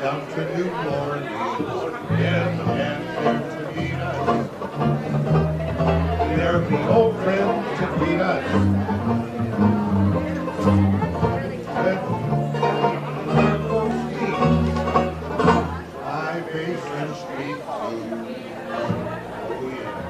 come to New Orleans, and here to meet us. There'll be old friends to greet us. With wonderful speech, high bass and street blues. Oh yeah.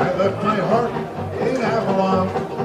I left my heart in Avalon.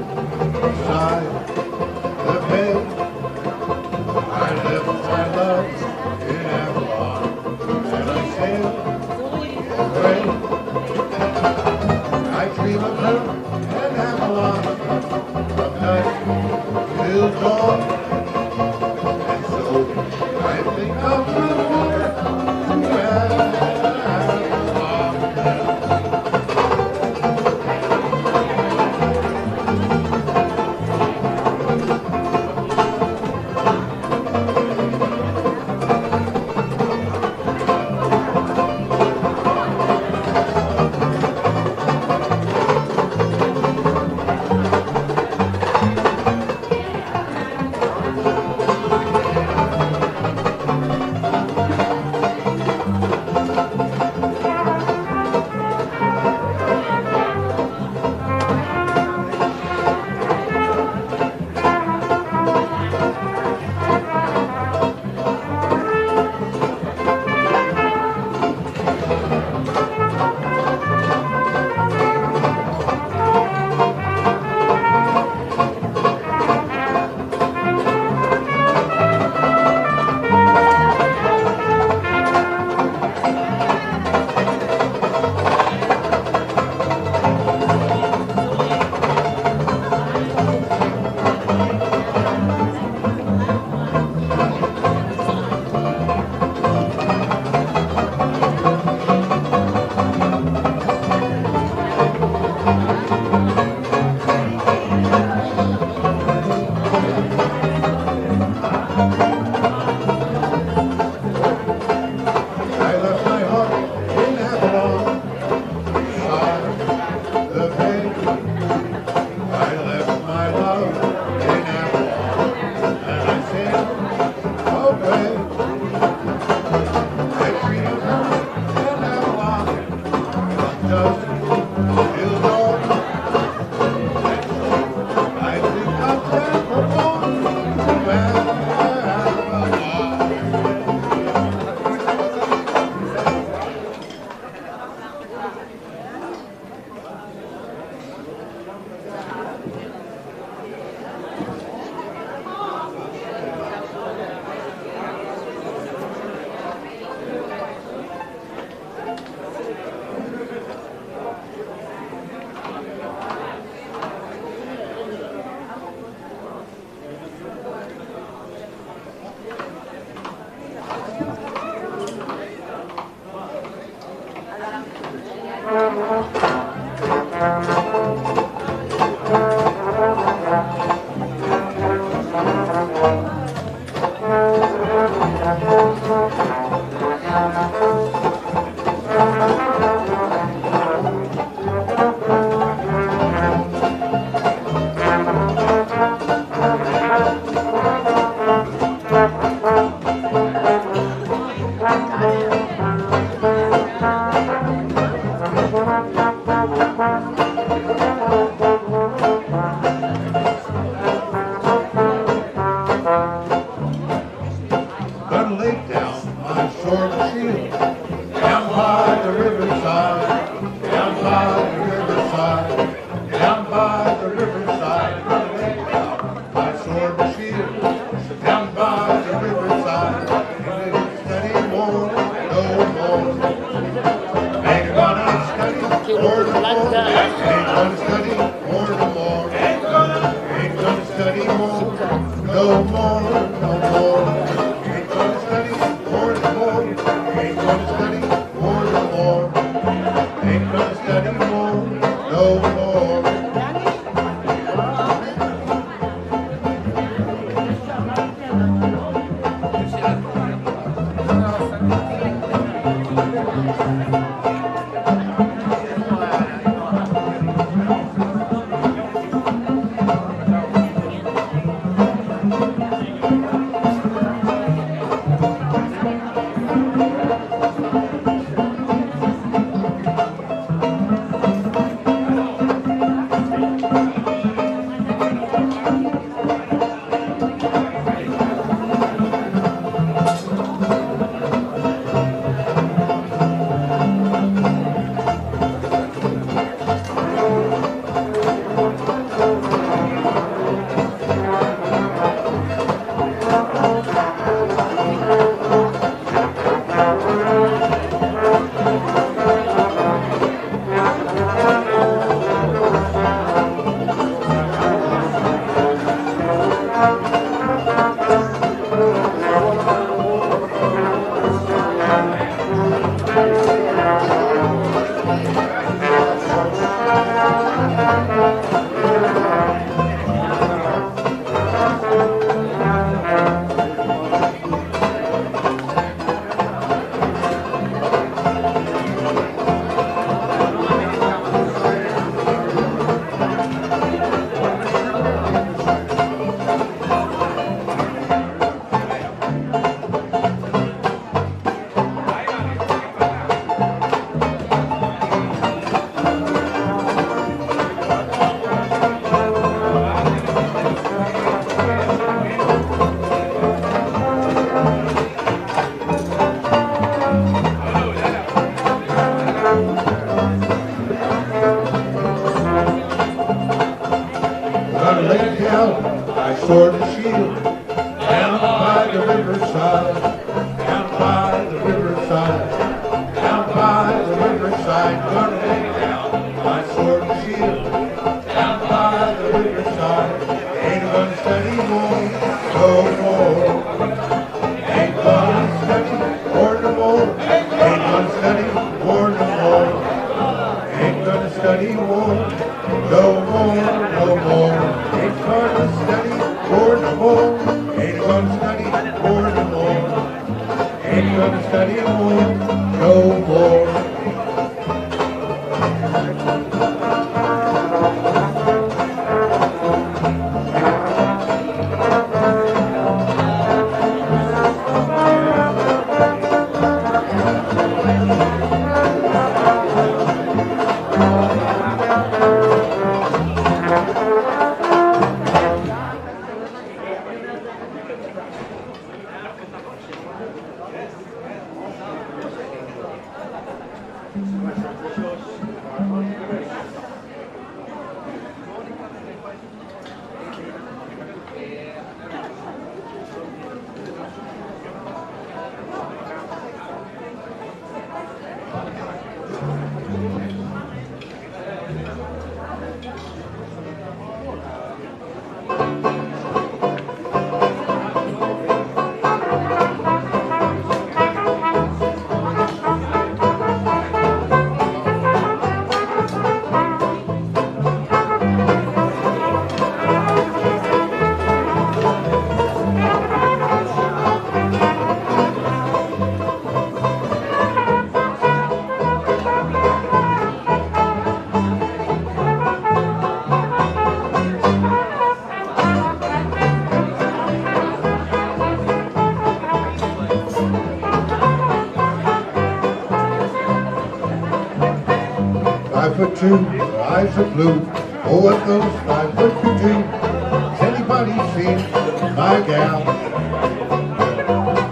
sword and shield, down by the riverside, down by the riverside, down by the riverside, gonna lay down my sword and shield, down by the riverside, ain't gonna study war no more, ain't gonna study war no more, ain't gonna study war no more, ain't gonna study war no more, no more, ain't gonna study war no more, ain't gonna study war no more, ain't gonna study war no more. 5'2", her eyes are blue. Oh, what those 5'2" do? Has anybody seen my gal?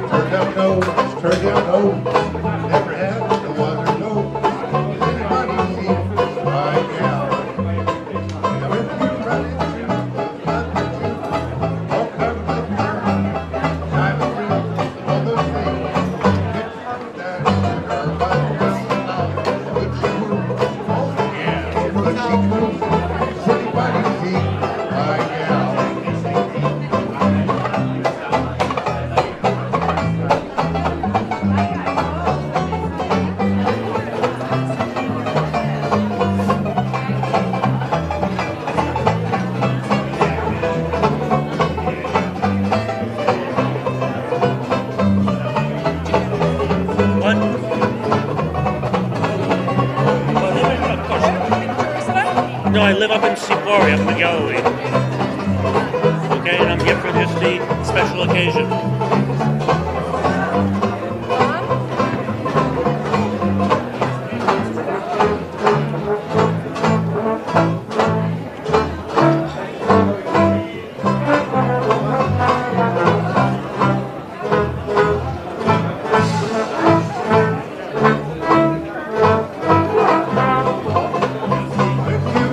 Turned out nose, turned out nose. Never had no other nose. Has anybody seen my gal? Now if you run into a 5'2", all covered with fur, diamond rings, all those things, it's that her butt, but she moved. But she could, has anybody seen my gal? No, I live up in Sipori, up in Galilee. Okay, and I'm here for just the special occasion.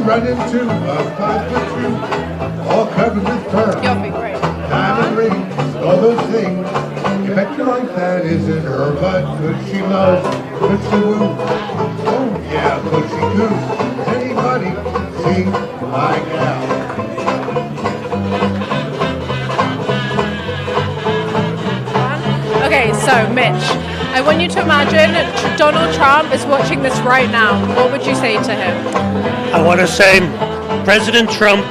Run into a 5'2", all covered with fur, diamond rings, all those things. You bet your life that isn't her butt. Could she love? Could she woo? Oh yeah, could she do? Does anybody see my gal? Okay, so Mitch, I want you to imagine Donald Trump is watching this right now. What would you say to him? I want to say, President Trump,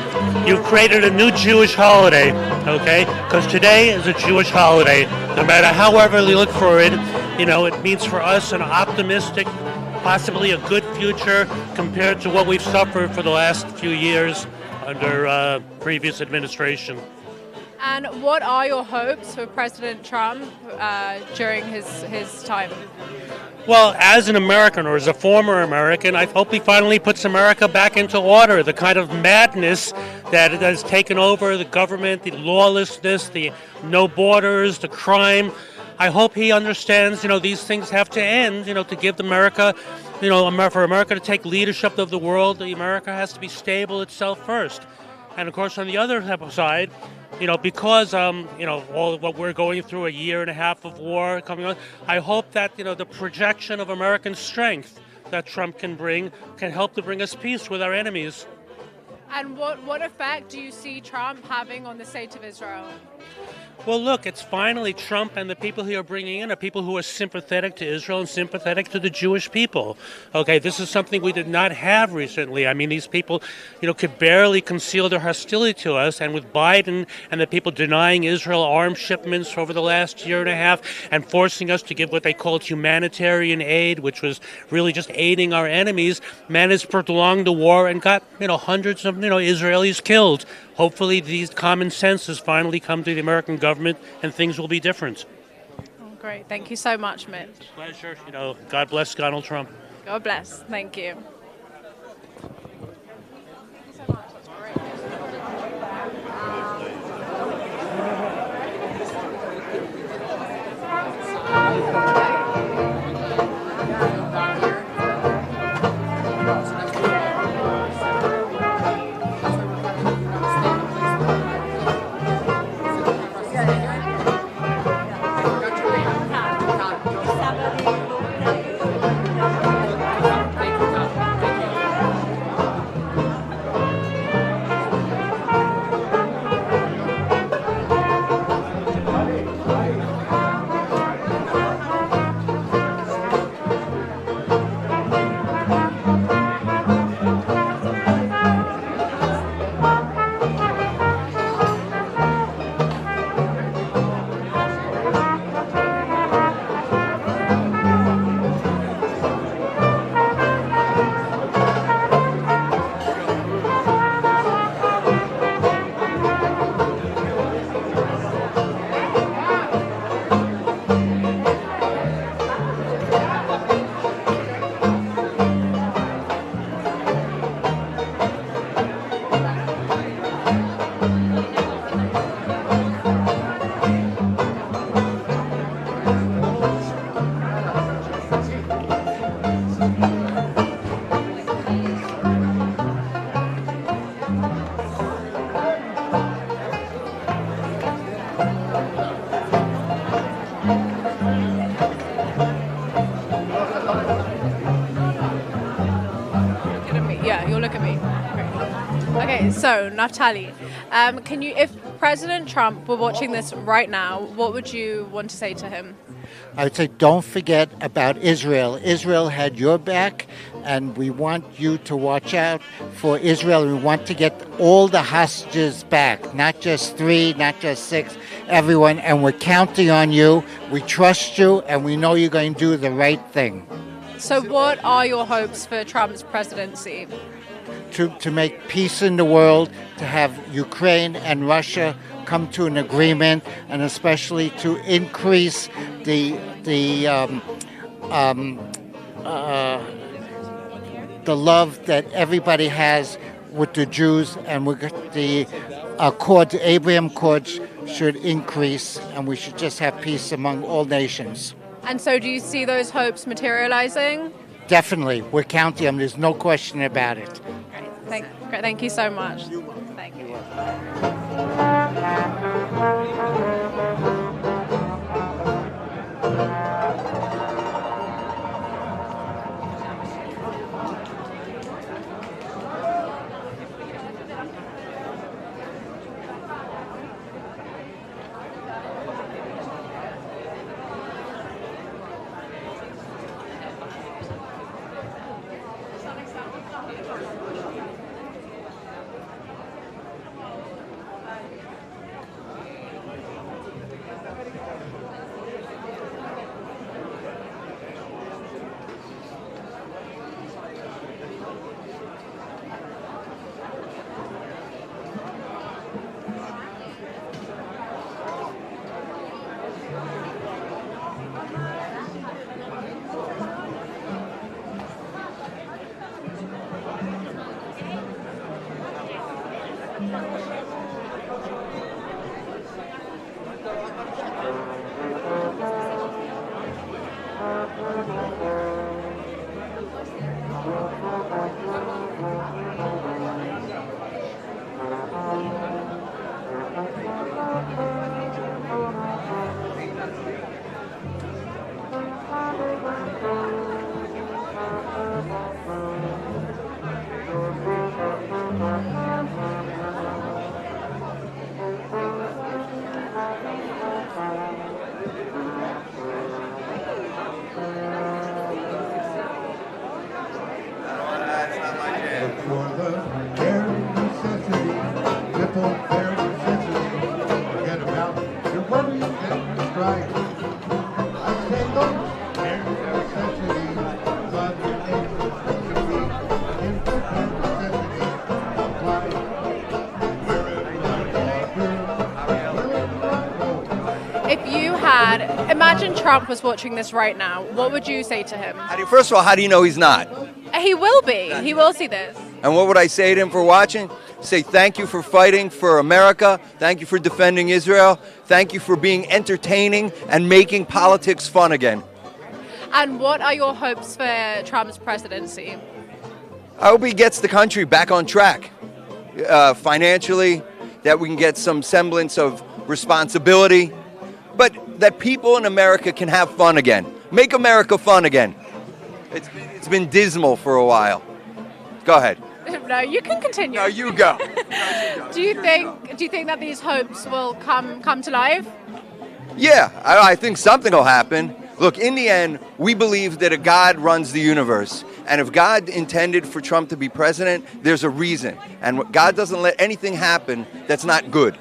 you've created a new Jewish holiday, okay? Because today is a Jewish holiday. No matter however you look for it, you know, it means for us an optimistic, possibly a good future compared to what we've suffered for the last few years under previous administration. And what are your hopes for President Trump during his time? Well, as an American, or as a former American, I hope he finally puts America back into order. The kind of madness that has taken over the government, the lawlessness, the no borders, the crime. I hope he understands, these things have to end, to give America, for America to take leadership of the world, America has to be stable itself first. And of course, on the other side, because all what we're going through, a year and a half of war coming on, I hope that the projection of American strength that Trump can bring can help to bring us peace with our enemies. And what effect do you see Trump having on the state of Israel? Well, look, it's finally Trump and the people he are bringing in are people who are sympathetic to Israel and sympathetic to the Jewish people. Okay, this is something we did not have recently. I mean, these people, could barely conceal their hostility to us. And with Biden and the people denying Israel arms shipments over the last year and a half and forcing us to give what they called humanitarian aid, which was really just aiding our enemies, managed to prolong the war and got, hundreds of, Israelis killed. Hopefully these common sense has finally come to the American government and things will be different. Oh, great. Thank you so much, Mitch. Pleasure. God bless Donald Trump. God bless. Thank you. Okay, so Naftali, if President Trump were watching this right now, what would you want to say to him? I would say don't forget about Israel. Israel had your back, and we want you to watch out for Israel. We want to get all the hostages back, not just 3, not just 6, everyone, and we're counting on you. We trust you, and we know you're going to do the right thing. So what are your hopes for Trump's presidency? To make peace in the world, to have Ukraine and Russia come to an agreement, and especially to increase the love that everybody has with the Jews, and the Abraham Accords should increase, and we should just have peace among all nations. And so do you see those hopes materializing? Definitely. We're counting them. There's no question about it. Thank you so much. Thank you. bad. Imagine Trump was watching this right now. What would you say to him? First of all, how do you know he's not? He will be. He will see this. And what would I say to him for watching? Say thank you for fighting for America. Thank you for defending Israel. Thank you for being entertaining and making politics fun again. And what are your hopes for Trump's presidency? I hope he gets the country back on track financially, that we can get some semblance of responsibility, but that people in America can have fun again. Make America fun again. It's been dismal for a while. Go ahead. No, you can continue. No, you go. Do you think that these hopes will come to life? Yeah, I think something will happen. Look, in the end, we believe that a God runs the universe. And if God intended for Trump to be president, there's a reason. And God doesn't let anything happen that's not good.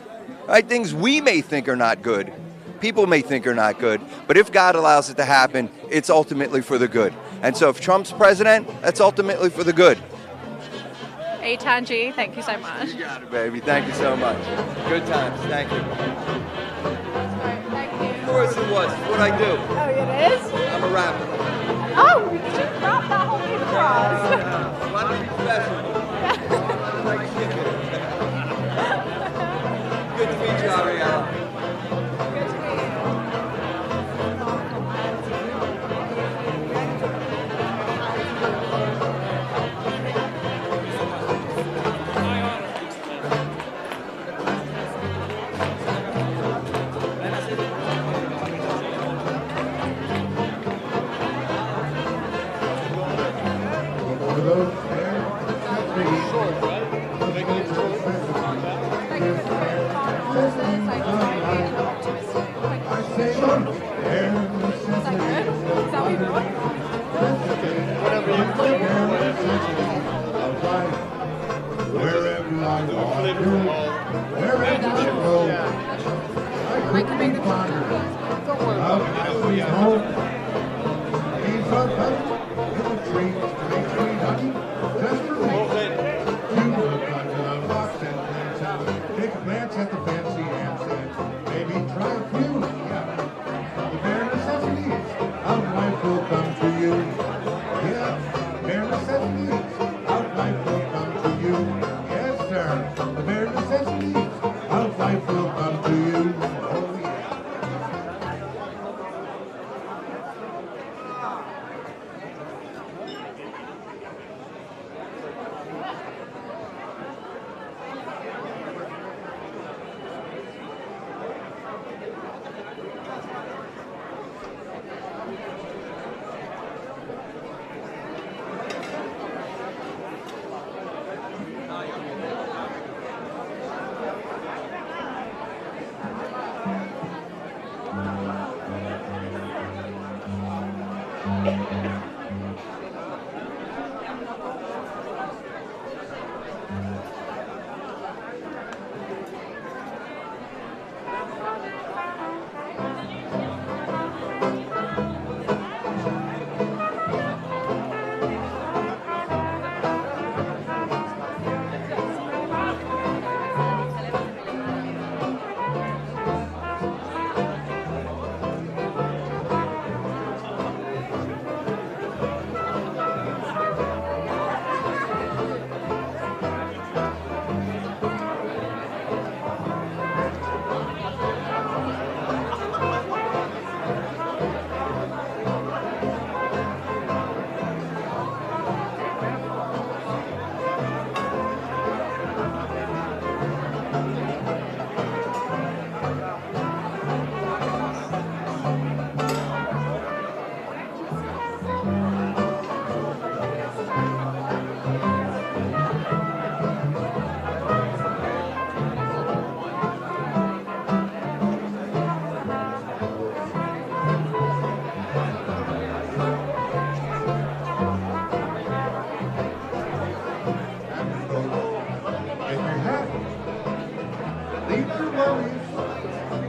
Right? Things we may think are not good, people may think are not good, but if God allows it to happen, it's ultimately for the good. And so if Trump's president, that's ultimately for the good. Hey, Tanji, thank you so much. You got it, baby. Thank you so much. Good times. Thank you. Thank you. Of course it was. It's what I do. Oh, it is? I'm a rapper. Oh, you just dropped that whole thing for us. Want to be professional. Like chicken. Good to meet you, Ariella. Good to meet you. For those there, I say, wherever I walk, wherever I go, I could be fonder of my sweet home. Bees are buzzing in the trees to make sweet honey just for me. You look under the box and glance out, take a glance at the fancy ants and maybe try a few. Yeah, the bare necessities of life will come to you. Yeah, bare necessities of life will come to you. Yes, sir, the bare necessities of life will come to you. Oh, yeah.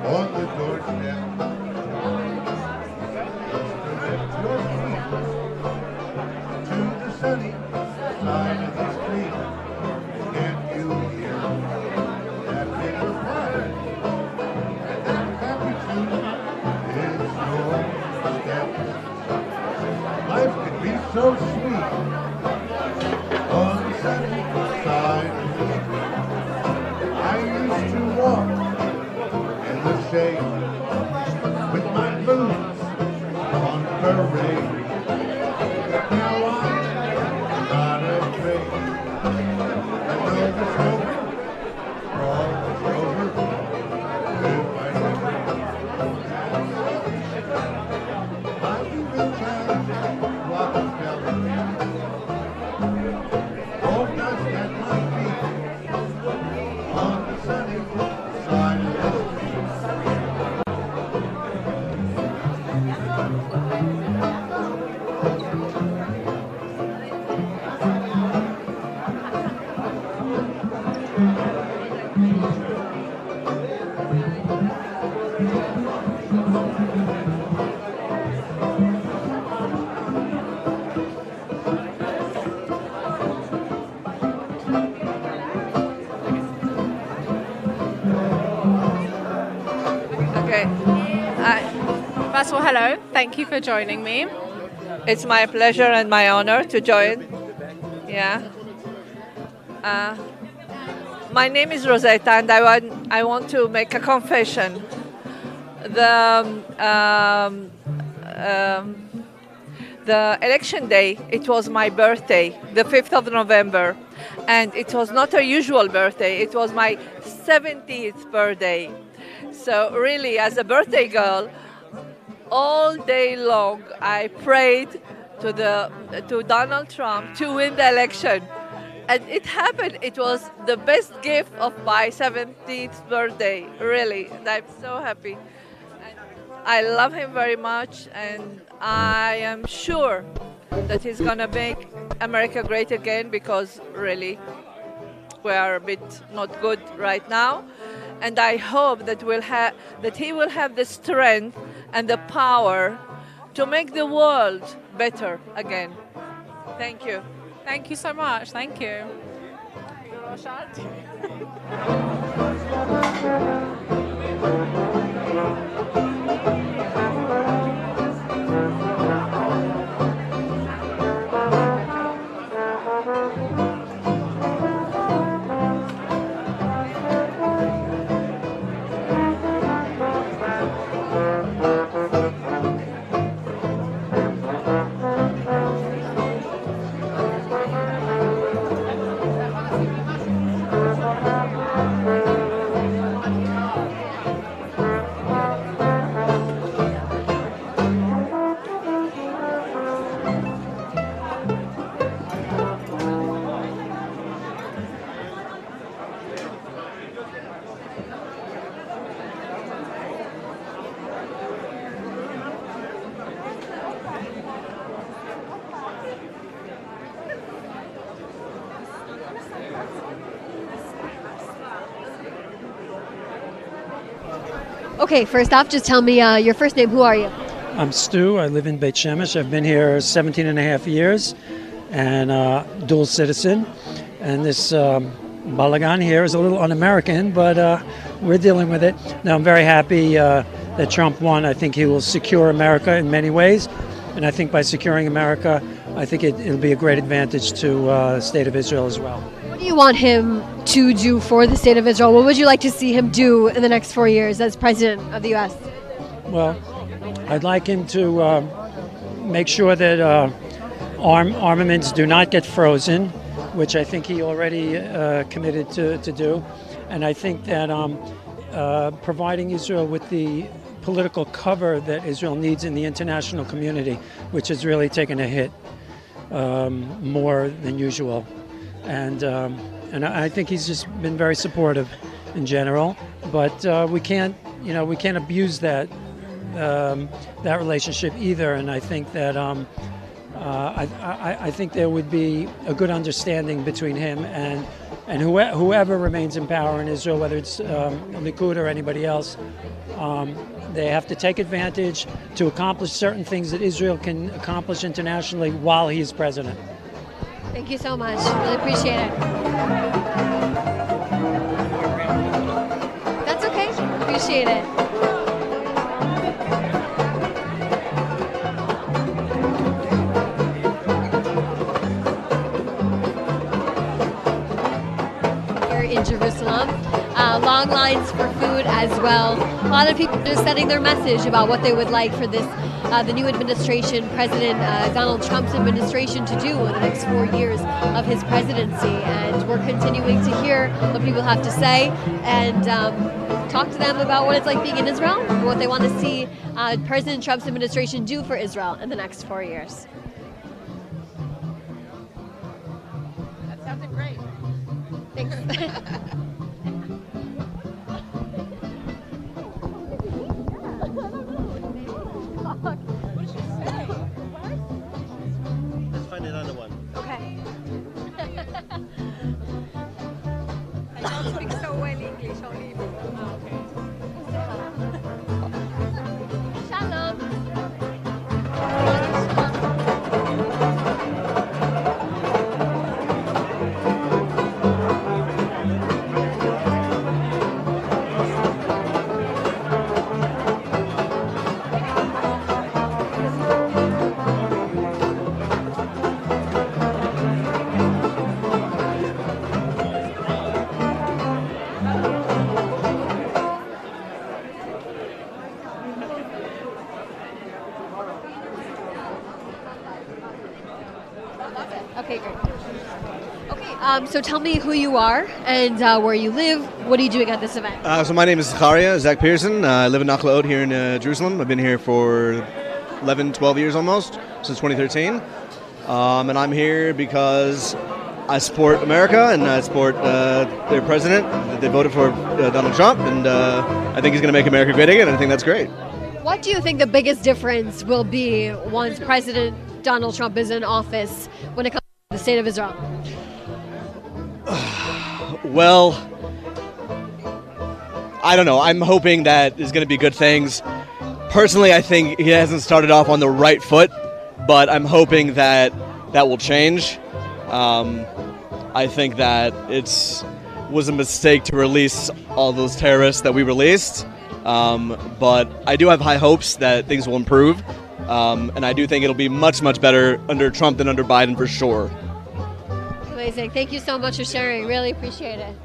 On the doorstep, to the sunny side of the street. Can't you hear that paper pattern? And that happy tune is so sweet on the sunny side. I used to walk in the shade with my boots on parade. Now I'm not afraid. I know the smoke crawls over with my name. I even can Rockefeller. Oh, just at my feet on the sunny side of the street. Okay. First of all, hello. Thank you for joining me. It's my pleasure and my honor to join. Yeah. My name is Rosetta, and I want to make a confession. The election day, it was my birthday, the 5th of November, and it was not a usual birthday. It was my 70th birthday. So really, as a birthday girl, all day long I prayed to Donald Trump to win the election. And it happened. It was the best gift of my 70th birthday, really. And I'm so happy. And I love him very much, and I am sure that he's going to make America great again, because really we are a bit not good right now. And I hope that he will have the strength and the power to make the world better again. Thank you. Thank you so much. Thank you. Okay, first off, just tell me your first name. Who are you? I'm Stu. I live in Beit Shemesh. I've been here 17 and a half years and dual citizen. And this balagan here is a little un-American, but we're dealing with it. Now, I'm very happy that Trump won. I think he will secure America in many ways. And I think by securing America, I think it'll be a great advantage to the state of Israel as well. What do you want him to do for the state of Israel? What would you like to see him do in the next 4 years as president of the U.S.? Well, I'd like him to make sure that armaments do not get frozen, which I think he already committed to do. And I think that providing Israel with the political cover that Israel needs in the international community, which has really taken a hit more than usual. And I think he's just been very supportive in general. But we can't abuse that relationship either. And I think that I think there would be a good understanding between him and whoever remains in power in Israel, whether it's Likud or anybody else. They have to take advantage to accomplish certain things that Israel can accomplish internationally while he's president. Thank you so much. Really appreciate it. That's okay. Appreciate it. long lines for food as well. A lot of people are just sending their message about what they would like for this, the new administration, President Donald Trump's administration, to do in the next 4 years of his presidency. And we're continuing to hear what people have to say and talk to them about what it's like being in Israel and what they want to see President Trump's administration do for Israel in the next 4 years. That sounded great. Thanks. Let's find another one. Okay. I don't speak so well English, only. Shalom. Okay, great. Okay, so tell me who you are and where you live. What are you doing at this event? So my name is Zach Pearson. I live in Nachlaot here in Jerusalem. I've been here for 11, 12 years almost, since 2013. And I'm here because I support America and I support their president. They voted for Donald Trump, and I think he's going to make America great again, and I think that's great. What do you think the biggest difference will be once President Donald Trump is in office when it comes to the state of Israel? Well, I don't know. I'm hoping that there's going to be good things. Personally, I think he hasn't started off on the right foot, but I'm hoping that that will change. I think that it was a mistake to release all those terrorists that we released, but I do have high hopes that things will improve, and I do think it'll be much, much better under Trump than under Biden for sure. Amazing. Thank you so much for sharing. Really appreciate it.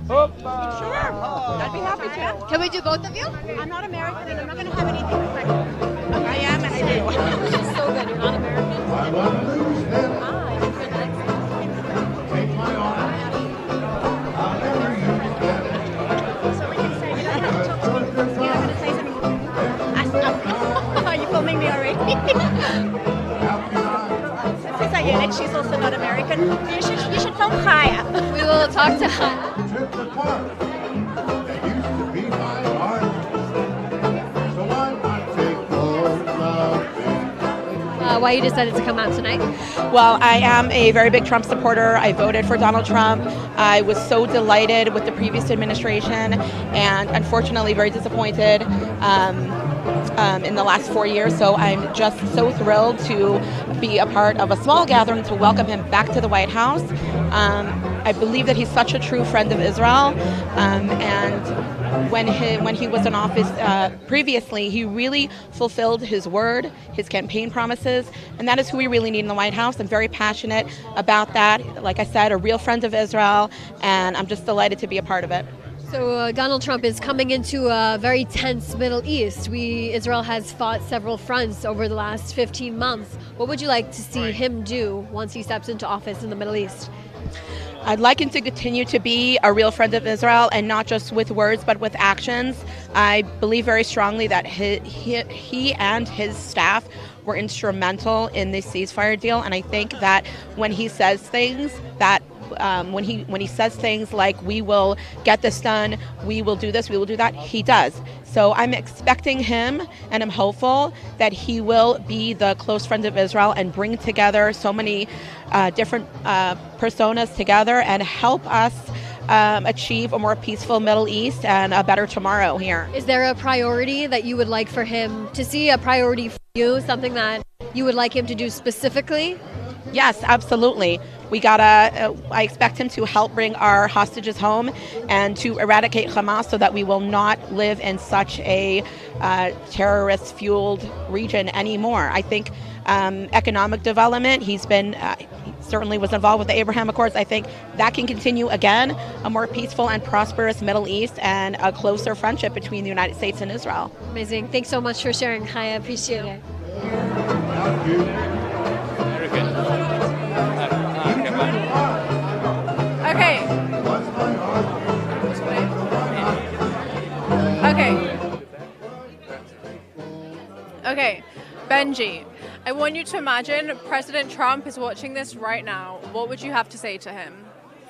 Sure. I'd be happy to. Can we do both of you? I'm not American and I'm not going to have anything with my. I am and I do. Which is so good. You're not American? I want to lose him. You're good. Take my arm. I'll never use them. So we can say, you don't have to talk to me. You're not going to say something. Are you filming me already? Since Ayelet, she's also not American. You should film Chaya. We will talk to Chaya. Took the part that used to be my heart. So why not take hold of it? Why you decided to come out tonight? Well, I am a very big Trump supporter. I voted for Donald Trump. I was so delighted with the previous administration and unfortunately very disappointed in the last 4 years. So I'm just so thrilled to be a part of a small gathering to welcome him back to the White House. I believe that he's such a true friend of Israel, and when he was in office previously, he really fulfilled his word, his campaign promises, and that is who we really need in the White House. I'm very passionate about that. Like I said, a real friend of Israel, and I'm just delighted to be a part of it. So Donald Trump is coming into a very tense Middle East. Israel has fought several fronts over the last 15 months. What would you like to see him do once he steps into office in the Middle East? I'd like him to continue to be a real friend of Israel, and not just with words, but with actions. I believe very strongly that he and his staff were instrumental in this ceasefire deal, and I think that when he says things that when he says things like, we will get this done, we will do this, we will do that, he does. So I'm expecting him, and I'm hopeful that he will be the close friend of Israel and bring together so many different personas together and help us achieve a more peaceful Middle East and a better tomorrow here. Is there a priority that you would like for him to see, a priority for you, something that you would like him to do specifically? Yes, absolutely. I expect him to help bring our hostages home and to eradicate Hamas so that we will not live in such a terrorist-fueled region anymore. I think economic development, he's certainly was involved with the Abraham Accords. I think that can continue again, a more peaceful and prosperous Middle East and a closer friendship between the United States and Israel. Amazing. Thanks so much for sharing. I appreciate it. Okay. Okay, Benji, I want you to imagine President Trump is watching this right now. What would you have to say to him?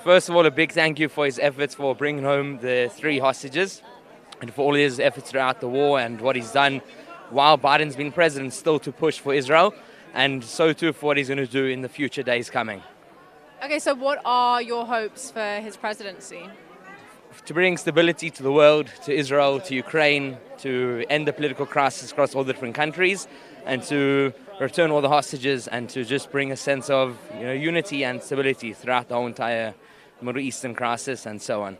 First of all, a big thank you for his efforts for bringing home the 3 hostages and for all his efforts throughout the war and what he's done while Biden's been president still to push for Israel, and so too for what he's going to do in the future days coming. Okay, so what are your hopes for his presidency? To bring stability to the world, to Israel, to Ukraine, to end the political crisis across all the different countries, and to return all the hostages, and to just bring a sense of unity and stability throughout the whole entire Middle Eastern crisis and so on.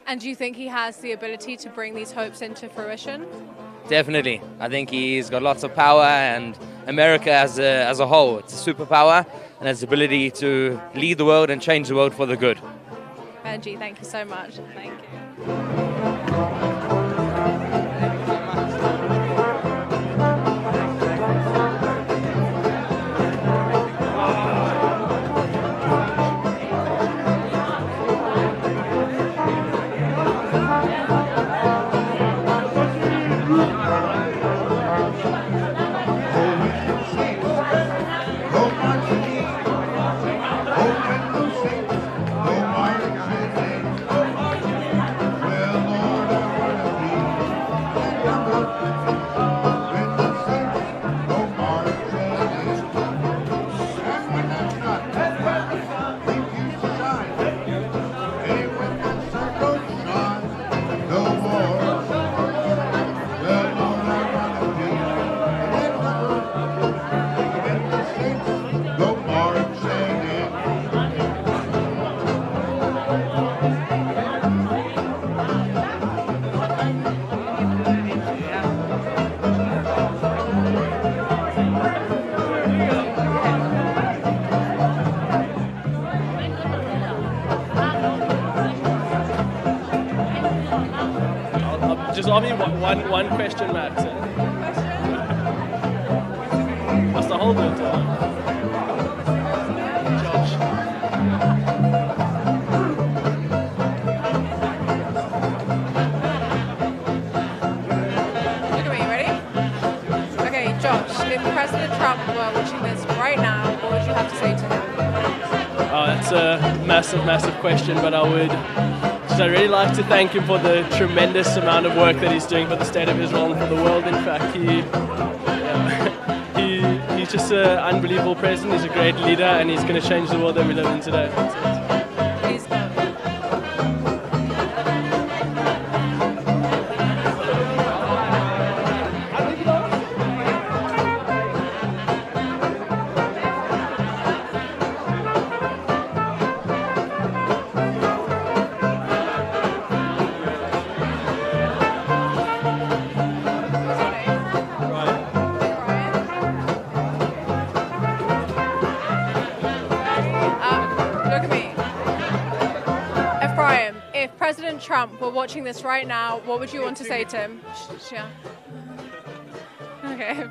And do you think he has the ability to bring these hopes into fruition? Definitely. I think he's got lots of power, and America as a whole, it's a superpower and has the ability to lead the world and change the world for the good. Benji, thank you so much. Thank you. Just ask me one question, Matt. What's the whole bit? Josh. Look at me, ready? Okay, Josh, if President Trump were watching this right now, what would you have to say to him? Oh, that's a massive question, but I'd really like to thank him for the tremendous amount of work that he's doing for the state of Israel and for the world. In fact, he's just an unbelievable president. He's a great leader, and he's going to change the world that we live in today. Please go. If President Trump were watching this right now, what would you want to say to him? Okay.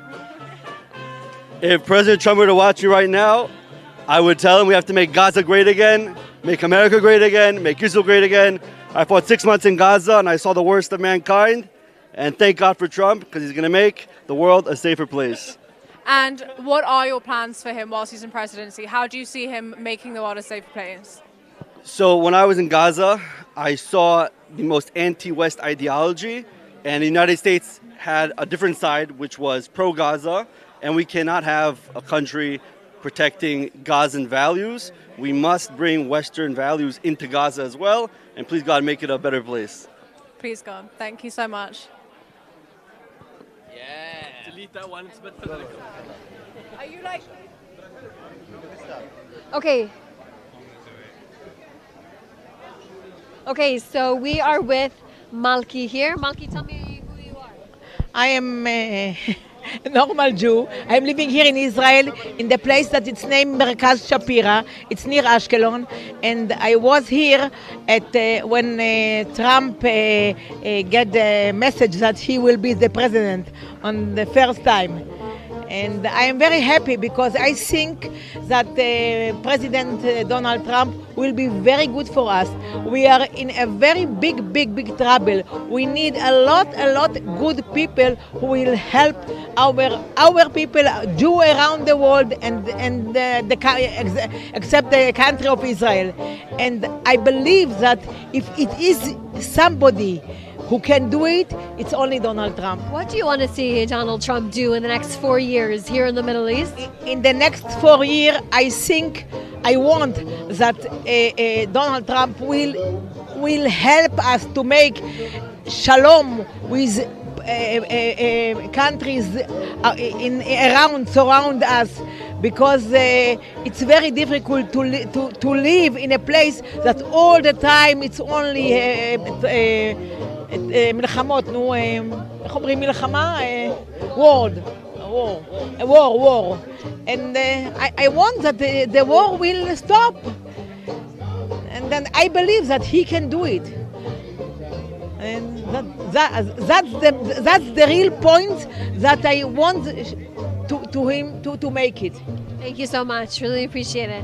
If President Trump were to watch me right now, I would tell him we have to make Gaza great again, make America great again, make Israel great again. I fought 6 months in Gaza and I saw the worst of mankind. And thank God for Trump, because he's going to make the world a safer place. And what are your plans for him whilst he's in presidency? How do you see him making the world a safer place? So when I was in Gaza, I saw the most anti-West ideology, and the United States had a different side, which was pro-Gaza, and we cannot have a country protecting Gazan values. We must bring Western values into Gaza as well, and please God, make it a better place. Please God. Thank you so much. Yeah. Delete that one, it's a bit political. Are you like... Okay. Okay, so we are with Malki here. Malki, tell me who you are. I am a normal Jew. I'm living here in Israel in the place that it's named Merkaz Shapira. It's near Ashkelon, and I was here at when Trump get the message that he will be the president on the first time. And I am very happy because I think that President Donald Trump will be very good for us. We are in a very big trouble. We need a lot good people who will help our people, Jew around the world, and except the country of Israel. And I believe that if it is somebody who can do it, it's only Donald Trump. What do you want to see Donald Trump do in the next 4 years here in the Middle East? In the next 4 years, I want that Donald Trump will help us to make shalom with countries surround us, because it's very difficult to live in a place that all the time it's only מלחמות, נו, איך אומרים מלחמה? war. And I want that the war will stop. And then I believe that he can do it. And that's the real point that I want to him to make it. Thank you so much. Really appreciate it.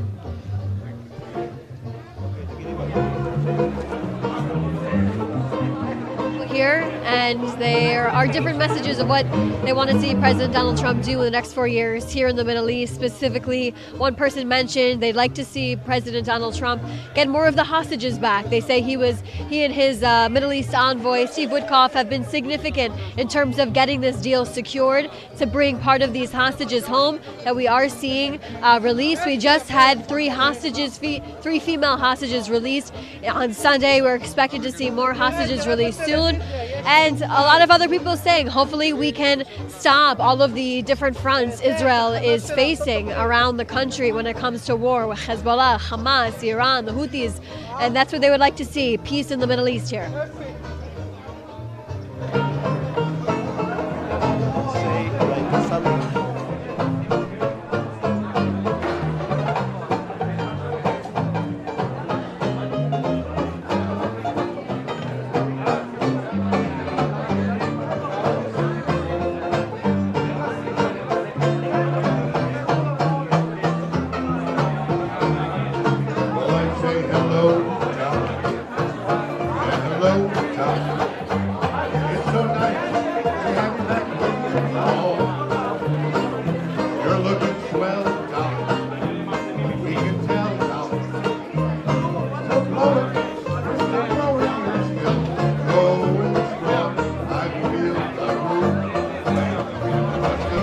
Here, and there are different messages of what they want to see President Donald Trump do in the next 4 years here in the Middle East. Specifically, one person mentioned they'd like to see President Donald Trump get more of the hostages back. They say he and his Middle East envoy, Steve Witkoff, have been significant in terms of getting this deal secured to bring part of these hostages home that we are seeing released. We just had three female hostages released on Sunday. We're expected to see more hostages released soon. And a lot of other people saying hopefully we can stop all of the different fronts Israel is facing around the country when it comes to war with Hezbollah, Hamas, Iran, the Houthis, and that's what they would like to see, peace in the Middle East here.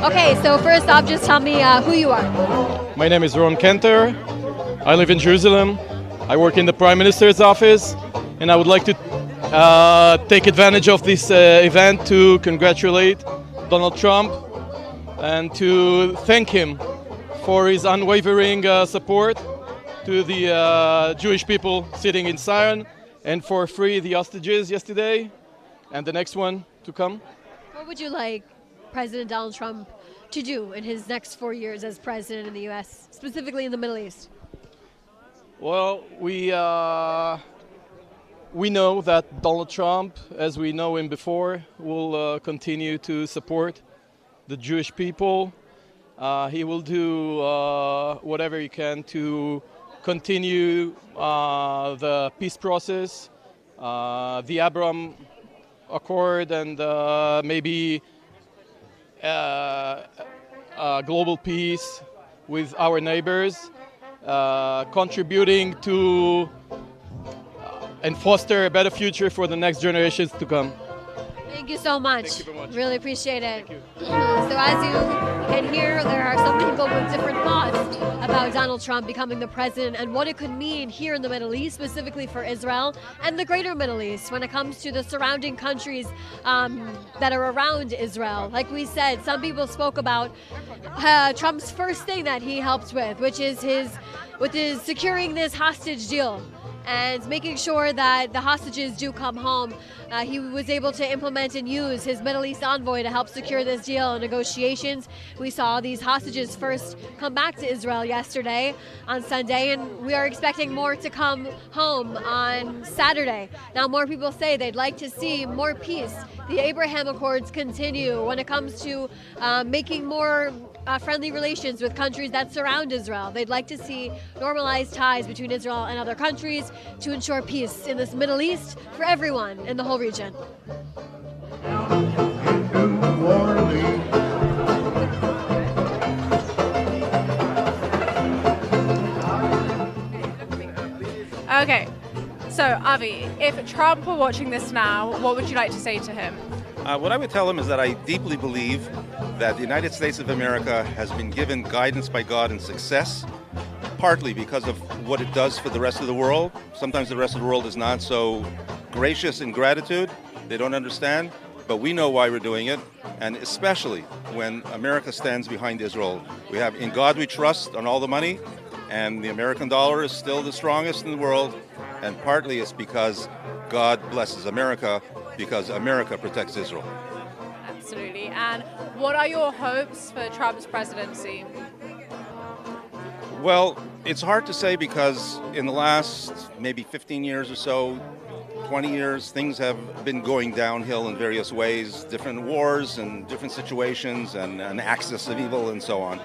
Okay, so first off, just tell me who you are. My name is Ron Kenter. I live in Jerusalem. I work in the Prime Minister's office, and I would like to take advantage of this event to congratulate Donald Trump and to thank him for his unwavering support to the Jewish people sitting in Zion, and for free the hostages yesterday and the next one to come. What would you like President Donald Trump to do in his next 4 years as president in the U.S., specifically in the Middle East? Well, we know that Donald Trump, as we know him before, will continue to support the Jewish people. He will do whatever he can to continue the peace process, the Abraham Accord, and maybe global peace with our neighbors, contributing to and foster a better future for the next generations to come. Thank you so much. Thank you very much. Really appreciate it. So as you can hear, there are some people with different thoughts about Donald Trump becoming the president and what it could mean here in the Middle East, specifically for Israel and the greater Middle East when it comes to the surrounding countries that are around Israel. Like we said, some people spoke about Trump's first thing that he helped with, which is securing this hostage deal. and making sure that the hostages do come home. He was able to implement and use his Middle East envoy to help secure this deal in negotiations. We saw these hostages first come back to Israel yesterday on Sunday, and we are expecting more to come home on Saturday. Now, more people say they'd like to see more peace. The Abraham Accords continue when it comes to making more friendly relations with countries that surround Israel. They'd like to see normalized ties between Israel and other countries to ensure peace in this Middle East for everyone in the whole region. Okay, so Avi, if Trump were watching this now, what would you like to say to him? What I would tell him is that I deeply believe that the United States of America has been given guidance by God and success, partly because of what it does for the rest of the world. Sometimes the rest of the world is not so gracious in gratitude. They don't understand, but we know why we're doing it, and especially when America stands behind Israel. We have In God We Trust on all the money, and the American dollar is still the strongest in the world, and partly it's because God blesses America, because America protects Israel. Absolutely. And what are your hopes for Trump's presidency? Well, it's hard to say because in the last maybe 15 years or so, 20 years, things have been going downhill in various ways, different wars and different situations and an axis of evil and so on.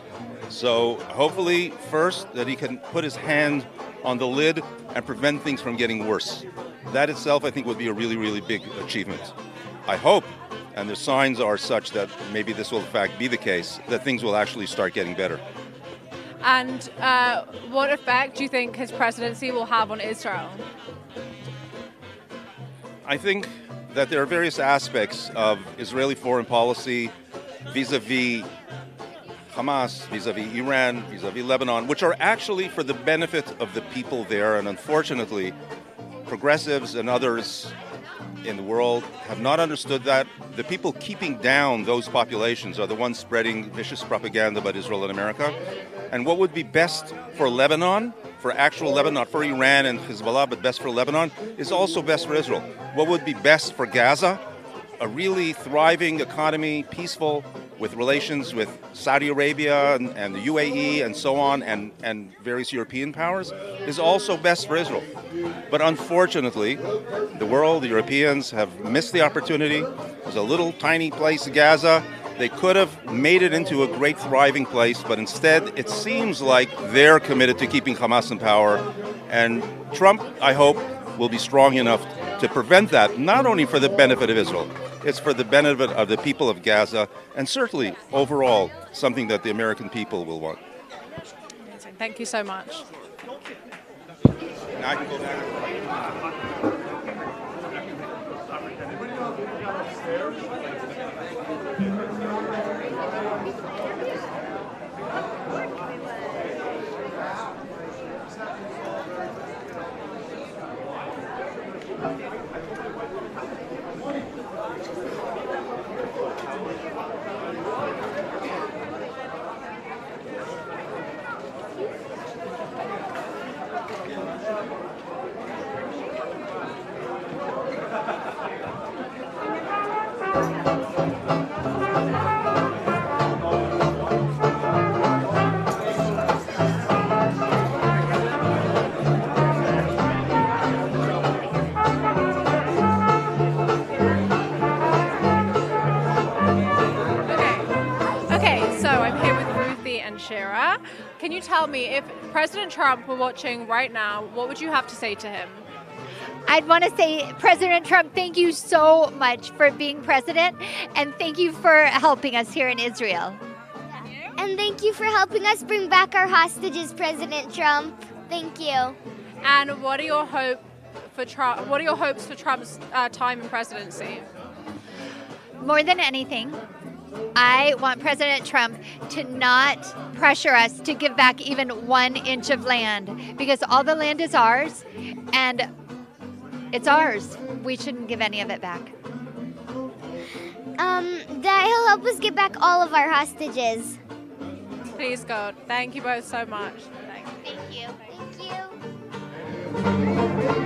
So hopefully, first, that he can put his hand on the lid and prevent things from getting worse. That itself, I think, would be a really, really big achievement. I hope, and the signs are such that maybe this will in fact be the case, that things will actually start getting better. And what effect do you think his presidency will have on Israel? I think that there are various aspects of Israeli foreign policy vis-a-vis Hamas, vis-a-vis Iran, vis-a-vis Lebanon, which are actually for the benefit of the people there. And unfortunately, progressives and others in the world have not understood that. The people keeping down those populations are the ones spreading vicious propaganda about Israel and America. And what would be best for Lebanon, for actual Lebanon, not for Iran and Hezbollah, but best for Lebanon, is also best for Israel. What would be best for Gaza, a really thriving economy, peaceful, with relations with Saudi Arabia and the UAE and so on, and various European powers, is also best for Israel. But unfortunately, the world, the Europeans, have missed the opportunity. There's a little tiny place, Gaza. They could have made it into a great thriving place, but instead it seems like they're committed to keeping Hamas in power. And Trump, I hope, will be strong enough to prevent that, not only for the benefit of Israel, it's for the benefit of the people of Gaza, and certainly overall something that the American people will want. Amazing. Thank you so much. Now I can go back. Can you tell me, if President Trump were watching right now, what would you have to say to him? I'd want to say, President Trump, thank you so much for being president, and thank you for helping us here in Israel. And thank you for helping us bring back our hostages, President Trump. Thank you. And what are your hopes for Trump? What are your hopes for Trump's time in presidency? More than anything, I want President Trump to not pressure us to give back even 1 inch of land, because all the land is ours, and it's ours. We shouldn't give any of it back. That he'll help us get back all of our hostages. Please, God. Thank you both so much. Thank you. Thank you.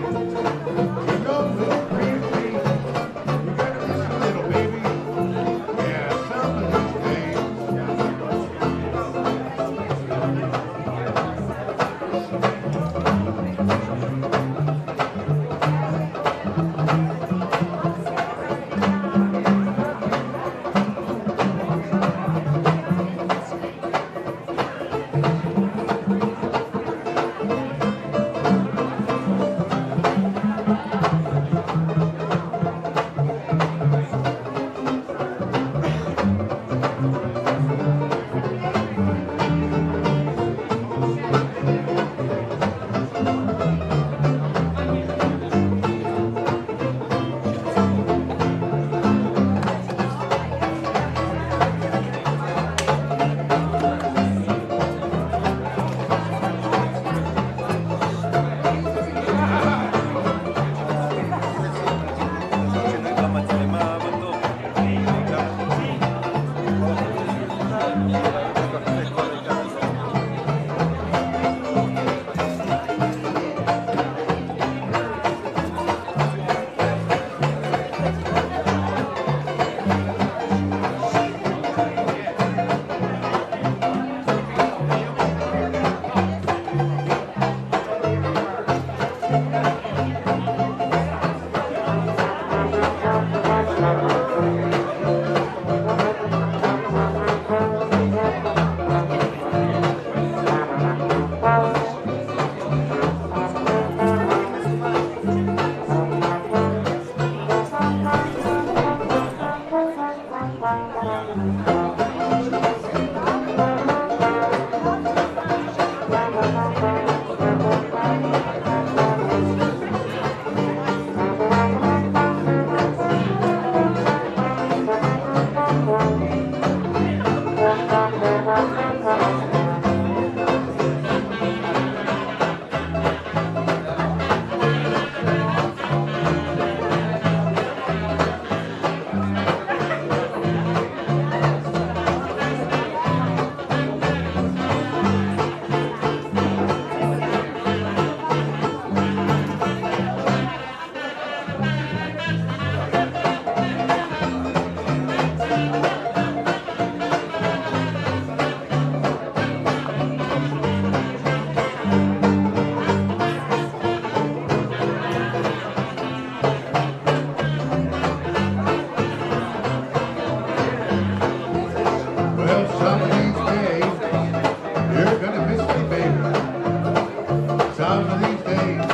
days.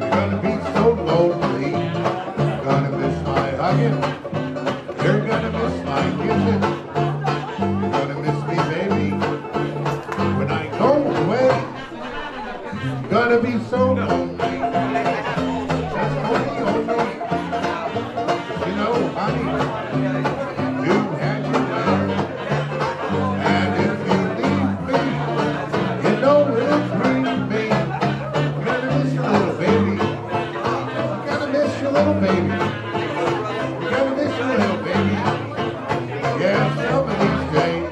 You're gonna be so lonely. You're gonna miss my hugging. You're gonna miss my kissing. You're gonna miss me, baby. When I go away, you're gonna be so lonely. Just only. You know, honey, you had your way. And if you leave me, you know it'll grieve me. You're gonna miss your little baby. You're gonna miss your little baby. You're gonna miss your little baby. Yeah, some of these days.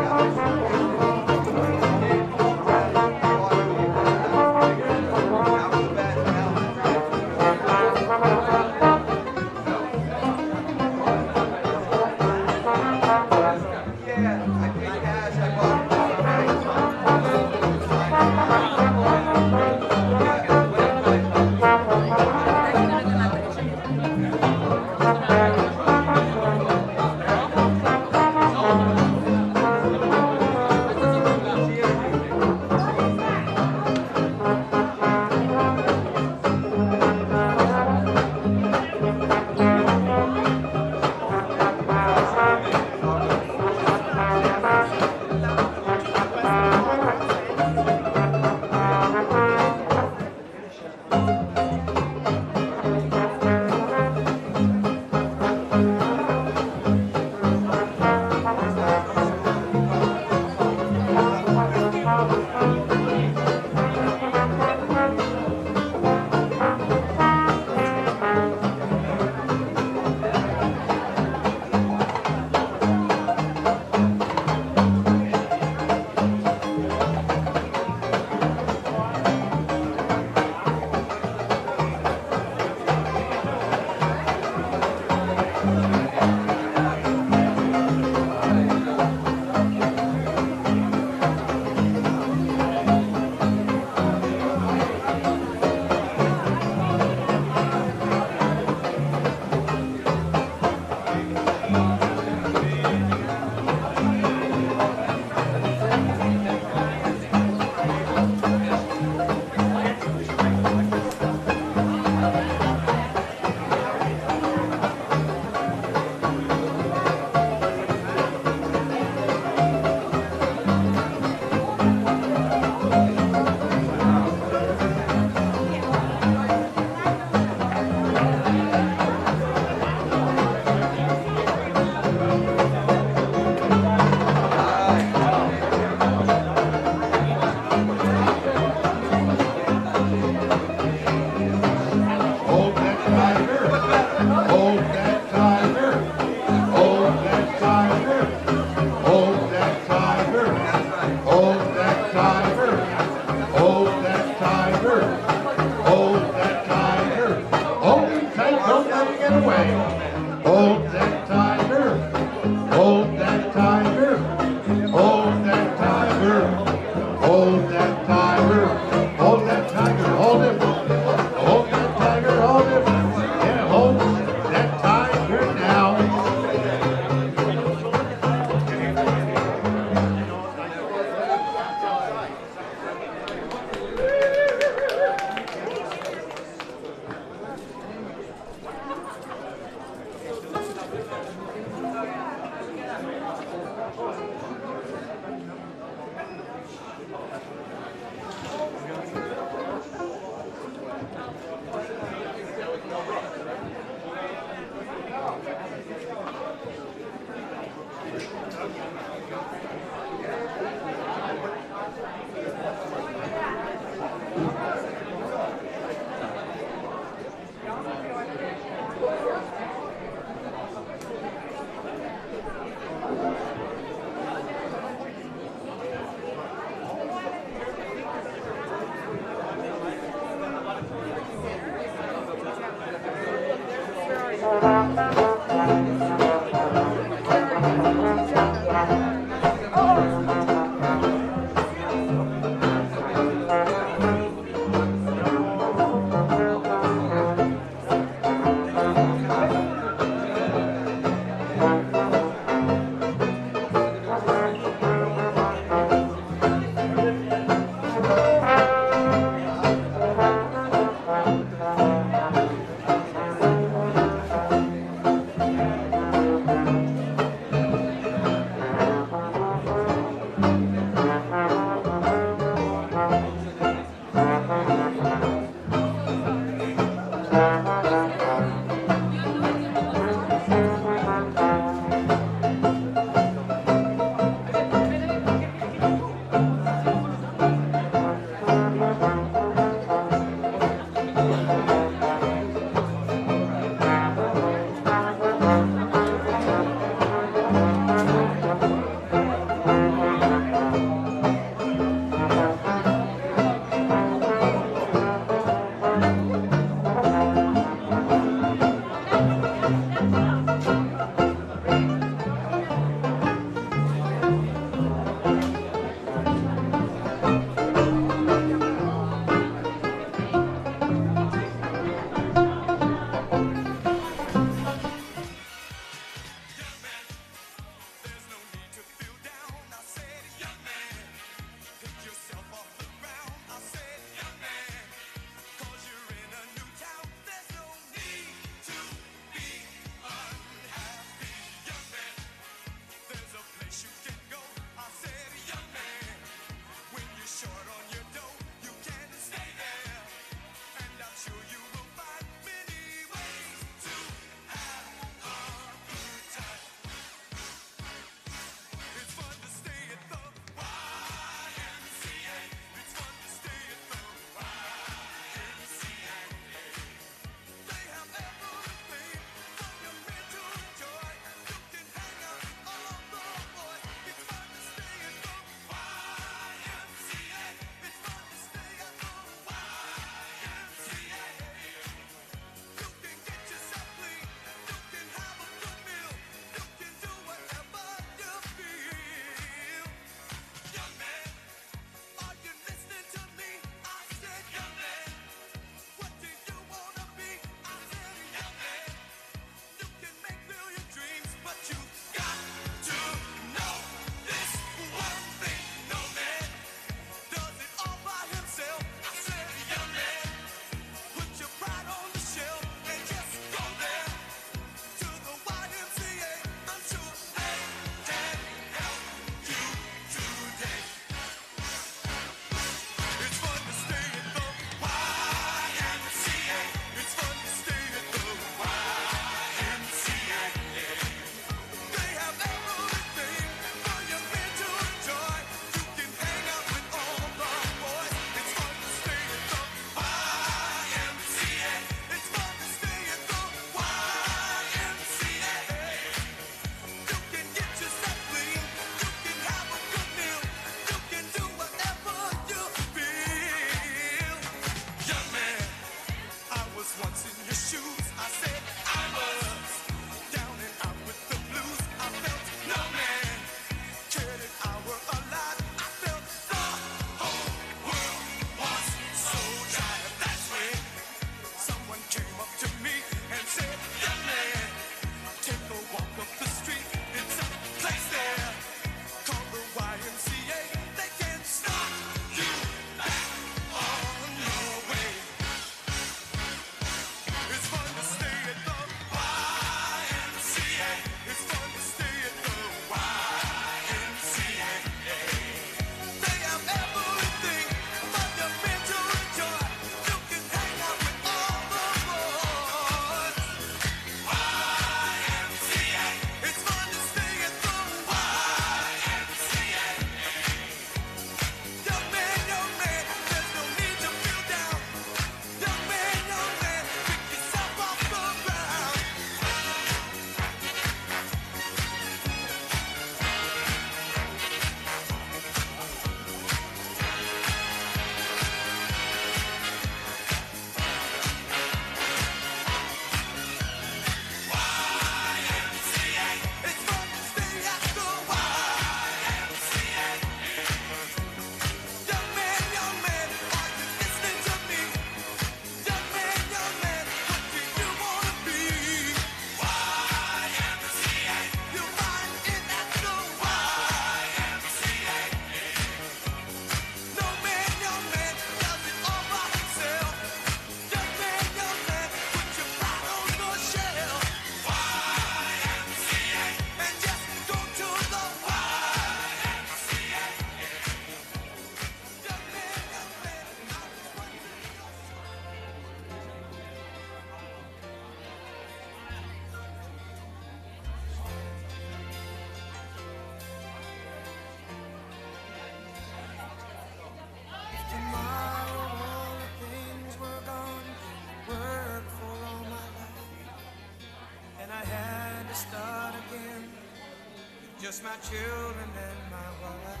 just my children and my wife.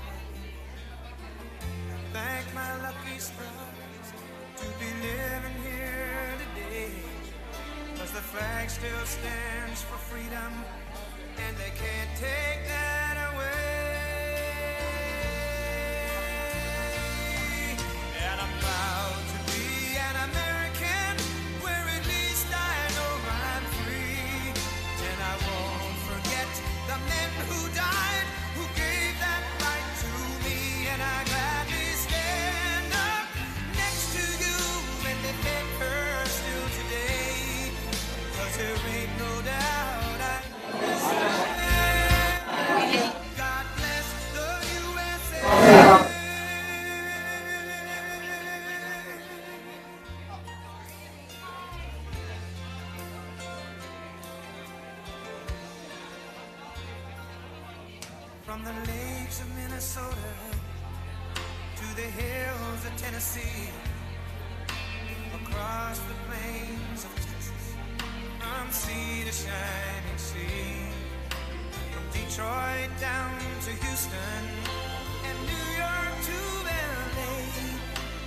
Thank my lucky stars to be living here today, 'cause the flag still stands for freedom, and they can't take that away. And I'm proud to be an American, where at least I know I'm free. And I won't forget the men who died, who gave that right to me. And I gladly stand up next to you and defend her still today, 'cause there ain't no doubt God bless the USA. From the lakes of Minnesota to the hills of Tennessee, across the plains of Texas, from sea to shining sea, from Detroit down to Houston and New York to LA,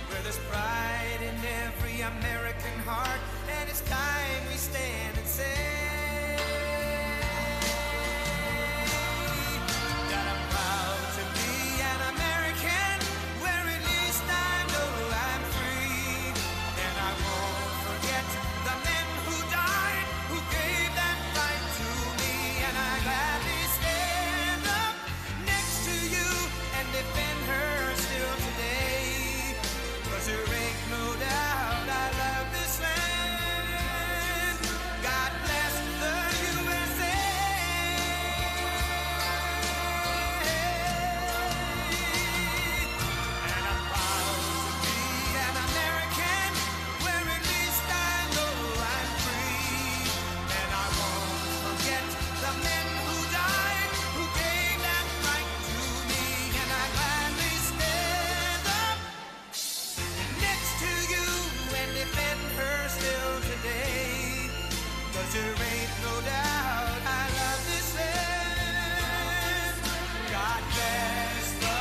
where there's pride in every American heart, and it's time we stand and say that I'm proud to be an American, where at least I know I'm free. And I won't forget the men who died, who gave that right to me. And I gladly stand up next to you and defend her still today, 'cause there ain't no doubt I love this land. God bless the USA. And I'm proud to be an American, where at least I know I'm free. And I won't forget the men who died, who gave that right to me. And I gladly stand up next to you and defend her still today, 'cause there ain't no doubt I love this land. God bless the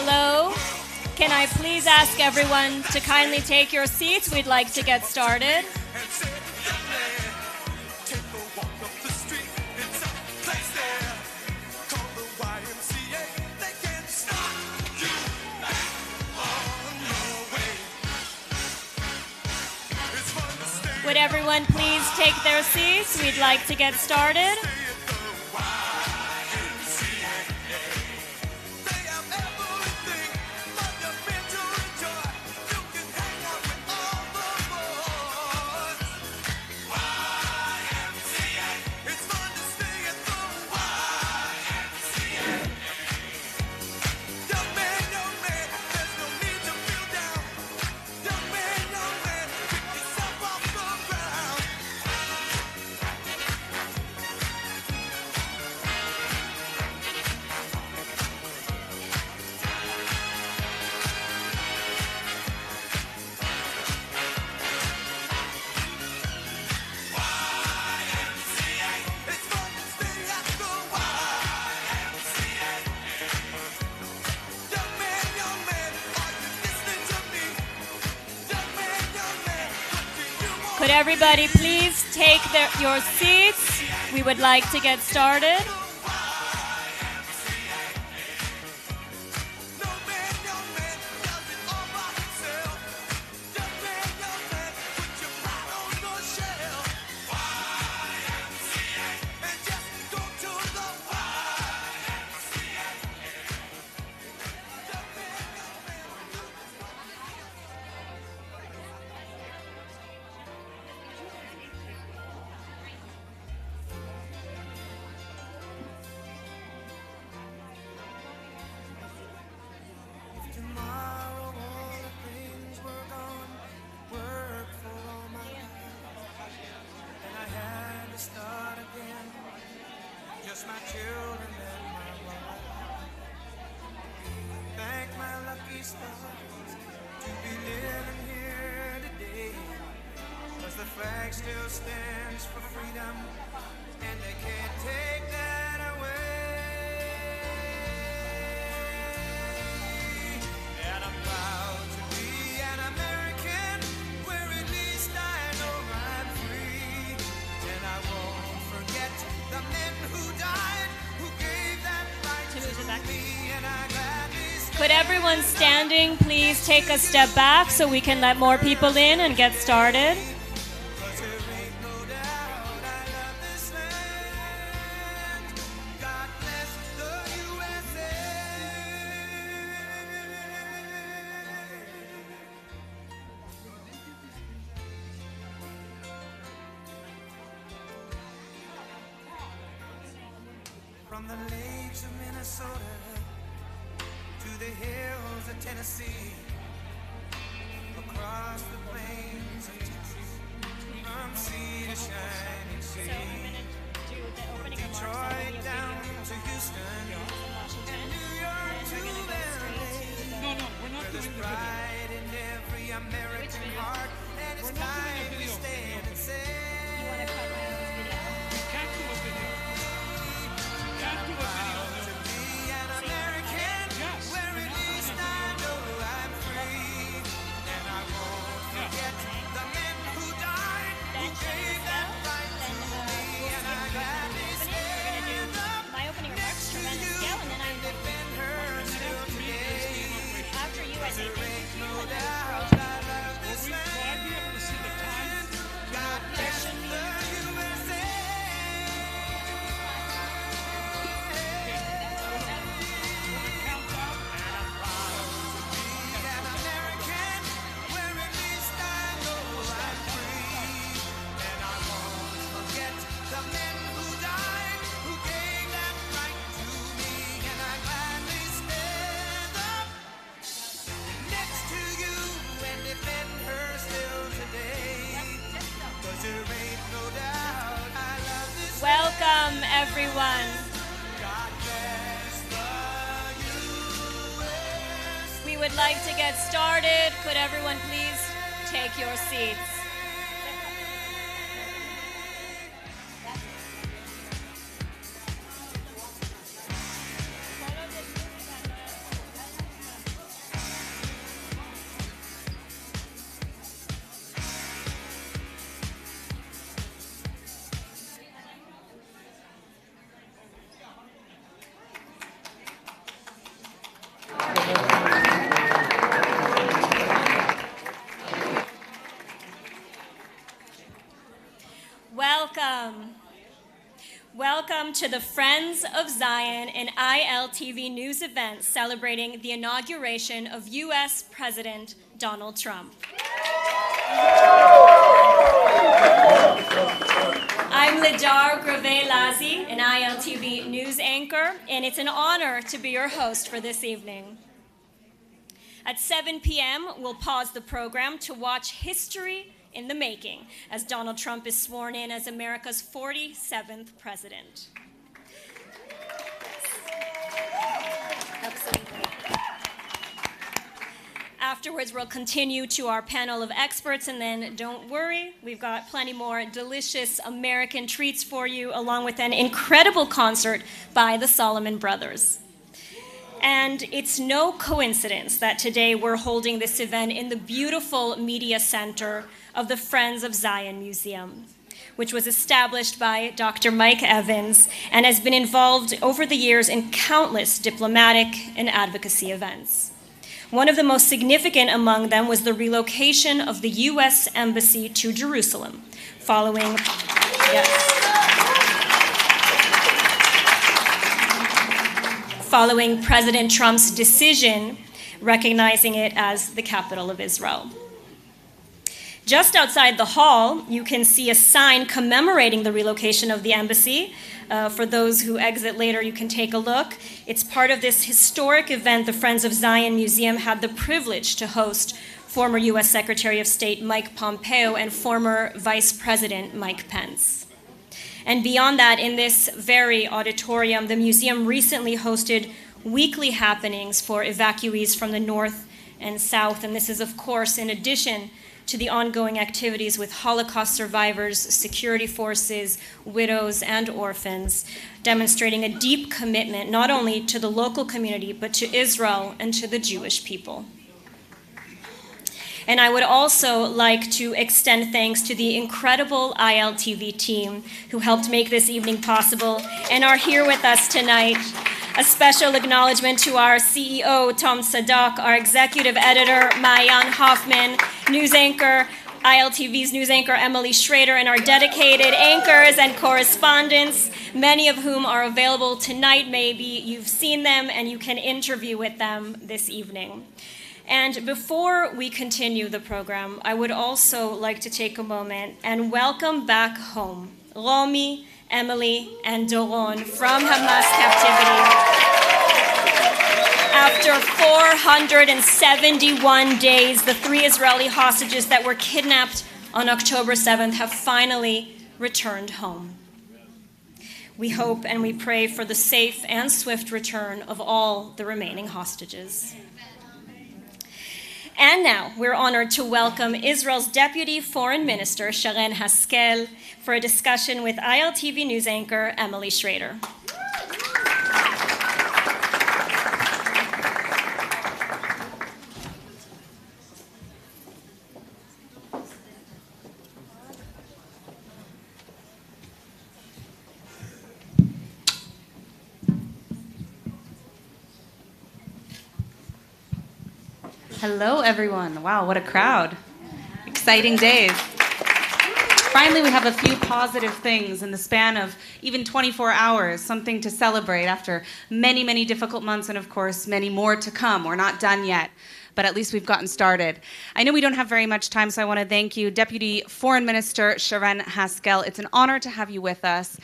Hello. Can I please ask everyone to kindly take your seats? We'd like to get started. Would everyone please take their seats? We'd like to get started. Could everybody please take your seats? We would like to get started. Still stands for freedom, and they can't take that away. And I'm proud to be an American, where at least I know I'm free. And I won't forget the men who died, who gave that right to me. And I gladly Could everyone standing please take a step back so we can let more people in and get started? From the lakes of Minnesota to the hills of Tennessee, across the plains of Texas, from sea to shining sea, Detroit down to Houston, and New York to LA. There's pride in every American heart, and it's time we stand and say. Welcome, everyone. We would like to get started. Could everyone please take your seats? Welcome. Welcome to the Friends of Zion, an ILTV news event celebrating the inauguration of U.S. President Donald Trump. I'm Lidar Grave-Lazi, an ILTV news anchor, and it's an honor to be your host for this evening. At 7 p.m., we'll pause the program to watch history in the making as Donald Trump is sworn in as America's 47th president. Absolutely. Afterwards, we'll continue to our panel of experts, and then don't worry, we've got plenty more delicious American treats for you, along with an incredible concert by the Solomon Brothers. And it's no coincidence that today we're holding this event in the beautiful media center of the Friends of Zion Museum, which was established by Dr. Mike Evans and has been involved over the years in countless diplomatic and advocacy events. One of the most significant among them was the relocation of the U.S. Embassy to Jerusalem following President Trump's decision recognizing it as the capital of Israel. Just outside the hall, you can see a sign commemorating the relocation of the embassy. For those who exit later, you can take a look. It's part of this historic event the Friends of Zion Museum had the privilege to host former U.S. Secretary of State Mike Pompeo and former Vice President Mike Pence. And beyond that, in this very auditorium, the museum recently hosted weekly happenings for evacuees from the North and South. And this is, of course, in addition to the ongoing activities with Holocaust survivors, security forces, widows, and orphans, demonstrating a deep commitment not only to the local community, but to Israel and to the Jewish people. And I would also like to extend thanks to the incredible ILTV team who helped make this evening possible and are here with us tonight. A special acknowledgement to our CEO, Tom Sadak, our executive editor, Mayan Hoffman, news anchor, ILTV's news anchor, Emily Schrader, and our dedicated anchors and correspondents, many of whom are available tonight. Maybe you've seen them and you can interview with them this evening. And before we continue the program, I would also like to take a moment and welcome back home Romy, Emily, and Doron from Hamas captivity. After 471 days, the 3 Israeli hostages that were kidnapped on October 7th have finally returned home. We hope and we pray for the safe and swift return of all the remaining hostages. And now, we're honored to welcome Israel's Deputy Foreign Minister, Sharren Haskel, for a discussion with ILTV news anchor, Emily Schrader. Hello, everyone. Wow, what a crowd. Exciting days. Finally, we have a few positive things in the span of even 24 hours, something to celebrate after many, many difficult months and, of course, many more to come. We're not done yet, but at least we've gotten started. I know we don't have very much time, so I want to thank you, Deputy Foreign Minister Sharren Haskel. It's an honor to have you with us.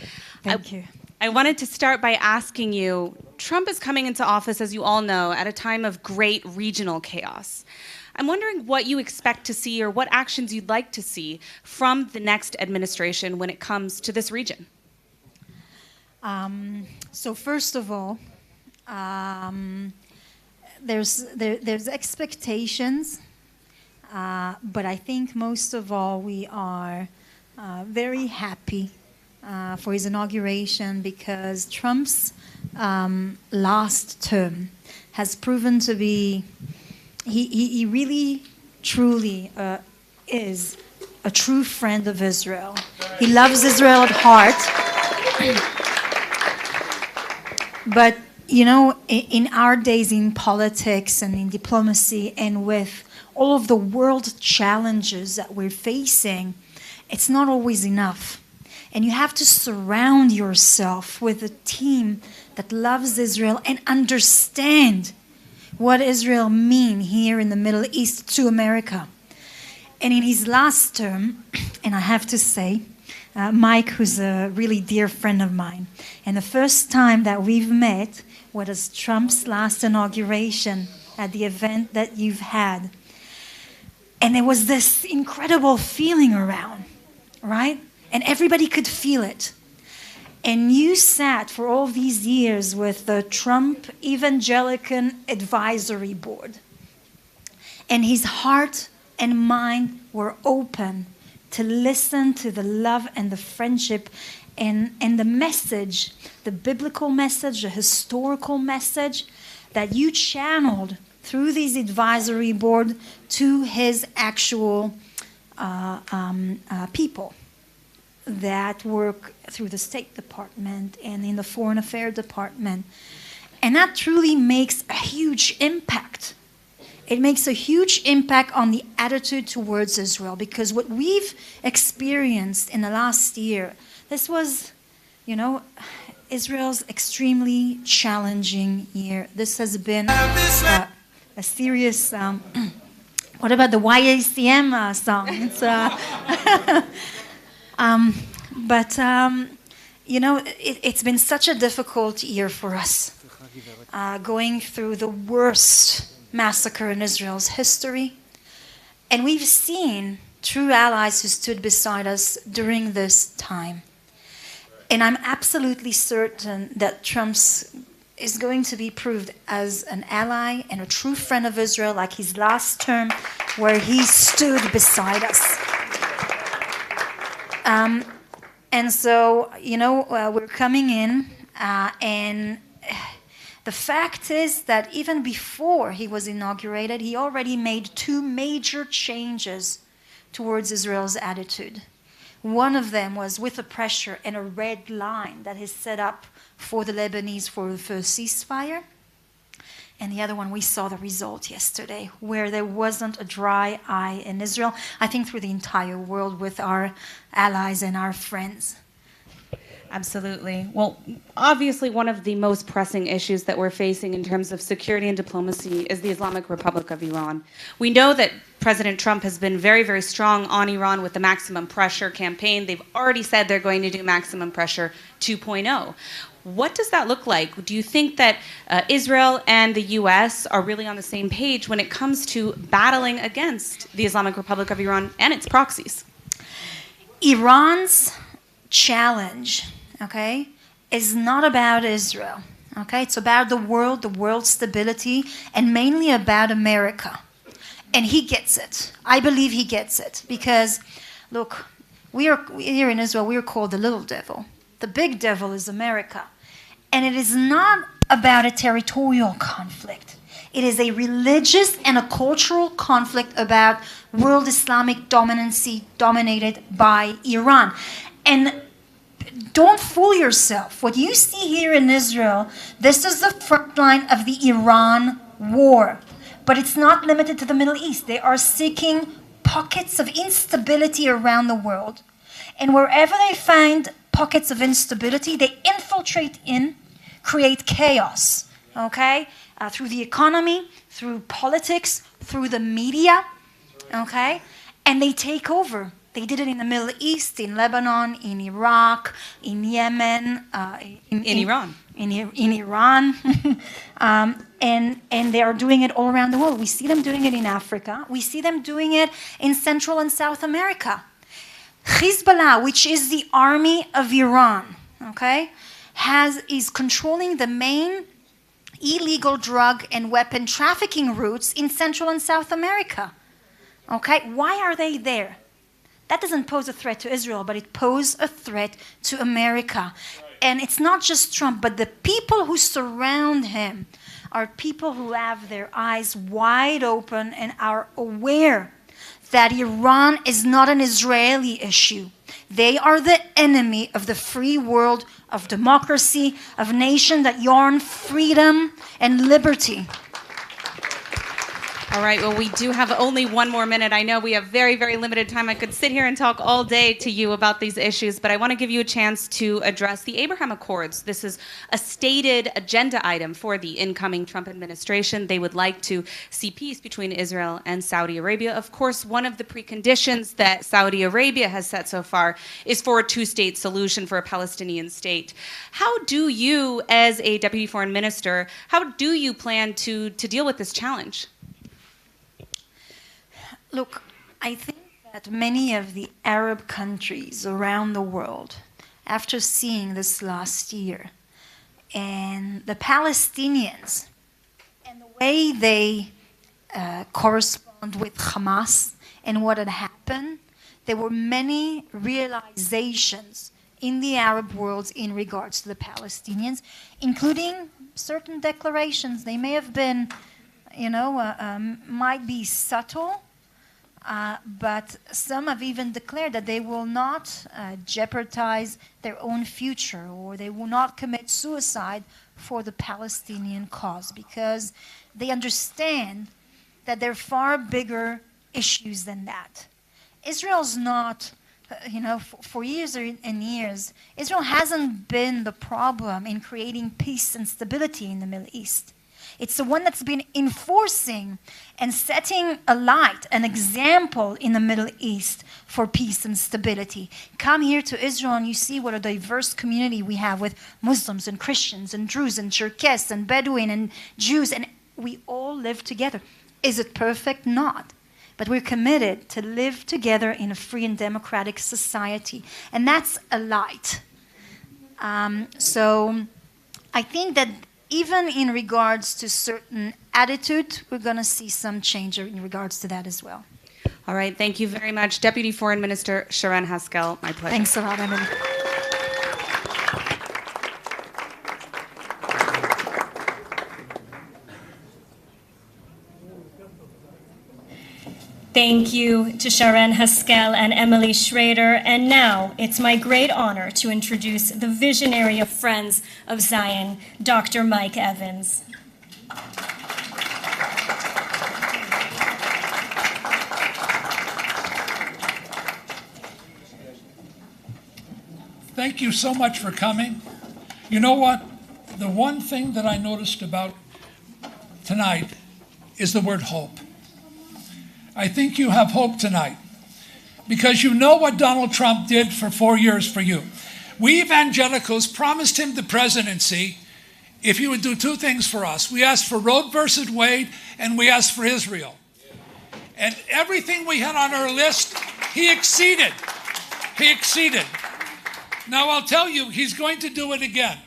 Thank you. I wanted to start by asking you, Trump is coming into office, as you all know, at a time of great regional chaos. I'm wondering what you expect to see or what actions you'd like to see from the next administration when it comes to this region. So first of all, there's expectations, but I think most of all we are very happy for his inauguration because Trump's last term has proven to be, he really, truly is a true friend of Israel. He loves Israel at heart. But, you know, in our days in politics and in diplomacy and with all of the world challenges that we're facing, it's not always enough. And you have to surround yourself with a team that loves Israel and understand what Israel means here in the Middle East to America. And in his last term, and I have to say, Mike, who's a really dear friend of mine, and the first time that we've met was Trump's last inauguration at the event that you've had. And there was this incredible feeling around, right? And everybody could feel it. And you sat for all these years with the Trump Evangelical Advisory Board. And his heart and mind were open to listen to the love and the friendship and the message, the biblical message, the historical message that you channeled through this advisory board to his actual people that work through the State Department and in the Foreign Affairs Department. And that truly makes a huge impact. It makes a huge impact on the attitude towards Israel, because what we've experienced in the last year, this was, Israel's extremely challenging year. This has been a serious, what about the YMCA song? It's, it's been such a difficult year for us, going through the worst massacre in Israel's history. And we've seen true allies who stood beside us during this time. And I'm absolutely certain that Trump is going to be proved as an ally and a true friend of Israel, like his last term, where he stood beside us. And so, we're coming in, and the fact is that even before he was inaugurated, he already made two major changes towards Israel's attitude. One of them was with a pressure and a red line that is set up for the Lebanese for the first ceasefire. And the other one, we saw the result yesterday, where there wasn't a dry eye in Israel, I think through the entire world, with our allies and our friends. Absolutely. Well, obviously, one of the most pressing issues that we're facing in terms of security and diplomacy is the Islamic Republic of Iran. We know that President Trump has been very, very strong on Iran with the maximum pressure campaign. They've already said they're going to do maximum pressure 2.0. What does that look like? Do you think that Israel and the U.S. are really on the same page when it comes to battling against the Islamic Republic of Iran and its proxies? Iran's challenge, is not about Israel. It's about the world's stability, and mainly about America. And he gets it. I believe he gets it. Because, look, here in Israel, we are called the little devil. The big devil is America. And it is not about a territorial conflict. It is a religious and a cultural conflict about world Islamic dominancy dominated by Iran. And don't fool yourself. What you see here in Israel, this is the front line of the Iran war. But it's not limited to the Middle East. They are seeking pockets of instability around the world. And wherever they find pockets of instability, they infiltrate in, create chaos, through the economy, through politics, through the media, and they take over. They did it in the Middle East, in Lebanon, in Iraq, in Yemen, in Iran. In Iran. And they are doing it all around the world. We see them doing it in Africa. We see them doing it in Central and South America. Hezbollah, which is the army of Iran, is controlling the main illegal drug and weapon trafficking routes in Central and South America. Why are they there? That doesn't pose a threat to Israel, but it poses a threat to America. And it's not just Trump, but the people who surround him are people who have their eyes wide open and are aware that Iran is not an Israeli issue. They are the enemy of the free world, of democracy, of nations that yearn freedom and liberty. All right, well, we do have only one more minute. I know we have very, very limited time. I could sit here and talk all day to you about these issues, but I want to give you a chance to address the Abraham Accords. This is a stated agenda item for the incoming Trump administration. They would like to see peace between Israel and Saudi Arabia. Of course, one of the preconditions that Saudi Arabia has set so far is for a two-state solution for a Palestinian state. How do you, as a deputy foreign minister, how do you plan to deal with this challenge? Look, I think that many of the Arab countries around the world, after seeing this last year, and the Palestinians, and the way they correspond with Hamas and what had happened, there were many realizations in the Arab world in regards to the Palestinians, including certain declarations. They may have been, might be subtle, but some have even declared that they will not jeopardize their own future, or they will not commit suicide for the Palestinian cause, because they understand that there are far bigger issues than that. Israel's not, for years and years, Israel hasn't been the problem in creating peace and stability in the Middle East. It's the one that's been enforcing and setting a light, an example in the Middle East for peace and stability. Come here to Israel and you see what a diverse community we have with Muslims and Christians and Druze and Cherkess and Bedouin and Jews, and we all live together. Is it perfect? Not. But we're committed to live together in a free and democratic society. And that's a light. So I think that even in regards to certain attitude, we're going to see some change in regards to that as well. All right, thank you very much. Deputy Foreign Minister Sharon Haskell, my pleasure. Thanks a lot, Emily. Thank you to Sharon Haskell and Emily Schrader. And now it's my great honor to introduce the visionary of Friends of Zion, Dr. Mike Evans. Thank you so much for coming. You know what? The one thing that I noticed about tonight is the word hope. I think you have hope tonight because you know what Donald Trump did for 4 years for you. We evangelicals promised him the presidency if he would do two things for us. We asked for Roe versus Wade and we asked for Israel. And everything we had on our list, he exceeded. He exceeded. Now I'll tell you, he's going to do it again.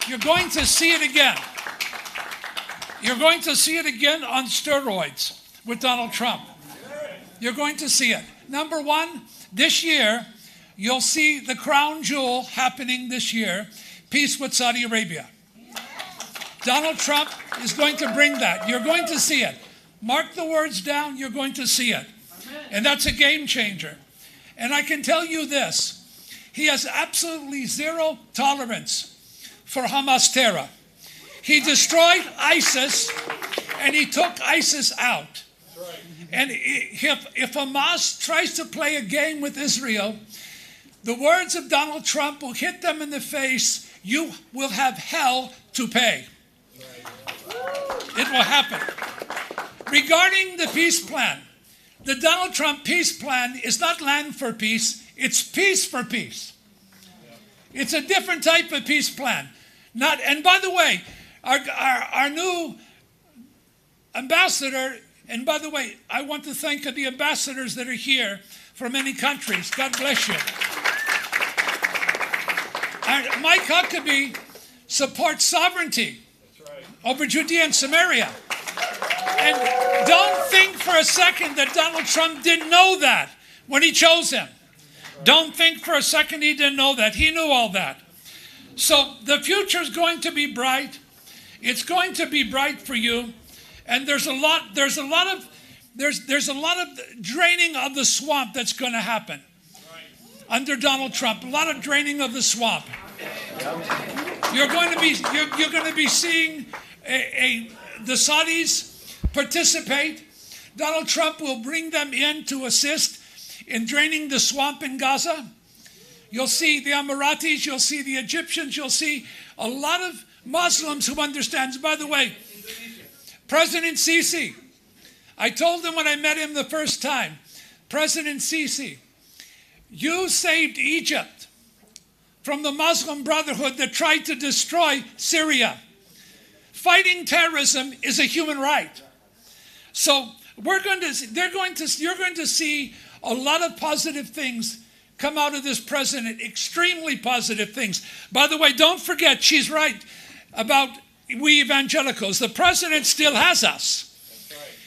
You're going to see it again. You're going to see it again on steroids with Donald Trump. You're going to see it. Number one, this year, you'll see the crown jewel happening this year, peace with Saudi Arabia. Donald Trump is going to bring that. You're going to see it. Mark the words down, you're going to see it. And that's a game changer. And I can tell you this, he has absolutely zero tolerance for Hamas terror. He destroyed ISIS and he took ISIS out. And if Hamas tries to play a game with Israel, the words of Donald Trump will hit them in the face. You will have hell to pay. It will happen. Regarding the peace plan, the Donald Trump peace plan is not land for peace, it's peace for peace. It's a different type of peace plan. And by the way, our new ambassador, and by the way, I want to thank the ambassadors that are here from many countries. God bless you. Mike Huckabee supports sovereignty over Judea and Samaria. And don't think for a second that Donald Trump didn't know that when he chose him. Don't think for a second he didn't know that. He knew all that. So the future is going to be bright. It's going to be bright for you. And there's a lot of draining of the swamp that's going to happen under Donald Trump. A lot of draining of the swamp. You're going to be seeing the Saudis participate Donald Trump will bring them in to assist in draining the swamp in Gaza. You'll see the Emiratis, you'll see the Egyptians, you'll see a lot of Muslims who understands. By the way, President Sisi, I told him when I met him the first time, President Sisi, you saved Egypt from the Muslim Brotherhood that tried to destroy Syria. Fighting terrorism is a human right. So you're going to see a lot of positive things come out of this president, extremely positive things. By the way, don't forget, she's right about we evangelicals. The president still has us.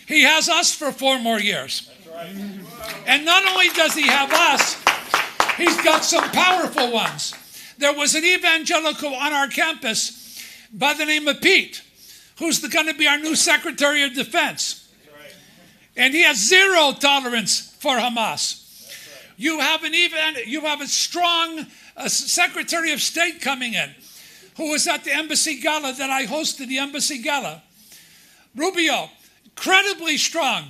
He has us for 4 more years. And not only does he have us, he's got some powerful ones. There was an evangelical on our campus by the name of Pete, who's going to be our new Secretary of Defense. And he has 0 tolerance for Hamas. You have a strong Secretary of State coming in, who was at the Embassy Gala that I hosted, the Embassy Gala. Rubio, incredibly strong.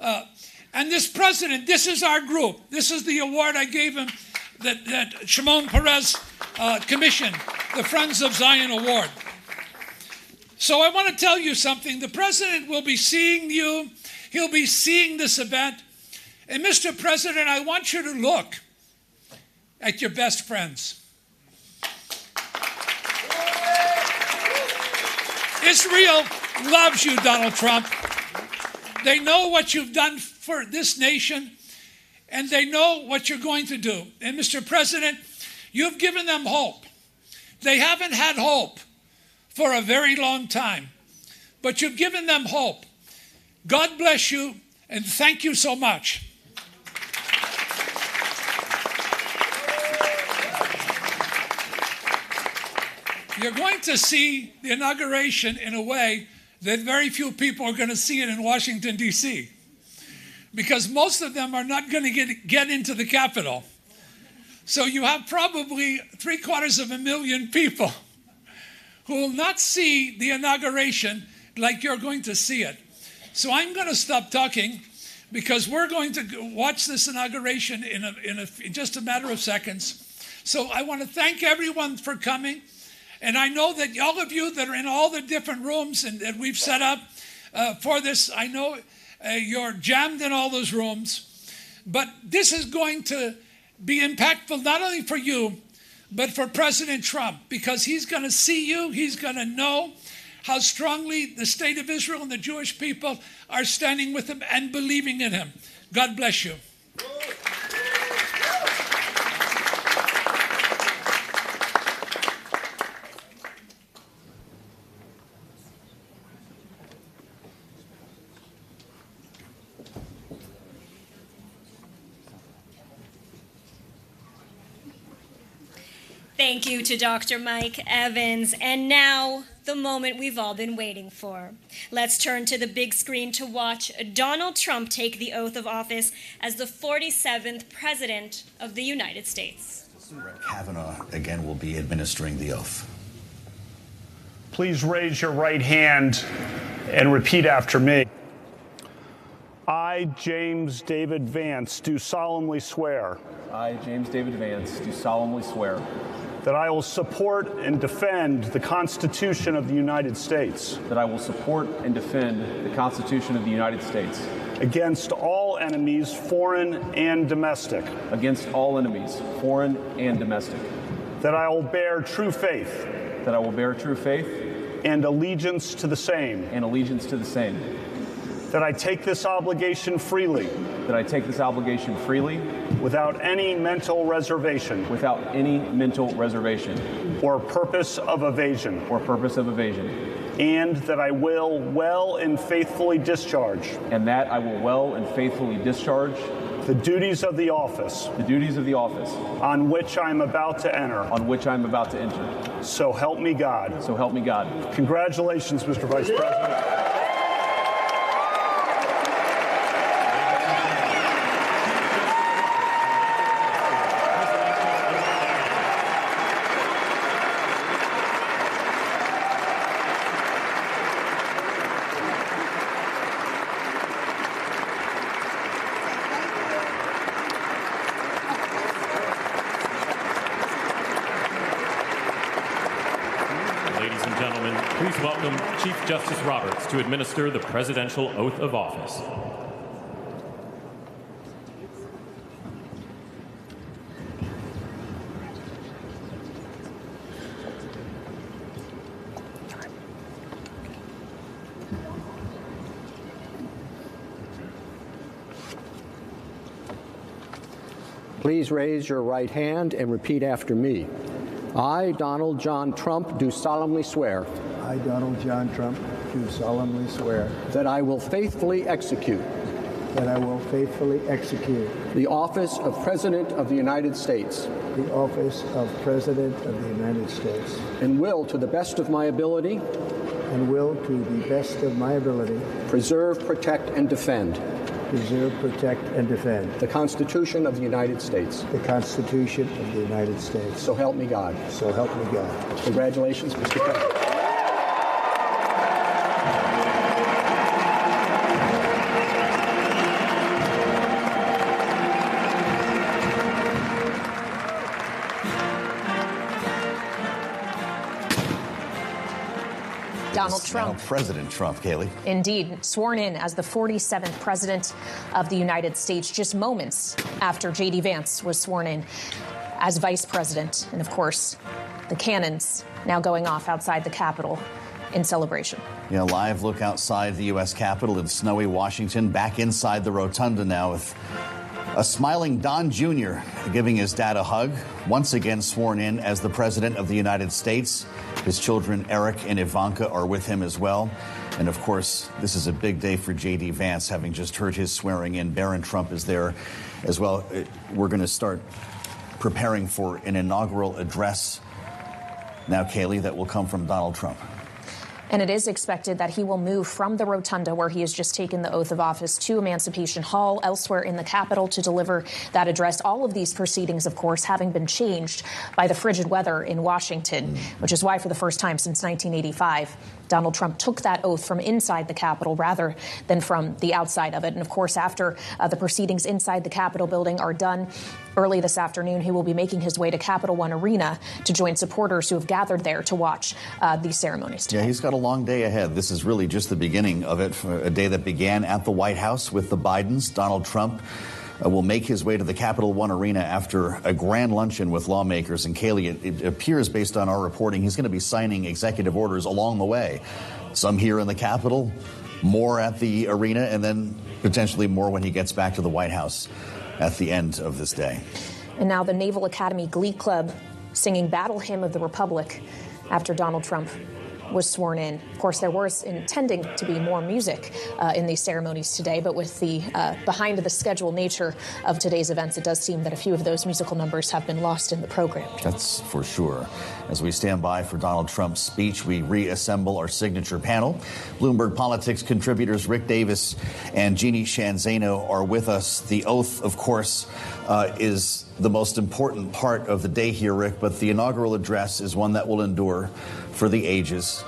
And this president, this is our group. This is the award I gave him that Shimon Peres commissioned, the Friends of Zion Award. So I want to tell you something. The president will be seeing you. He'll be seeing this event. And Mr. President, I want you to look at your best friends. Israel loves you, Donald Trump. They know what you've done for this nation, and they know what you're going to do. And Mr. President, you've given them hope. They haven't had hope for a very long time, but you've given them hope. God bless you, and thank you so much. You're going to see the inauguration in a way that very few people are going to see it in Washington, D.C., because most of them are not going to get into the Capitol. So you have probably 750,000 people who will not see the inauguration like you're going to see it. So I'm going to stop talking, because we're going to watch this inauguration in just a matter of seconds. So I want to thank everyone for coming. And I know that all of you that are in all the different rooms and that we've set up for this, I know you're jammed in all those rooms. But this is going to be impactful not only for you, but for President Trump, because he's going to see you, he's going to know how strongly the state of Israel and the Jewish people are standing with him and believing in him. God bless you. Thank you to Dr. Mike Evans. And now, the moment we've all been waiting for. Let's turn to the big screen to watch Donald Trump take the oath of office as the 47th President of the United States. Brett Kavanaugh again will be administering the oath. Please raise your right hand and repeat after me. I, James David Vance, do solemnly swear. I, James David Vance, do solemnly swear. That I will support and defend the Constitution of the United States. That I will support and defend the Constitution of the United States. Against all enemies, foreign and domestic. Against all enemies, foreign and domestic. That I will bear true faith. That I will bear true faith. And allegiance to the same. And allegiance to the same. That I take this obligation freely. That I take this obligation freely. Without any mental reservation. Without any mental reservation. Or purpose of evasion. Or purpose of evasion. And that I will well and faithfully discharge. And that I will well and faithfully discharge. The duties of the office. The duties of the office. On which I am about to enter. On which I am about to enter. So help me God. So help me God. Congratulations, Mr. Vice President. and gentlemen, please welcome Chief Justice Roberts to administer the presidential oath of office. Please raise your right hand and repeat after me. I, Donald John Trump, do solemnly swear. I, Donald John Trump, do solemnly swear. That I will faithfully execute. That I will faithfully execute. The office of President of the United States. The office of President of the United States. And will, to the best of my ability. And will, to the best of my ability. Preserve, protect, and defend. Preserve, protect, and defend. The Constitution of the United States. The Constitution of the United States. So help me God. So help me God. Congratulations, Mr. President. Donald Trump. Now President Trump, Kaylee. Indeed, sworn in as the 47th President of the United States just moments after J.D. Vance was sworn in as Vice President. And of course, the cannons now going off outside the Capitol in celebration. Yeah, live look outside the U.S. Capitol in snowy Washington, back inside the rotunda now with a smiling Don Jr. giving his dad a hug, once again sworn in as the President of the United States. His children, Eric and Ivanka, are with him as well. And of course, this is a big day for J.D. Vance, having just heard his swearing in. Barron Trump is there as well. We're going to start preparing for an inaugural address now, Kaylee, that will come from Donald Trump. And it is expected that he will move from the rotunda where he has just taken the oath of office to Emancipation Hall elsewhere in the Capitol to deliver that address. All of these proceedings, of course, having been changed by the frigid weather in Washington, which is why for the first time since 1985, Donald Trump took that oath from inside the Capitol rather than from the outside of it. And of course, after the proceedings inside the Capitol building are done early this afternoon, he will be making his way to Capital One Arena to join supporters who have gathered there to watch these ceremonies today. Yeah, he's got a long day ahead. This is really just the beginning of it, a day that began at the White House with the Bidens. Donald Trump will make his way to the Capital One Arena after a grand luncheon with lawmakers. And Kaylee, it appears, based on our reporting, he's going to be signing executive orders along the way. Some here in the Capitol, more at the arena, and then potentially more when he gets back to the White House at the end of this day. And now the Naval Academy Glee Club singing Battle Hymn of the Republic after Donald Trump was sworn in. Of course, there was intending to be more music in these ceremonies today, but with the behind the schedule nature of today's events, it does seem that a few of those musical numbers have been lost in the program. That's for sure. As we stand by for Donald Trump's speech, we reassemble our signature panel. Bloomberg Politics contributors Rick Davis and Jeannie Shanzano are with us. The oath, of course, is the most important part of the day here, Rick, but the inaugural address is one that will endure for the ages.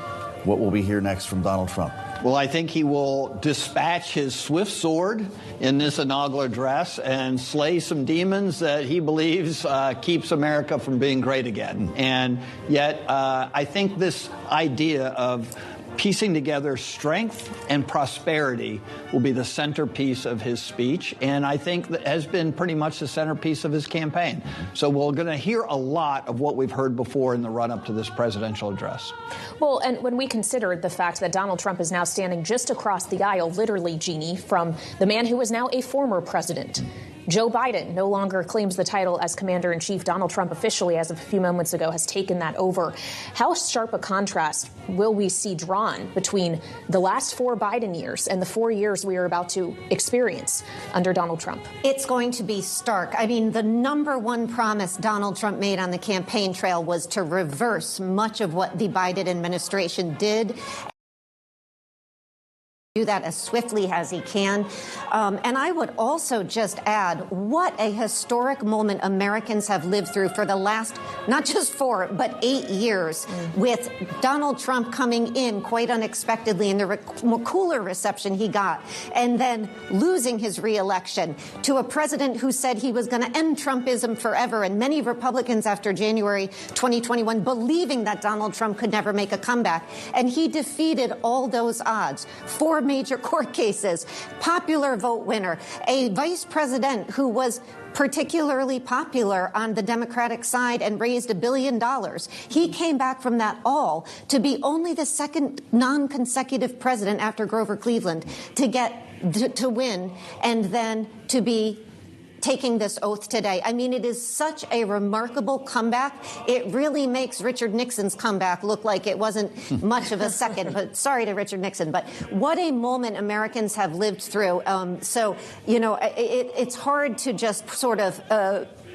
What will we hear next from Donald Trump? Well, I think he will dispatch his swift sword in this inaugural address and slay some demons that he believes keeps America from being great again. And yet, I think this idea of piecing together strength and prosperity will be the centerpiece of his speech, and I think that has been pretty much the centerpiece of his campaign. So we're going to hear a lot of what we've heard before in the run-up to this presidential address. Well, and when we consider the fact that Donald Trump is now standing just across the aisle, literally, Jeannie, from the man who is now a former president, Joe Biden no longer claims the title as commander-in-chief. Donald Trump officially, as of a few moments ago, has taken that over. How sharp a contrast will we see drawn between the last 4 Biden years and the 4 years we are about to experience under Donald Trump? It's going to be stark. I mean, the number one promise Donald Trump made on the campaign trail was to reverse much of what the Biden administration did. do that as swiftly as he can. And I would also just add what a historic moment Americans have lived through for the last, not just 4, but 8 years, with Donald Trump coming in quite unexpectedly and the cooler reception he got, and then losing his reelection to a president who said he was going to end Trumpism forever, and many Republicans after January 2021 believing that Donald Trump could never make a comeback. And he defeated all those odds. 4 major court cases, popular vote winner, a vice president who was particularly popular on the Democratic side and raised $1 billion. He came back from that all to be only the second non-consecutive president after Grover Cleveland to win and then to be taking this oath today. I mean, it is such a remarkable comeback. It really makes Richard Nixon's comeback look like it wasn't much of a second. But sorry to Richard Nixon. But what a moment Americans have lived through. So, you know, it's hard to just sort of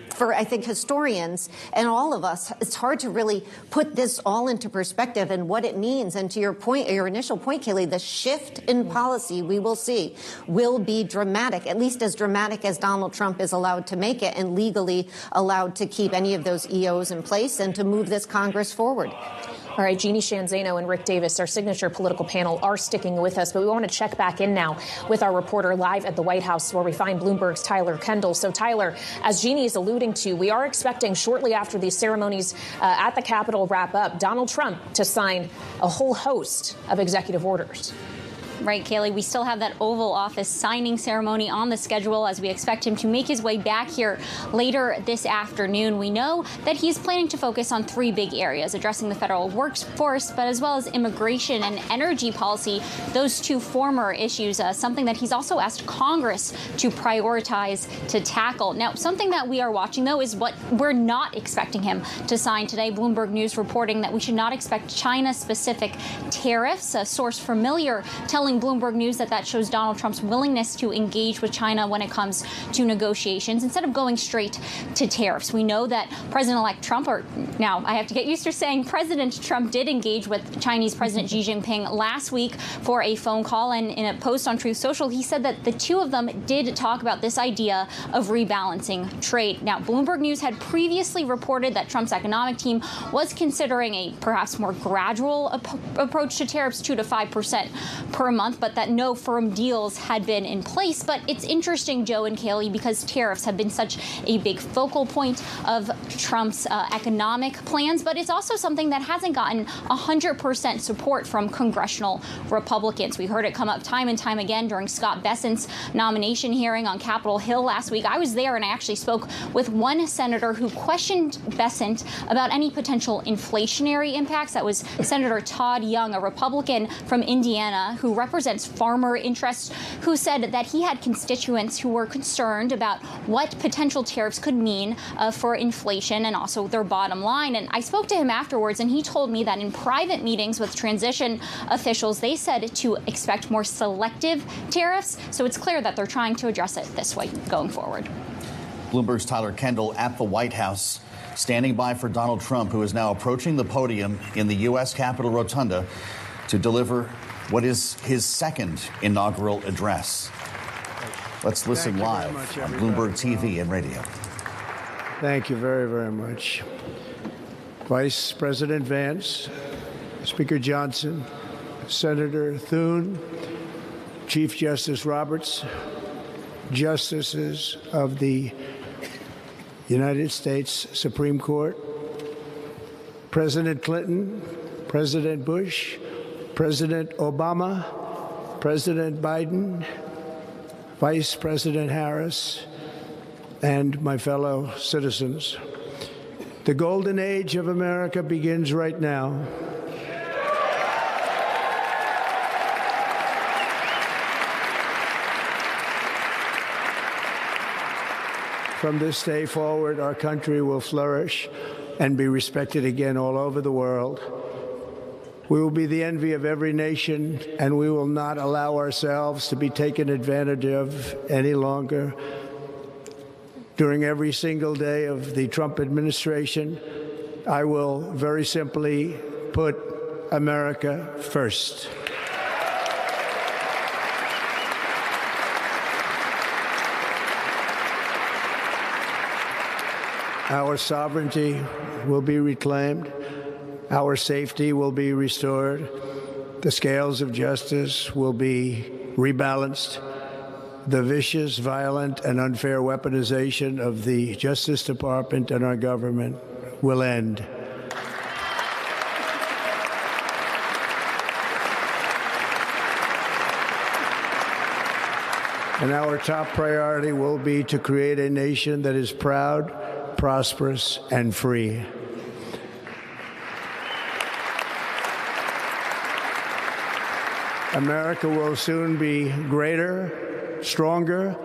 for, I think, historians and all of us, it's hard to really put this all into perspective and what it means. And to your point, your initial point, Kaylee, the shift in policy we will see will be dramatic, at least as dramatic as Donald Trump is allowed to make it and legally allowed to keep any of those EOs in place and to move this Congress forward. All right, Jeannie Shanzano and Rick Davis, our signature political panel, are sticking with us, but we want to check back in now with our reporter live at the White House, where we find Bloomberg's Tyler Kendall. So, Tyler, as Jeannie is alluding to, we are expecting shortly after these ceremonies at the Capitol wrap up, Donald Trump to sign a whole host of executive orders. Right, Kaylee, we still have that Oval Office signing ceremony on the schedule as we expect him to make his way back here later this afternoon. We know that he's planning to focus on 3 big areas, addressing the federal workforce, but as well as immigration and energy policy, those 2 former issues, something that he's also asked Congress to prioritize to tackle. Now, something that we are watching, though, is what we're not expecting him to sign today. Bloomberg News reporting that we should not expect China-specific tariffs. A source familiar telling Bloomberg News that shows Donald Trump's willingness to engage with China when it comes to negotiations instead of going straight to tariffs. We know that President-elect Trump, or now I have to get used to saying President Trump, did engage with Chinese President Xi Jinping last week for a phone call, and in a post on Truth Social, he said that the 2 of them did talk about this idea of rebalancing trade. Now, Bloomberg News had previously reported that Trump's economic team was considering a perhaps more gradual approach to tariffs, 2 to 5% per month, but that no firm deals had been in place. But it's interesting, Joe and Kaylee, because tariffs have been such a big focal point of Trump's economic plans, but it's also something that hasn't gotten 100% support from congressional Republicans. We heard it come up time and time again during Scott Bessent's nomination hearing on Capitol Hill last week. I was there and I actually spoke with one senator who questioned Bessent about any potential inflationary impacts. That was Senator Todd Young, a Republican from Indiana who represents farmer interests, who said that he had constituents who were concerned about what potential tariffs could mean for inflation and also their bottom line. And I spoke to him afterwards, and he told me that in private meetings with transition officials, they said to expect more selective tariffs. So it's clear that they're trying to address it this way going forward. Bloomberg's Tyler Kendall at the White House, standing by for Donald Trump, who is now approaching the podium in the U.S. Capitol Rotunda to deliver what is his second inaugural address. Let's listen live on Bloomberg TV and radio. Thank you very, very much. Vice President Vance, Speaker Johnson, Senator Thune, Chief Justice Roberts, Justices of the United States Supreme Court, President Clinton, President Bush, President Obama, President Biden, Vice President Harris, and my fellow citizens. The golden age of America begins right now. From this day forward, our country will flourish and be respected again all over the world. We will be the envy of every nation, and we will not allow ourselves to be taken advantage of any longer. During every single day of the Trump administration, I will very simply put America first. Our sovereignty will be reclaimed. Our safety will be restored. The scales of justice will be rebalanced. The vicious, violent, and unfair weaponization of the Justice Department and our government will end. And our top priority will be to create a nation that is proud, prosperous, and free. America will soon be greater, stronger,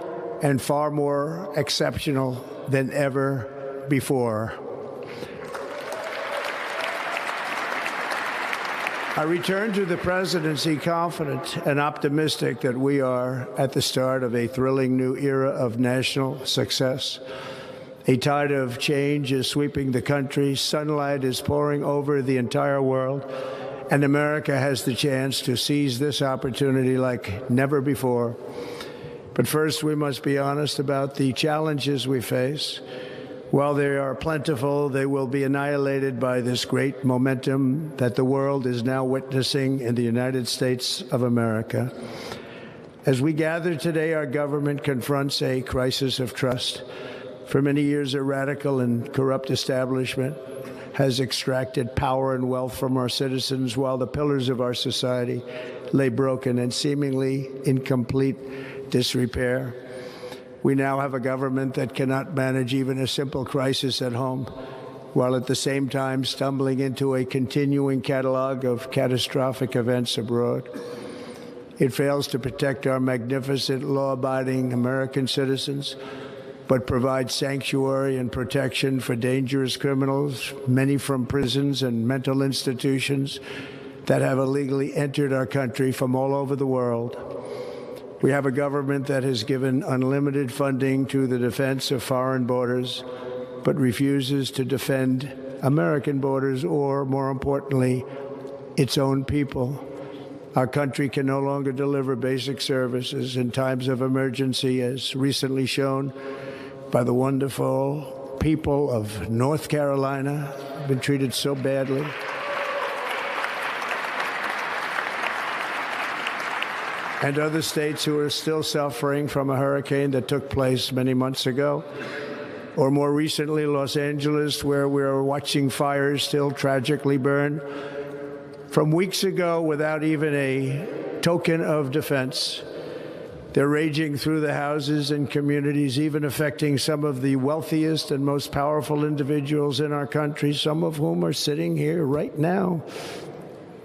and far more exceptional than ever before. I return to the presidency confident and optimistic that we are at the start of a thrilling new era of national success. A tide of change is sweeping the country. Sunlight is pouring over the entire world. And America has the chance to seize this opportunity like never before. But first, we must be honest about the challenges we face. While they are plentiful, they will be annihilated by this great momentum that the world is now witnessing in the United States of America. As we gather today, our government confronts a crisis of trust. For many years, a radical and corrupt establishment has extracted power and wealth from our citizens while the pillars of our society lay broken and seemingly in complete disrepair. We now have a government that cannot manage even a simple crisis at home, while at the same time stumbling into a continuing catalog of catastrophic events abroad. It fails to protect our magnificent, law-abiding American citizens, but provides sanctuary and protection for dangerous criminals, many from prisons and mental institutions that have illegally entered our country from all over the world. We have a government that has given unlimited funding to the defense of foreign borders, but refuses to defend American borders or, more importantly, its own people. Our country can no longer deliver basic services in times of emergency, as recently shown by the wonderful people of North Carolina, who've been treated so badly. And other states who are still suffering from a hurricane that took place many months ago. Or more recently, Los Angeles, where we are watching fires still tragically burn. From weeks ago, without even a token of defense, they're raging through the houses and communities, even affecting some of the wealthiest and most powerful individuals in our country, some of whom are sitting here right now.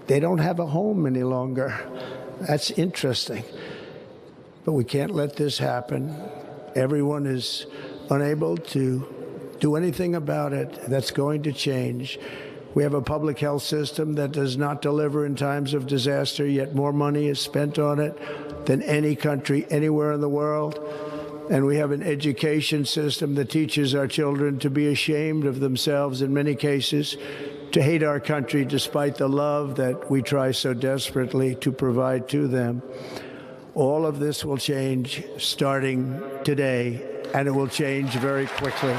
They don't have a home any longer. That's interesting. But we can't let this happen. Everyone is unable to do anything about it. That's going to change. We have a public health system that does not deliver in times of disaster, yet more money is spent on it than any country anywhere in the world. And we have an education system that teaches our children to be ashamed of themselves in many cases, to hate our country despite the love that we try so desperately to provide to them. All of this will change starting today, and it will change very quickly.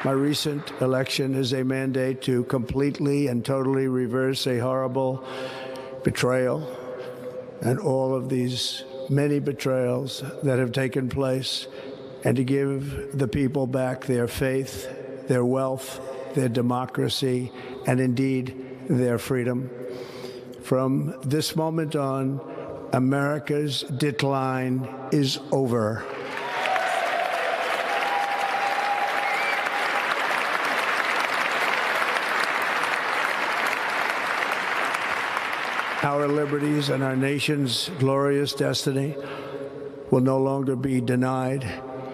My recent election is a mandate to completely and totally reverse a horrible betrayal and all of these many betrayals that have taken place, and to give the people back their faith, their wealth, their democracy, and indeed their freedom. From this moment on, America's decline is over. Our liberties and our nation's glorious destiny will no longer be denied,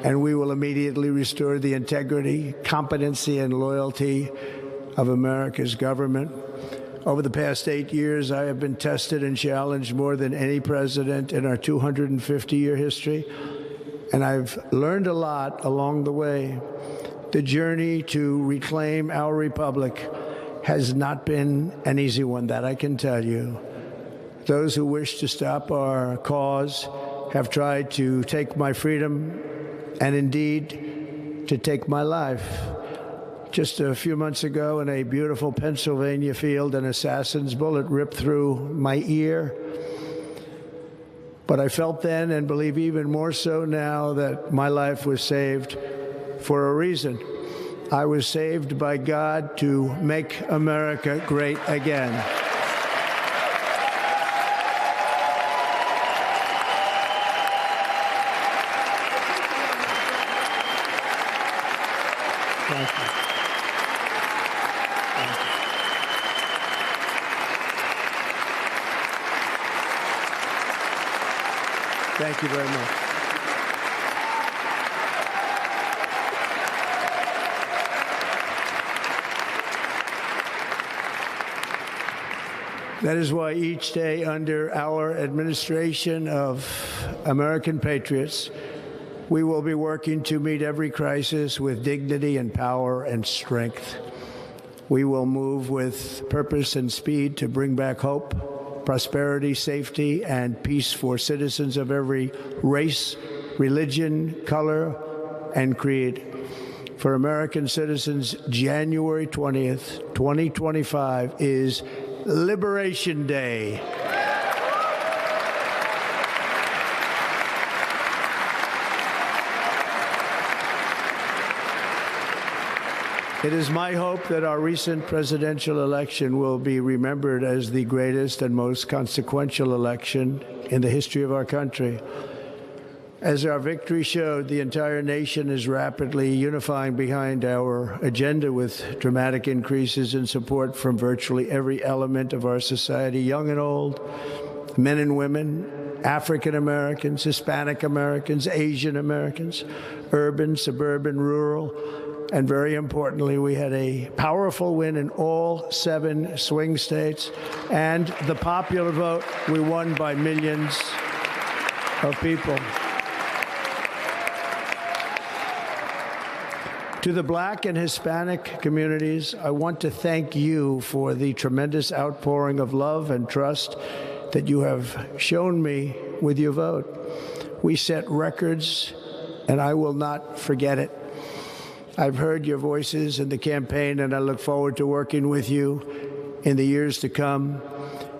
and we will immediately restore the integrity, competency, and loyalty of America's government. Over the past 8 years, I have been tested and challenged more than any president in our 250-year history, and I've learned a lot along the way. The journey to reclaim our republic has not been an easy one, that I can tell you. Those who wish to stop our cause have tried to take my freedom and indeed to take my life. Just a few months ago in a beautiful Pennsylvania field, an assassin's bullet ripped through my ear. But I felt then, and believe even more so now, that my life was saved for a reason. I was saved by God to make America great again. Thank you. Thank you very much. That is why each day under our administration of American patriots, we will be working to meet every crisis with dignity and power and strength. We will move with purpose and speed to bring back hope, prosperity, safety, and peace for citizens of every race, religion, color, and creed. For American citizens, January 20th, 2025 is Liberation Day. It is my hope that our recent presidential election will be remembered as the greatest and most consequential election in the history of our country. As our victory showed, the entire nation is rapidly unifying behind our agenda with dramatic increases in support from virtually every element of our society, young and old, men and women, African Americans, Hispanic Americans, Asian Americans, urban, suburban, rural. And very importantly, we had a powerful win in all 7 swing states. And the popular vote, we won by millions of people. To the Black and Hispanic communities, I want to thank you for the tremendous outpouring of love and trust that you have shown me with your vote. We set records, and I will not forget it. I've heard your voices in the campaign, and I look forward to working with you in the years to come.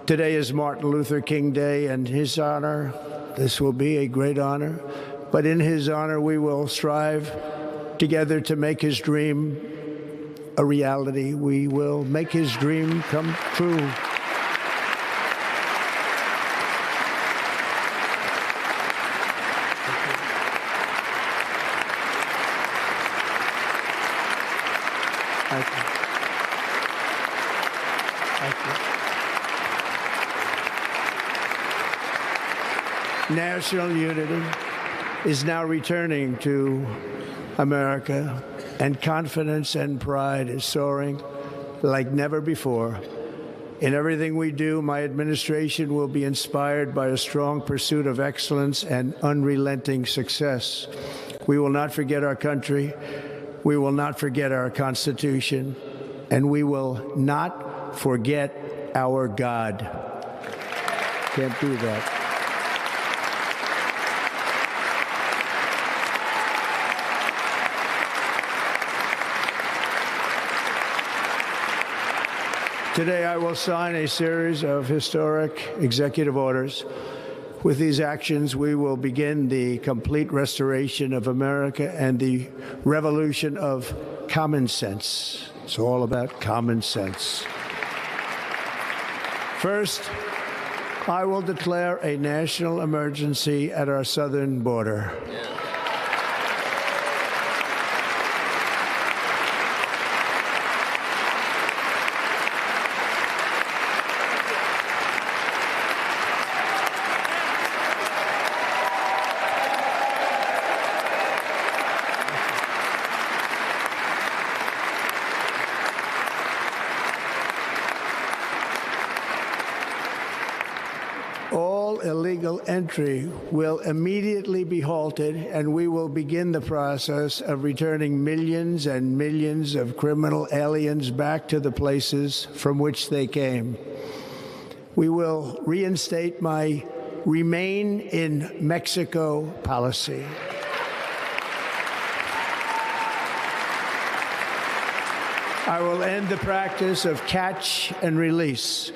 Today is Martin Luther King Day, and in his honor, this will be a great honor, but in his honor, we will strive together to make his dream a reality. We will make his dream come true. Thank you. Thank you. National unity is now returning to America, and confidence and pride is soaring like never before. In everything we do, my administration will be inspired by a strong pursuit of excellence and unrelenting success. We will not forget our country. We will not forget our Constitution, and we will not forget our God. Can't do that. Today, I will sign a series of historic executive orders. With these actions, we will begin the complete restoration of America and the revolution of common sense. It's all about common sense. First, I will declare a national emergency at our southern border. Illegal entry will immediately be halted, and we will begin the process of returning millions and millions of criminal aliens back to the places from which they came. We will reinstate my Remain in Mexico policy. I will end the practice of catch and release.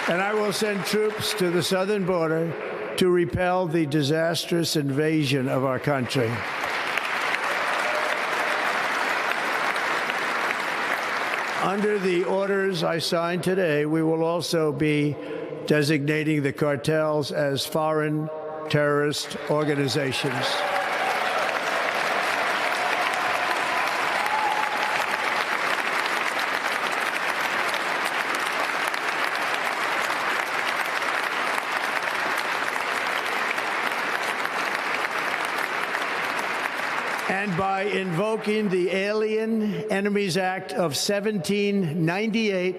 And I will send troops to the southern border to repel the disastrous invasion of our country. Under the orders I signed today, we will also be designating the cartels as foreign terrorist organizations. And by invoking the Alien Enemies Act of 1798,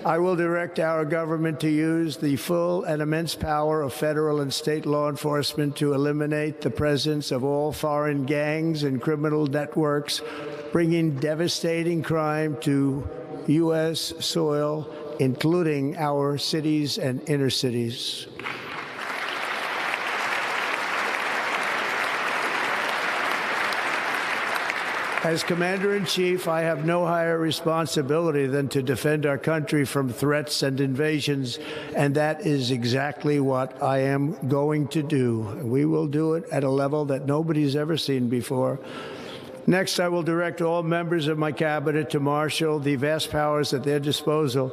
I will direct our government to use the full and immense power of federal and state law enforcement to eliminate the presence of all foreign gangs and criminal networks, bringing devastating crime to U.S. soil, including our cities and inner cities. As Commander-in-Chief, I have no higher responsibility than to defend our country from threats and invasions, and that is exactly what I am going to do. We will do it at a level that nobody's ever seen before. Next, I will direct all members of my cabinet to marshal the vast powers at their disposal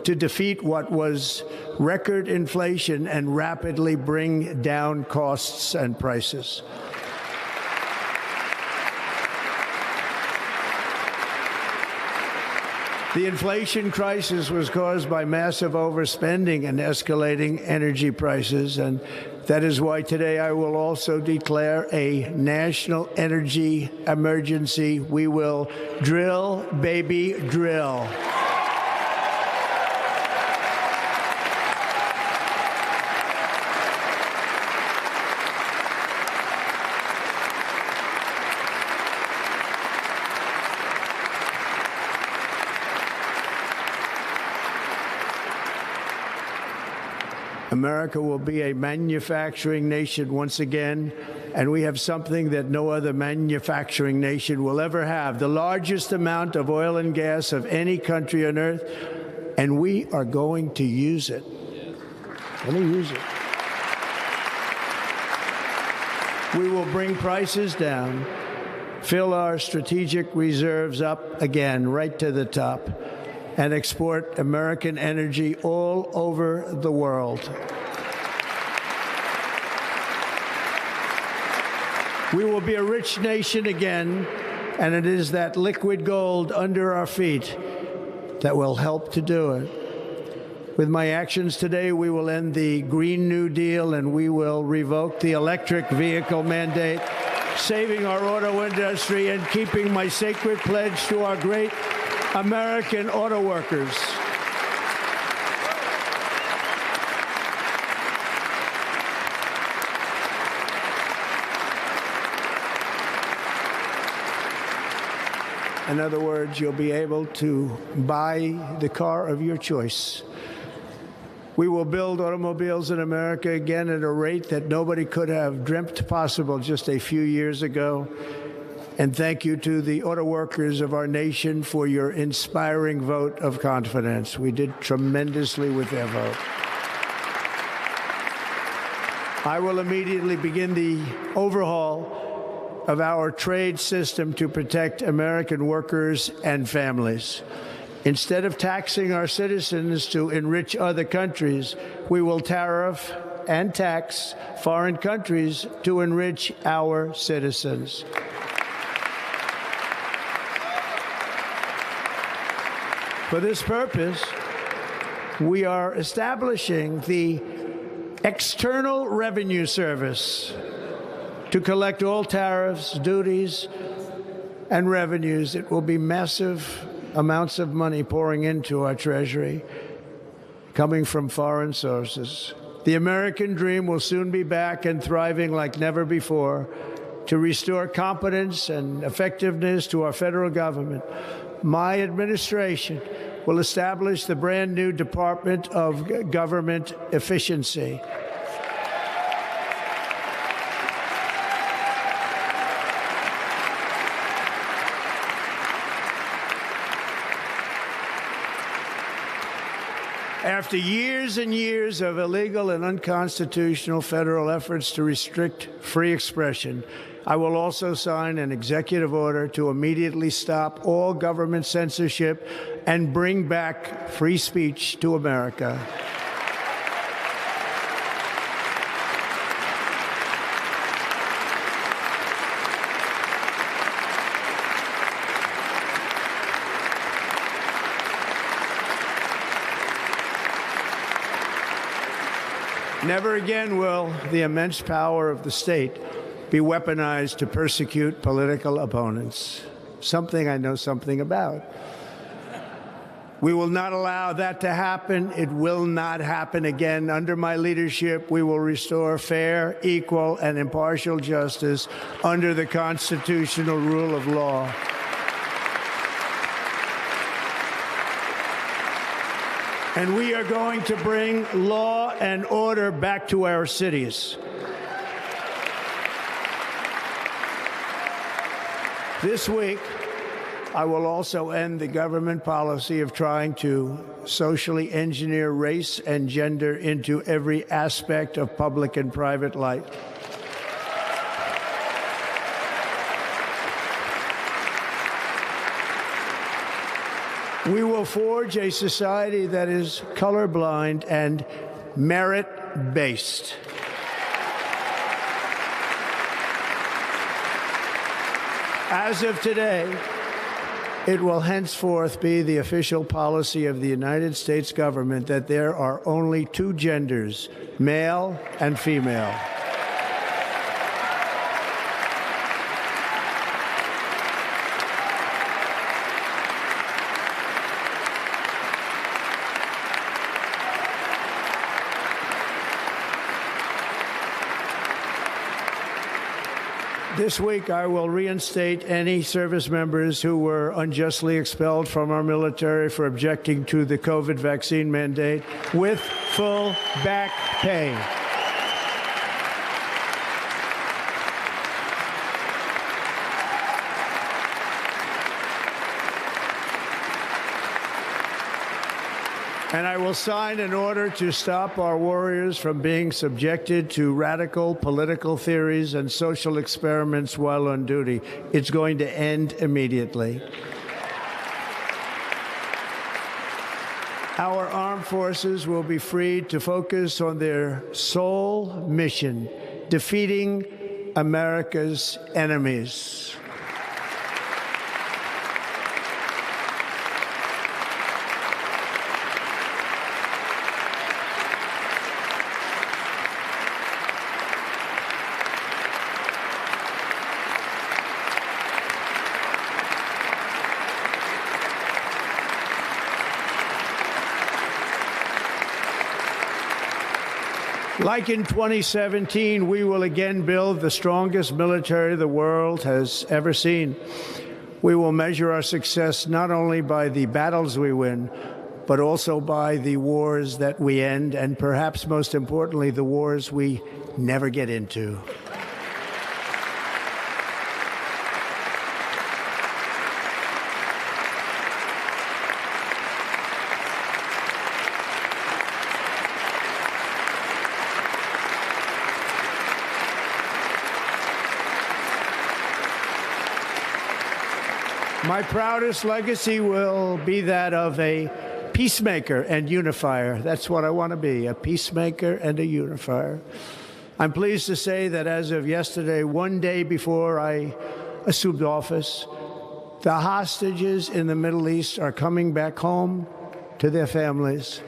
to defeat what was record inflation and rapidly bring down costs and prices. The inflation crisis was caused by massive overspending and escalating energy prices, and that is why today I will also declare a national energy emergency. We will drill, baby, drill. America will be a manufacturing nation once again, and we have something that no other manufacturing nation will ever have, the largest amount of oil and gas of any country on earth, and we are going to use it. Let me use it. We will bring prices down, fill our strategic reserves up again, right to the top, and export American energy all over the world. We will be a rich nation again, and it is that liquid gold under our feet that will help to do it. With my actions today, we will end the Green New Deal, and we will revoke the electric vehicle mandate, saving our auto industry and keeping my sacred pledge to our great American auto workers. In other words, you'll be able to buy the car of your choice. We will build automobiles in America again at a rate that nobody could have dreamt possible just a few years ago. And thank you to the auto workers of our nation for your inspiring vote of confidence. We did tremendously with their vote. I will immediately begin the overhaul of our trade system to protect American workers and families. Instead of taxing our citizens to enrich other countries, we will tariff and tax foreign countries to enrich our citizens. For this purpose, we are establishing the External Revenue Service to collect all tariffs, duties, and revenues. It will be massive amounts of money pouring into our Treasury. coming from foreign sources. The American dream will soon be back and thriving like never before to restore competence and effectiveness to our federal government. My administration will establish the brand new Department of Government Efficiency. After years and years of illegal and unconstitutional federal efforts to restrict free expression, I will also sign an executive order to immediately stop all government censorship and bring back free speech to America. Never again will the immense power of the state be weaponized to persecute political opponents, something I know something about. We will not allow that to happen. It will not happen again. Under my leadership, we will restore fair, equal, and impartial justice under the constitutional rule of law. And we are going to bring law and order back to our cities. This week, I will also end the government policy of trying to socially engineer race and gender into every aspect of public and private life. We will forge a society that is colorblind and merit-based. As of today, it will henceforth be the official policy of the United States government that there are only two genders, male and female. This week, I will reinstate any service members who were unjustly expelled from our military for objecting to the COVID vaccine mandate with full back pay. And I will sign an order to stop our warriors from being subjected to radical political theories and social experiments while on duty. It's going to end immediately. Our armed forces will be freed to focus on their sole mission, defeating America's enemies. Like in 2017, we will again build the strongest military the world has ever seen. We will measure our success not only by the battles we win, but also by the wars that we end, and perhaps most importantly, the wars we never get into. My proudest legacy will be that of a peacemaker and unifier. That's what I want to be, a peacemaker and a unifier. I'm pleased to say that as of yesterday, one day before I assumed office, the hostages in the Middle East are coming back home to their families.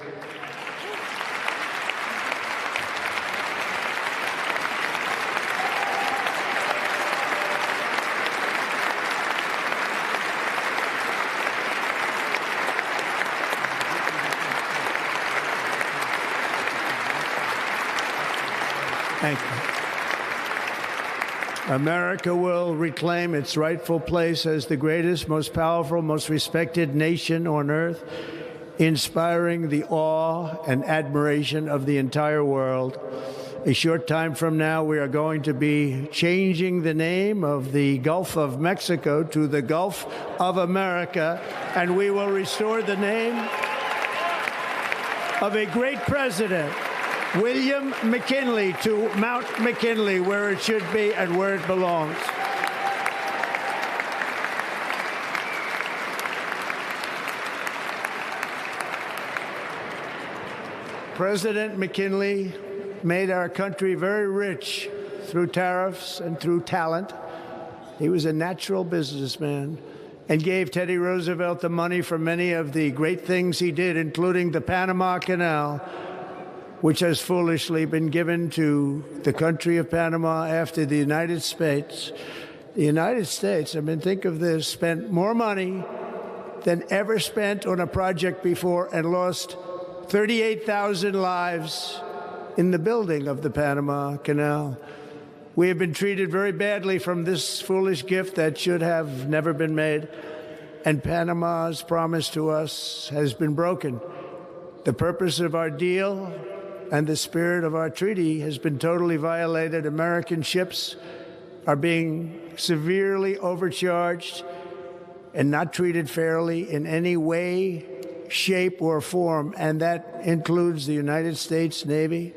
Thank you. America will reclaim its rightful place as the greatest, most powerful, most respected nation on earth, inspiring the awe and admiration of the entire world. A short time from now, we are going to be changing the name of the Gulf of Mexico to the Gulf of America, and we will restore the name of a great president, William McKinley, to Mount McKinley, where it should be and where it belongs. President McKinley made our country very rich through tariffs and through talent. He was a natural businessman and gave Teddy Roosevelt the money for many of the great things he did, including the Panama Canal, which has foolishly been given to the country of Panama after the United States. The United States, I mean, think of this, spent more money than ever spent on a project before and lost 38,000 lives in the building of the Panama Canal. We have been treated very badly from this foolish gift that should have never been made, and Panama's promise to us has been broken. The purpose of our deal and the spirit of our treaty has been totally violated. American ships are being severely overcharged and not treated fairly in any way, shape, or form, and that includes the United States Navy.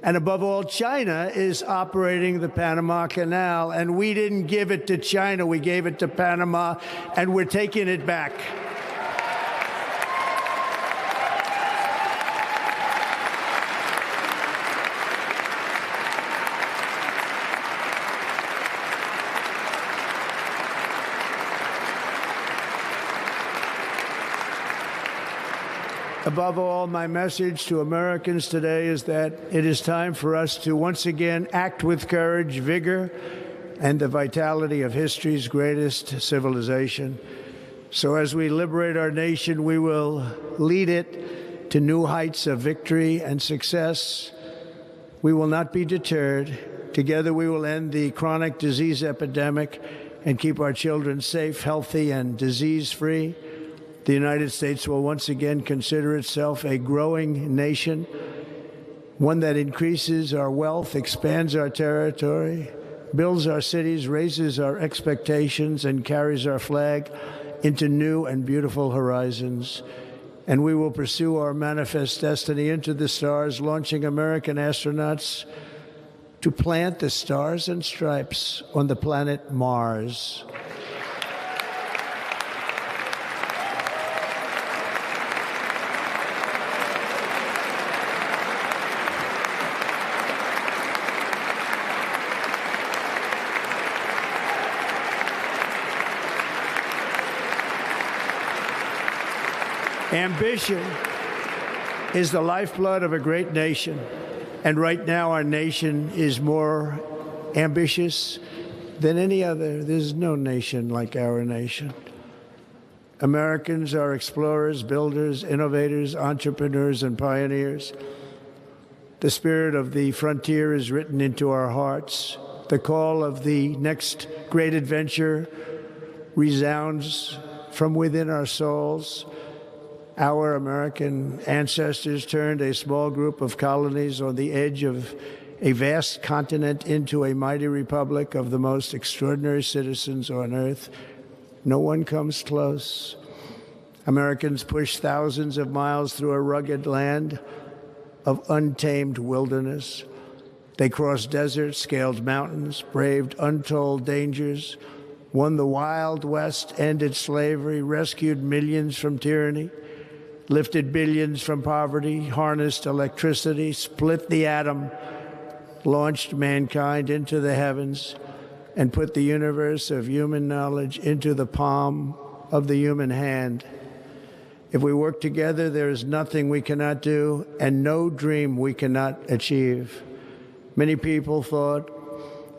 And above all, China is operating the Panama Canal, and we didn't give it to China, we gave it to Panama, and we're taking it back. Above all, my message to Americans today is that it is time for us to once again act with courage, vigor, and the vitality of history's greatest civilization. So as we liberate our nation, we will lead it to new heights of victory and success. We will not be deterred. Together we will end the chronic disease epidemic and keep our children safe, healthy, and disease-free. The United States will once again consider itself a growing nation, one that increases our wealth, expands our territory, builds our cities, raises our expectations, and carries our flag into new and beautiful horizons. And we will pursue our manifest destiny into the stars, launching American astronauts to plant the stars and stripes on the planet Mars. Ambition is the lifeblood of a great nation, and right now our nation is more ambitious than any other. There's no nation like our nation. Americans are explorers, builders, innovators, entrepreneurs, and pioneers. The spirit of the frontier is written into our hearts. The call of the next great adventure resounds from within our souls. Our American ancestors turned a small group of colonies on the edge of a vast continent into a mighty republic of the most extraordinary citizens on earth. No one comes close. Americans pushed thousands of miles through a rugged land of untamed wilderness. They crossed deserts, scaled mountains, braved untold dangers, won the Wild West, ended slavery, rescued millions from tyranny, lifted billions from poverty, harnessed electricity, split the atom, launched mankind into the heavens, and put the universe of human knowledge into the palm of the human hand. If we work together, there is nothing we cannot do and no dream we cannot achieve. Many people thought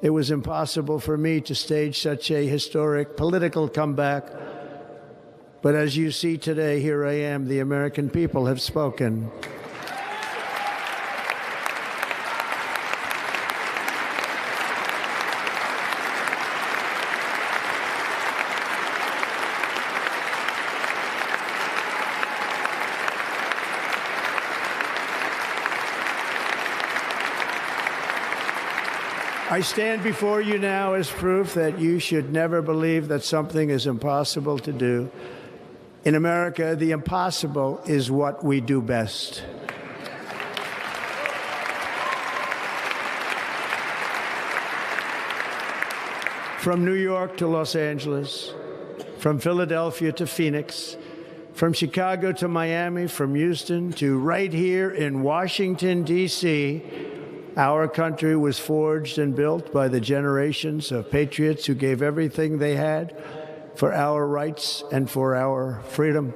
it was impossible for me to stage such a historic political comeback. But as you see today, here I am. The American people have spoken. I stand before you now as proof that you should never believe that something is impossible to do. In America, the impossible is what we do best. From New York to Los Angeles, from Philadelphia to Phoenix, from Chicago to Miami, from Houston to right here in Washington, D.C., our country was forged and built by the generations of patriots who gave everything they had for our rights and for our freedom.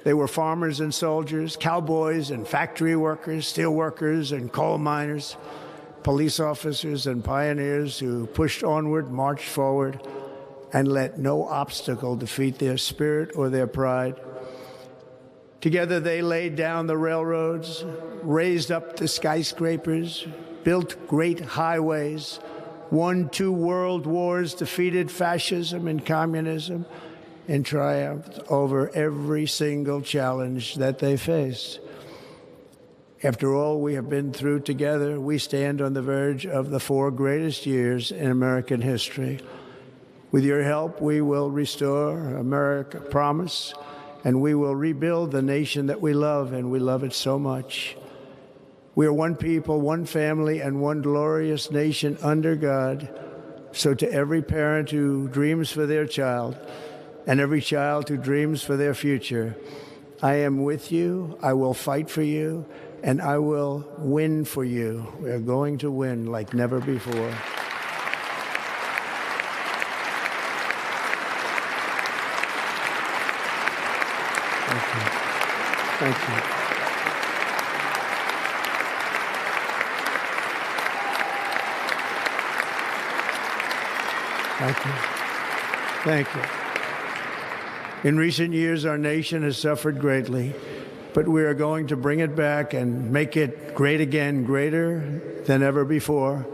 They were farmers and soldiers, cowboys and factory workers, steel workers and coal miners, police officers and pioneers who pushed onward, marched forward, and let no obstacle defeat their spirit or their pride. Together they laid down the railroads, raised up the skyscrapers, built great highways, won 2 world wars, defeated fascism and communism, and triumphed over every single challenge that they faced. After all we have been through together, we stand on the verge of the 4 greatest years in American history. With your help, we will restore America, promise, and we will rebuild the nation that we love, and we love it so much. We are one people, one family, and one glorious nation under God. So to every parent who dreams for their child, and every child who dreams for their future, I am with you, I will fight for you, and I will win for you. We are going to win like never before. Thank you. Thank you. Thank you. In recent years, our nation has suffered greatly, but we are going to bring it back and make it great again, greater than ever before.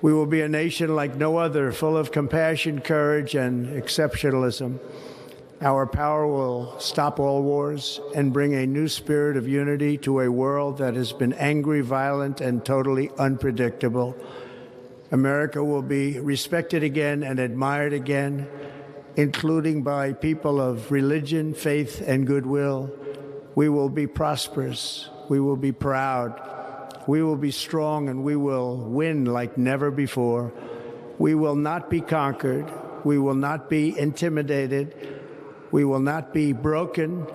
We will be a nation like no other, full of compassion, courage, and exceptionalism. Our power will stop all wars and bring a new spirit of unity to a world that has been angry, violent, and totally unpredictable. America will be respected again and admired again, including by people of religion, faith, and goodwill. We will be prosperous. We will be proud. We will be strong, and we will win like never before. We will not be conquered. We will not be intimidated. We will not be broken,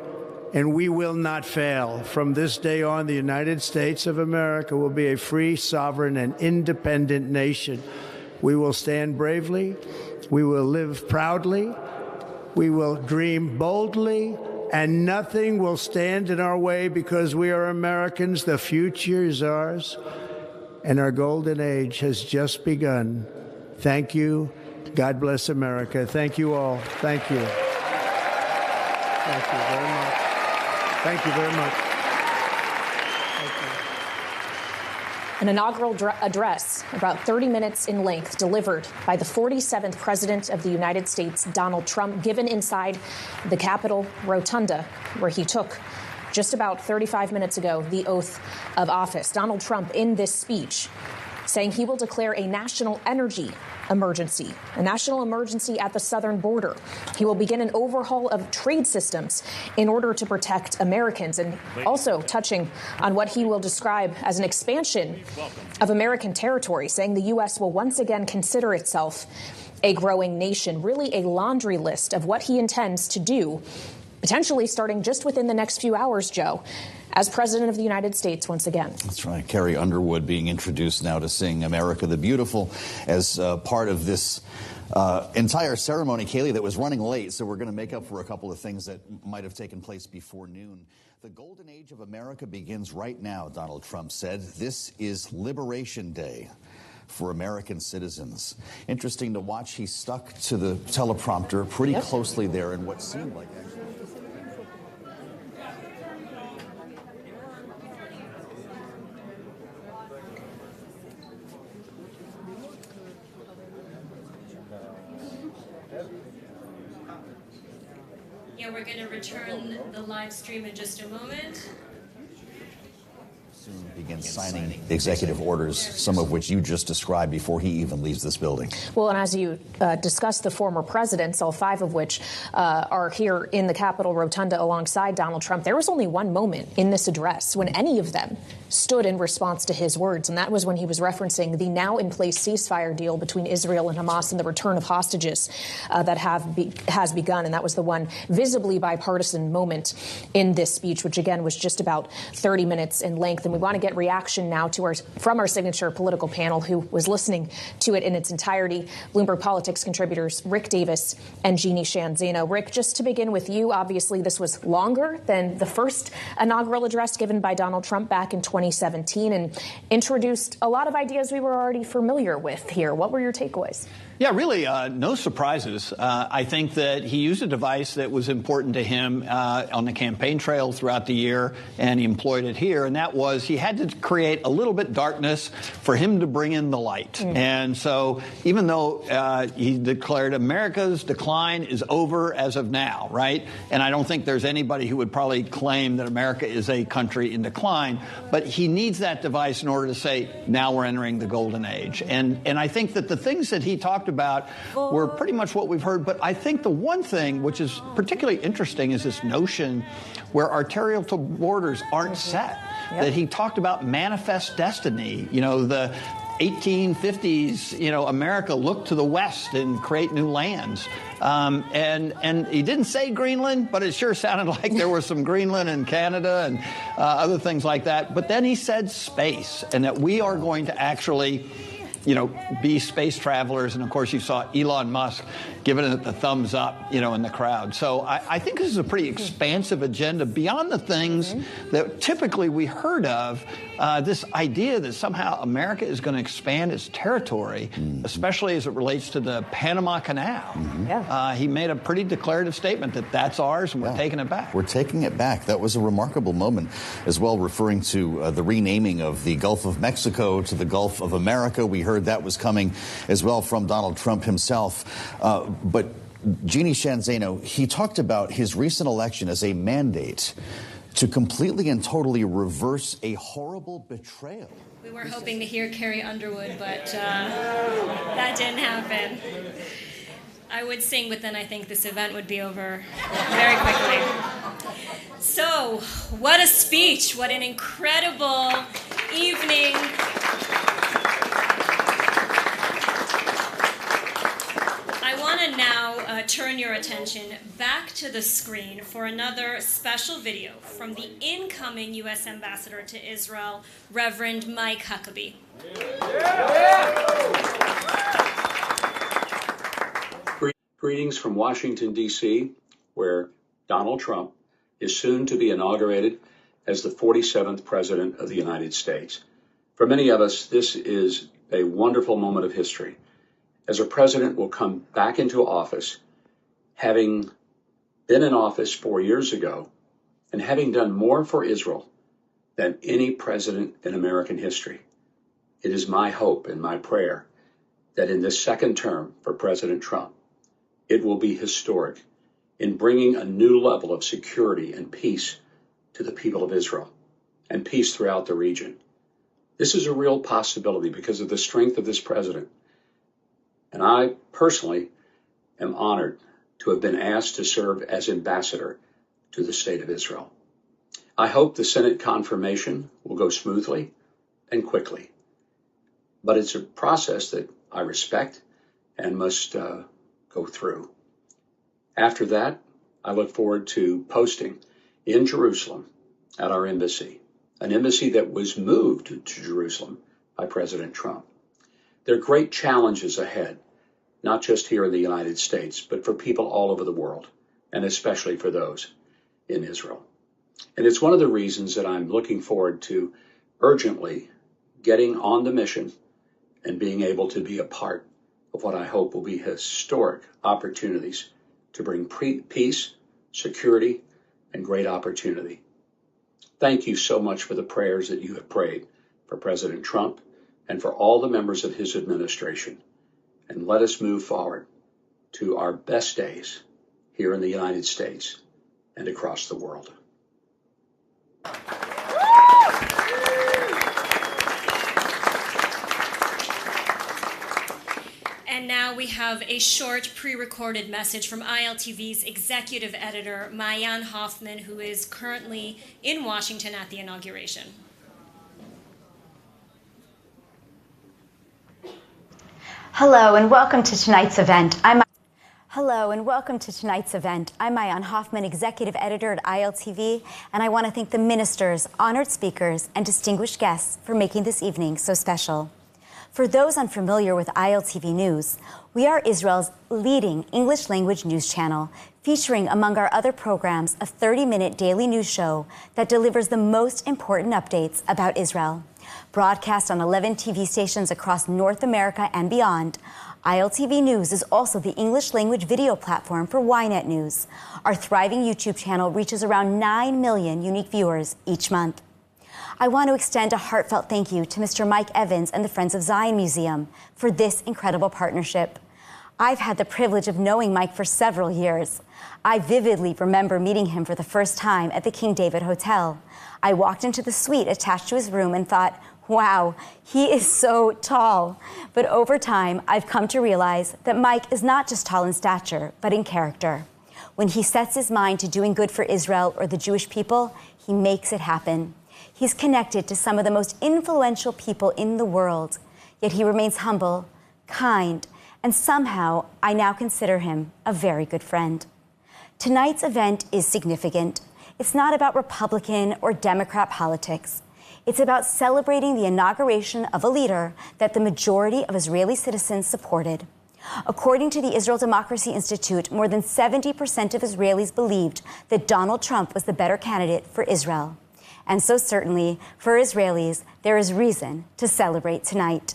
and we will not fail. From this day on, the United States of America will be a free, sovereign, and independent nation. We will stand bravely. We will live proudly. We will dream boldly, and nothing will stand in our way because we are Americans. The future is ours, and our golden age has just begun. Thank you. God bless America. Thank you all. Thank you. Thank you very much. Thank you very much. Thank you. An inaugural address, about 30 minutes in length, delivered by the 47th President of the United States, Donald Trump, given inside the Capitol Rotunda, where he took, just about 35 minutes ago, the oath of office. Donald Trump, in this speech, saying he will declare a national energy emergency, a national emergency at the southern border. He will begin an overhaul of trade systems in order to protect Americans, and also touching on what he will describe as an expansion of American territory, saying the U.S. will once again consider itself a growing nation. Really a laundry list of what he intends to do, potentially starting just within the next few hours, Joe, as President of the United States once again. That's right. Carrie Underwood being introduced now to sing America the Beautiful as part of this entire ceremony, Kaylee, that was running late, so we're going to make up for a couple of things that might have taken place before noon. The golden age of America begins right now, Donald Trump said. This is Liberation Day for American citizens. Interesting to watch. He stuck to the teleprompter pretty closely there in what seemed like actually. Yeah, we're going to return the live stream in just a moment. Soon begins signing executive orders, some of which you just described, before he even leaves this building. Well, and as you discussed, the former presidents, all five of which are here in the Capitol Rotunda alongside Donald Trump, there was only one moment in this address when any of them stood in response to his words, and that was when he was referencing the now-in-place ceasefire deal between Israel and Hamas and the return of hostages that has begun, and that was the one visibly bipartisan moment in this speech, which, again, was just about 30 minutes in length. And we want to get reaction now from our signature political panel who was listening to it in its entirety. Bloomberg Politics contributors Rick Davis and Jeannie Shanzano. Rick, just to begin with you, obviously this was longer than the first inaugural address given by Donald Trump back in 2017 and introduced a lot of ideas we were already familiar with here. What were your takeaways? Yeah, really, no surprises. I think that he used a device that was important to him on the campaign trail throughout the year, and he employed it here, and that was he had to create a little bit darkness for him to bring in the light. And so even though he declared America's decline is over as of now, right? And I don't think there's anybody who would probably claim that America is a country in decline, but he needs that device in order to say, now we're entering the golden age. And I think that the things that he talked about were pretty much what we've heard. But I think the one thing which is particularly interesting is this notion where our territorial borders aren't set, that he talked about manifest destiny, you know, the 1850s, you know, America looked to the west and create new lands. And he didn't say Greenland, but it sure sounded like there was some Greenland and Canada and other things like that. But then he said space, and that we are going to actually, you know, be space travelers. And of course, you saw Elon Musk giving it the thumbs up, you know, in the crowd. So I think this is a pretty expansive agenda beyond the things that typically we heard of. This idea that somehow America is going to expand its territory, especially as it relates to the Panama Canal. He made a pretty declarative statement that that's ours and we're taking it back. We're taking it back. That was a remarkable moment as well, referring to the renaming of the Gulf of Mexico to the Gulf of America. We heard that was coming as well from Donald Trump himself. But Jeannie Shanzano, he talked about his recent election as a mandate to completely and totally reverse a horrible betrayal. We were hoping to hear Carrie Underwood, but that didn't happen. I would sing, but then I think this event would be over very quickly. So, what a speech. What an incredible evening. I want to now turn your attention back to the screen for another special video from the incoming U.S. Ambassador to Israel, Reverend Mike Huckabee. Greetings from Washington, D.C., where Donald Trump is soon to be inaugurated as the 47th President of the United States. For many of us, this is a wonderful moment of history, as a president will come back into office, having been in office 4 years ago and having done more for Israel than any president in American history. It is my hope and my prayer that in this second term for President Trump, it will be historic in bringing a new level of security and peace to the people of Israel and peace throughout the region. This is a real possibility because of the strength of this president. And I personally am honored to have been asked to serve as ambassador to the state of Israel. I hope the Senate confirmation will go smoothly and quickly. But it's a process that I respect and must go through. After that, I look forward to posting in Jerusalem at our embassy, an embassy that was moved to Jerusalem by President Trump. There are great challenges ahead, not just here in the United States, but for people all over the world, and especially for those in Israel. And it's one of the reasons that I'm looking forward to urgently getting on the mission and being able to be a part of what I hope will be historic opportunities to bring peace, security, and great opportunity. Thank you so much for the prayers that you have prayed for President Trump and for all the members of his administration. And let us move forward to our best days here in the United States and across the world. now we have a short pre-recorded message from ILTV's executive editor, Mayan Hoffman, who is currently in Washington at the inauguration. Hello and welcome to tonight's event. I'm Mayan Hoffman, executive editor at ILTV, and I want to thank the ministers, honored speakers, and distinguished guests for making this evening so special. For those unfamiliar with ILTV News, we are Israel's leading English language news channel, featuring among our other programs a 30-minute daily news show that delivers the most important updates about Israel. Broadcast on 11 TV stations across North America and beyond, ILTV News is also the English language video platform for Ynet News. Our thriving YouTube channel reaches around 9 million unique viewers each month. I want to extend a heartfelt thank you to Mr. Mike Evans and the Friends of Zion Museum for this incredible partnership. I've had the privilege of knowing Mike for several years. I vividly remember meeting him for the first time at the King David Hotel. I walked into the suite attached to his room and thought, wow, he is so tall. But over time, I've come to realize that Mike is not just tall in stature, but in character. When he sets his mind to doing good for Israel or the Jewish people, he makes it happen. He's connected to some of the most influential people in the world, yet he remains humble, kind, and somehow I now consider him a very good friend. Tonight's event is significant. It's not about Republican or Democrat politics. It's about celebrating the inauguration of a leader that the majority of Israeli citizens supported. According to the Israel Democracy Institute, more than 70% of Israelis believed that Donald Trump was the better candidate for Israel. And so certainly, for Israelis, there is reason to celebrate tonight.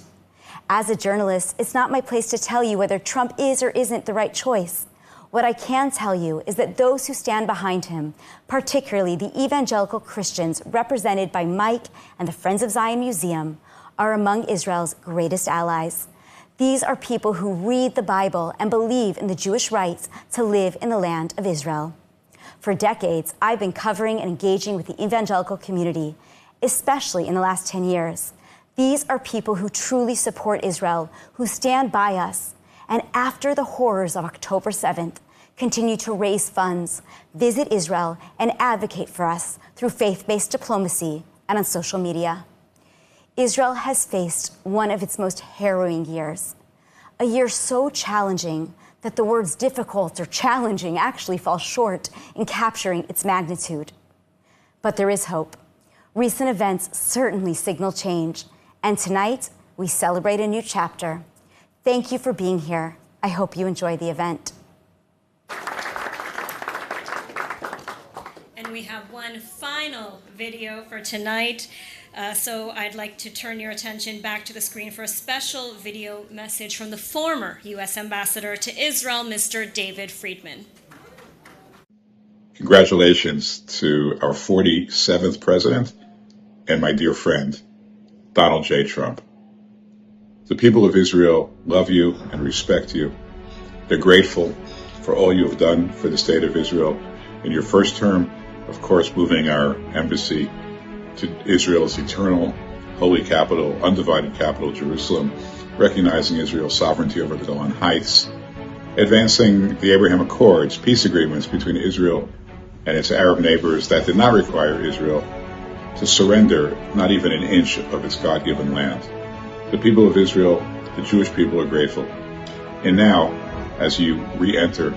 As a journalist, it's not my place to tell you whether Trump is or isn't the right choice. What I can tell you is that those who stand behind him, particularly the evangelical Christians represented by Mike and the Friends of Zion Museum, are among Israel's greatest allies. These are people who read the Bible and believe in the Jewish rights to live in the land of Israel. For decades, I've been covering and engaging with the evangelical community, especially in the last 10 years. These are people who truly support Israel, who stand by us, and after the horrors of October 7th, continue to raise funds, visit Israel, and advocate for us through faith-based diplomacy and on social media. Israel has faced one of its most harrowing years, a year so challenging that the words difficult or challenging actually fall short in capturing its magnitude. But there is hope. Recent events certainly signal change, and tonight we celebrate a new chapter. Thank you for being here. I hope you enjoy the event. And we have one final video for tonight. So I'd like to turn your attention back to the screen for a special video message from the former U.S. Ambassador to Israel, Mr. David Friedman. Congratulations to our 47th president and my dear friend, Donald J. Trump. The people of Israel love you and respect you. They're grateful for all you have done for the state of Israel in your first term, of course, moving our embassy to Israel's eternal holy capital, undivided capital, Jerusalem, recognizing Israel's sovereignty over the Golan Heights, advancing the Abraham Accords, peace agreements between Israel and its Arab neighbors that did not require Israel to surrender not even an inch of its God-given land. The people of Israel, the Jewish people, are grateful. And now, as you re-enter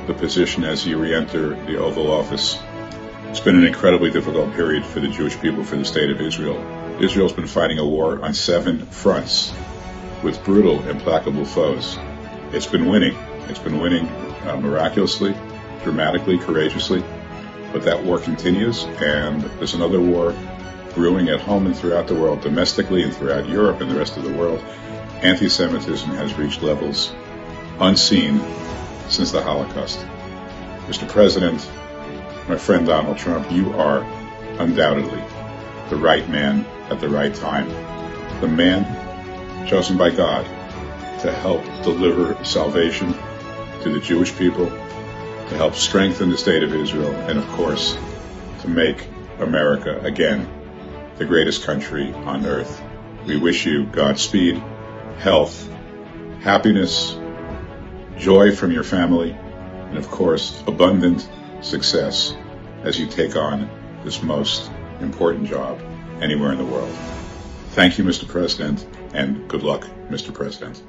the position, as you re-enter the Oval Office, it's been an incredibly difficult period for the Jewish people, for the state of Israel. Israel's been fighting a war on 7 fronts with brutal, implacable foes. It's been winning. It's been winning miraculously, dramatically, courageously. But that war continues, and there's another war brewing at home and throughout the world, domestically and throughout Europe and the rest of the world. Anti-Semitism has reached levels unseen since the Holocaust. Mr. President, my friend Donald Trump, you are undoubtedly the right man at the right time. The man chosen by God to help deliver salvation to the Jewish people, to help strengthen the state of Israel, and of course, to make America again the greatest country on earth. We wish you Godspeed, health, happiness, joy from your family, and of course, abundant success as you take on this most important job anywhere in the world. Thank you, Mr. President, and good luck, Mr. President.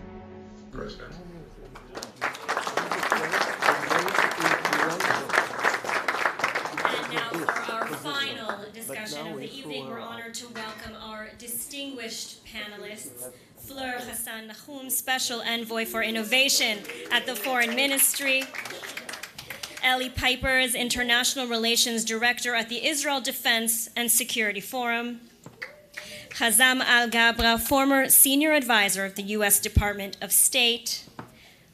And now for our final discussion of the evening, we're honored to welcome our distinguished panelists, Fleur Hassan Nahum, Special Envoy for Innovation at the Foreign Ministry, Ellie Pipers, International Relations Director at the Israel Defense and Security Forum, Hazam Al-Gabra, former Senior Advisor of the U.S. Department of State,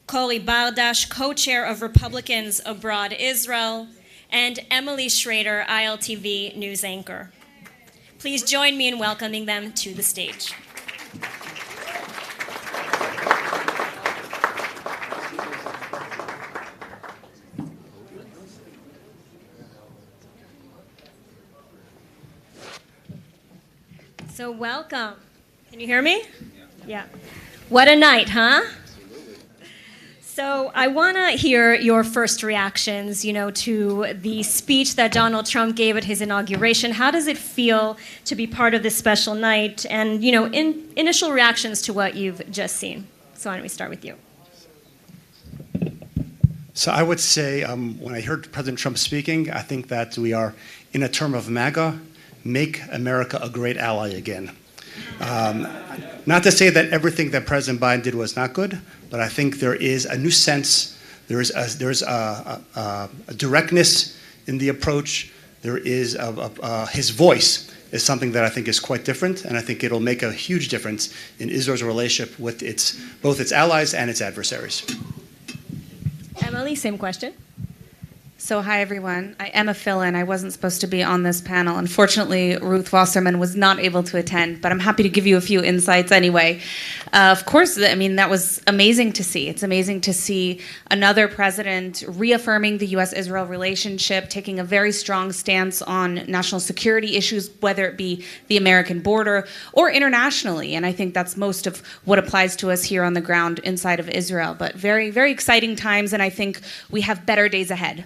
Cory Bardash, Co-Chair of Republicans Abroad Israel, and Emily Schrader, ILTV News Anchor. Please join me in welcoming them to the stage. So welcome. Can you hear me? Yeah. What a night, huh? So I want to hear your first reactions, to the speech that Donald Trump gave at his inauguration. How does it feel to be part of this special night? And, initial reactions to what you've just seen. So why don't we start with you? So I would say when I heard President Trump speaking, I think that we are in a term of MAGA, make America a great ally again. Not to say that everything that President Biden did was not good, but I think there is a new sense, there's a directness in the approach, there is his voice is something that I think is quite different, and I think it'll make a huge difference in Israel's relationship with both its allies and its adversaries. Emily, same question. So hi, everyone. I am a fill-in. I wasn't supposed to be on this panel. Unfortunately, Ruth Wasserman was not able to attend, but I'm happy to give you a few insights anyway. Of course, that was amazing to see. It's amazing to see another president reaffirming the U.S.-Israel relationship, taking a very strong stance on national security issues, whether it be the American border or internationally. And I think that's most of what applies to us here on the ground inside of Israel. But very, very exciting times, and I think we have better days ahead.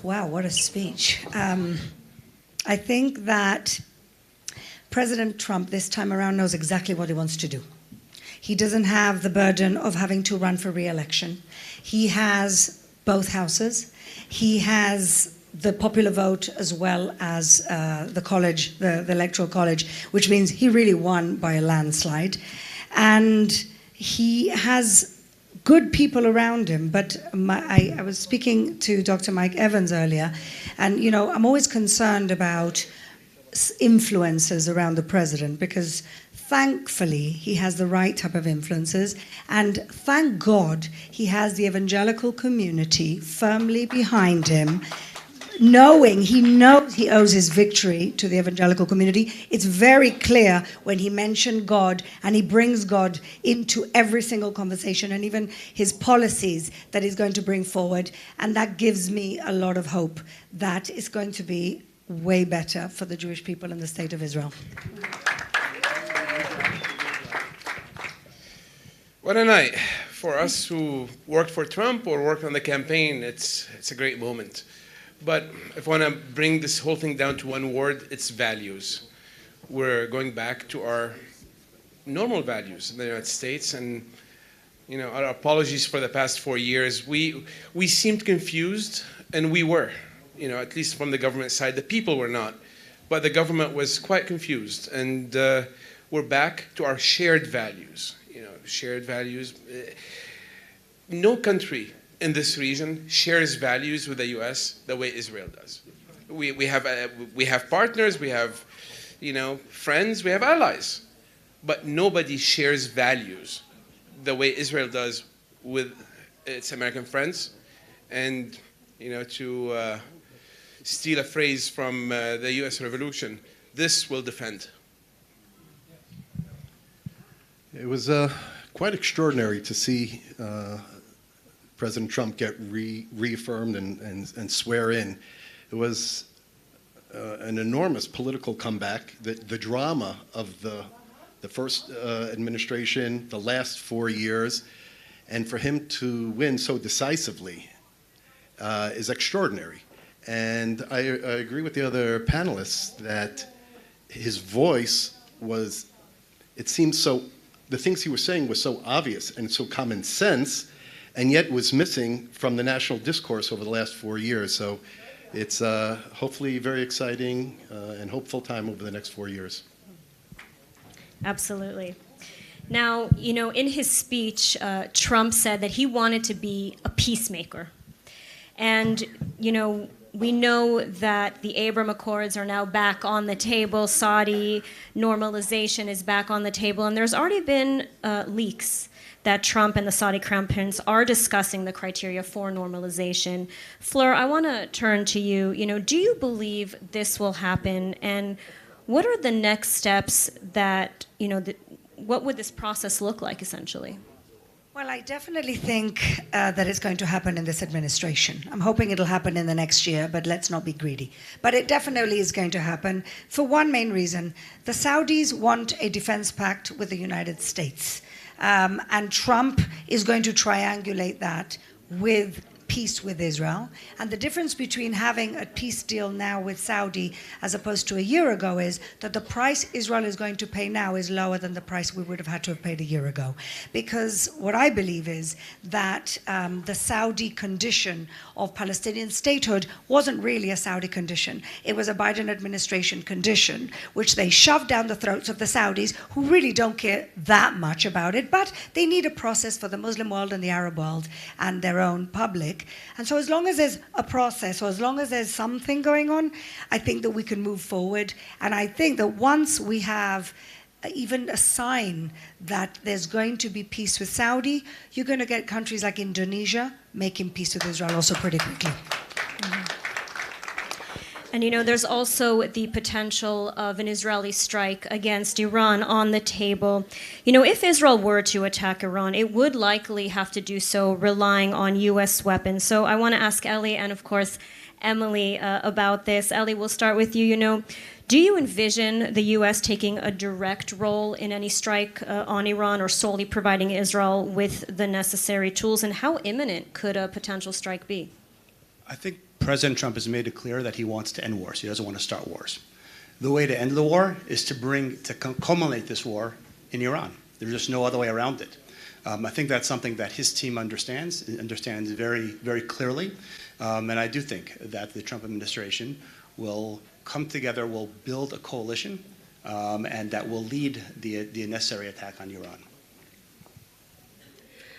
Wow, what a speech. I think that President Trump this time around knows exactly what he wants to do. He doesn't have the burden of having to run for re-election. He has both houses. He has the popular vote as well as the college, the electoral college, which means he really won by a landslide. And he has good people around him, but I was speaking to Dr. Mike Evans earlier, and I'm always concerned about influences around the president, because thankfully he has the right type of influences, and thank God he has the evangelical community firmly behind him, knowing he knows he owes his victory to the evangelical community. It's very clear when he mentioned God, and he brings God into every single conversation, and even his policies that he's going to bring forward. And that gives me a lot of hope that it's going to be way better for the Jewish people in the state of Israel. What a night. For us who worked for Trump or worked on the campaign, it's a great moment. But if I want to bring this whole thing down to one word, it's values. We're going back to our normal values in the United States, and our apologies for the past 4 years. We seemed confused, and we were, at least from the government side. The people were not, but the government was quite confused, and we're back to our shared values. Shared values. No country in this region shares values with the U.S. the way Israel does. We have partners, we have friends, we have allies, but nobody shares values the way Israel does with its American friends. And to steal a phrase from the U.S. Revolution, this will defend. It was quite extraordinary to see President Trump get reaffirmed and swear in. It was an enormous political comeback. The drama of the the first administration, the last 4 years, and for him to win so decisively is extraordinary. And I agree with the other panelists that his voice was, it seems so, the things he was saying was so obvious and so common sense, and yet was missing from the national discourse over the last 4 years. So it's hopefully very exciting and hopeful time over the next 4 years. Absolutely. Now, you know, in his speech, Trump said that he wanted to be a peacemaker. And, you know, we know that the Abraham Accords are now back on the table. Saudi normalization is back on the table. And there's already been leaks that Trump and the Saudi Crown Prince are discussing the criteria for normalization. Fleur, I want to turn to you. You know, do you believe this will happen? And what are the next steps that, you know, what would this process look like, essentially? Well, I definitely think that it's going to happen in this administration. I'm hoping it'll happen in the next year, but let's not be greedy. But it definitely is going to happen for one main reason. The Saudis want a defense pact with the United States. And Trump is going to triangulate that with peace with Israel. And the difference between having a peace deal now with Saudi as opposed to a year ago is that the price Israel is going to pay now is lower than the price we would have had to have paid a year ago. Because what I believe is that the Saudi condition of Palestinian statehood wasn't really a Saudi condition. It was a Biden administration condition, which they shoved down the throats of the Saudis, who really don't care that much about it, but they need a process for the Muslim world and the Arab world and their own public. And so as long as there's a process, or as long as there's something going on, I think that we can move forward. And I think that once we have even a sign that there's going to be peace with Saudi, you're going to get countries like Indonesia making peace with Israel also pretty quickly. Mm-hmm. And, you know, there's also the potential of an Israeli strike against Iran on the table. You know, if Israel were to attack Iran, it would likely have to do so relying on U.S. weapons. So I want to ask Ellie and, of course, Emily about this. Ellie, we'll start with you. You know, do you envision the U.S. taking a direct role in any strike on Iran or solely providing Israel with the necessary tools? And how imminent could a potential strike be? I think President Trump has made it clear that he wants to end wars. He doesn't want to start wars. The way to end the war is to culminate this war in Iran. There's just no other way around it. I think that's something that his team understands very, very clearly. And I do think that the Trump administration will come together, will build a coalition, and that will lead the necessary attack on Iran.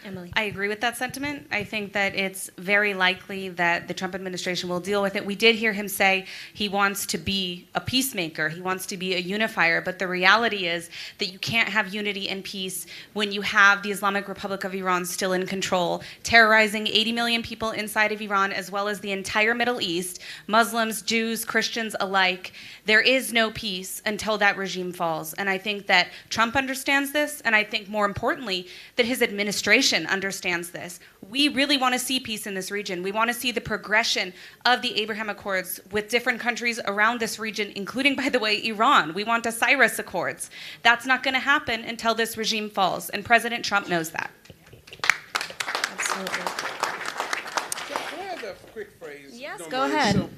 Emily. I agree with that sentiment. I think that it's very likely that the Trump administration will deal with it. We did hear him say he wants to be a peacemaker. He wants to be a unifier. But the reality is that you can't have unity and peace when you have the Islamic Republic of Iran still in control, terrorizing 80 million people inside of Iran, as well as the entire Middle East, Muslims, Jews, Christians alike. There is no peace until that regime falls. And I think that Trump understands this, and I think more importantly, that his administration understands this. We really want to see peace in this region. We want to see the progression of the Abraham Accords with different countries around this region, including, by the way, Iran. We want the Cyrus Accords. That's not going to happen until this regime falls, and President Trump knows that. Absolutely. Can I have a quick phrase? Yes, go ahead. So,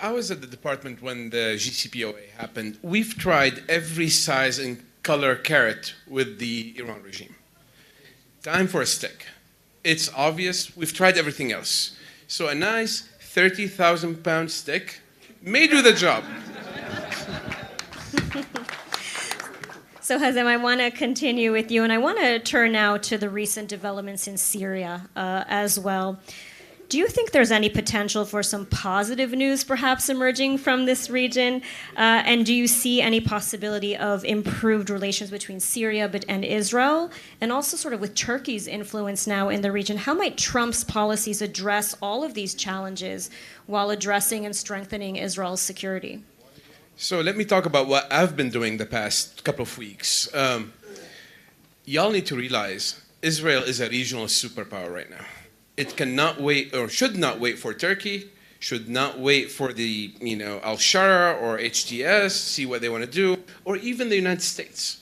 I was at the department when the JCPOA happened. We've tried every size and color carrot with the Iran regime. Time for a stick. It's obvious. We've tried everything else. So a nice 30,000-pound stick may do the job. So Hazem, I want to continue with you, and I want to turn now to the recent developments in Syria as well. Do you think there's any potential for some positive news perhaps emerging from this region? And do you see any possibility of improved relations between Syria and Israel? And also sort of with Turkey's influence now in the region, how might Trump's policies address all of these challenges while addressing and strengthening Israel's security? So let me talk about what I've been doing the past couple of weeks. Y'all need to realize Israel is a regional superpower right now. It cannot wait, or should not wait for Turkey, should not wait for the, Al-Shara or HTS, see what they want to do, or even the United States.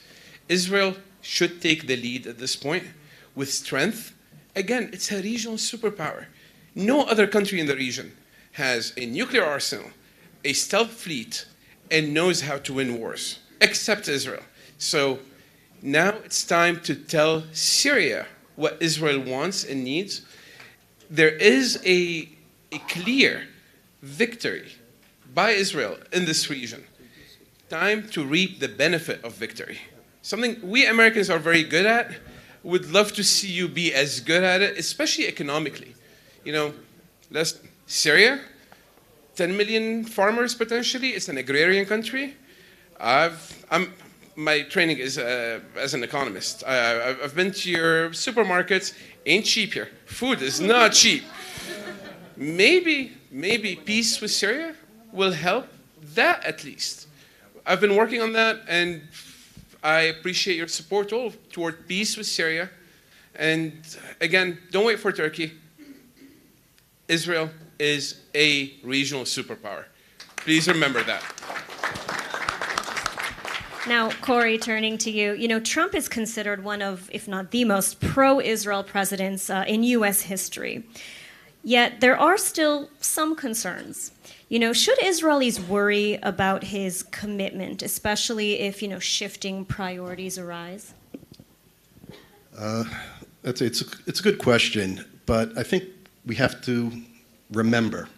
Israel should take the lead at this point with strength. Again, it's a regional superpower. No other country in the region has a nuclear arsenal, a stealth fleet, and knows how to win wars, except Israel. So now it's time to tell Syria what Israel wants and needs. There is a clear victory by Israel in this region. Time to reap the benefit of victory. Something we Americans are very good at. Would love to see you be as good at it, especially economically. Syria, 10 million farmers potentially. It's an agrarian country. My training is as an economist. I've been to your supermarkets. Ain't cheap here. Food is not cheap. Maybe peace with Syria will help that at least. I've been working on that, and I appreciate your support toward peace with Syria. And again, don't wait for Turkey. Israel is a regional superpower. Please remember that. Now, Corey, turning to you, Trump is considered one of, if not the most pro-Israel presidents in U.S. history. Yet there are still some concerns. Should Israelis worry about his commitment, especially if, shifting priorities arise? It's a good question, but I think we have to remember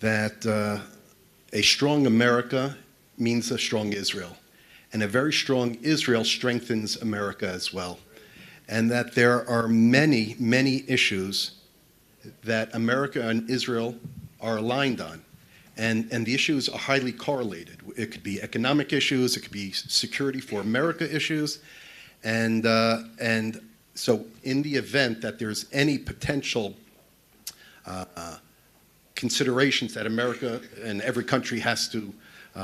that a strong America means a strong Israel. And a very strong Israel strengthens America as well. And that there are many, many issues that America and Israel are aligned on. And the issues are highly correlated. It could be economic issues, it could be security for America issues. And so in the event that there's any potential considerations that America and every country has to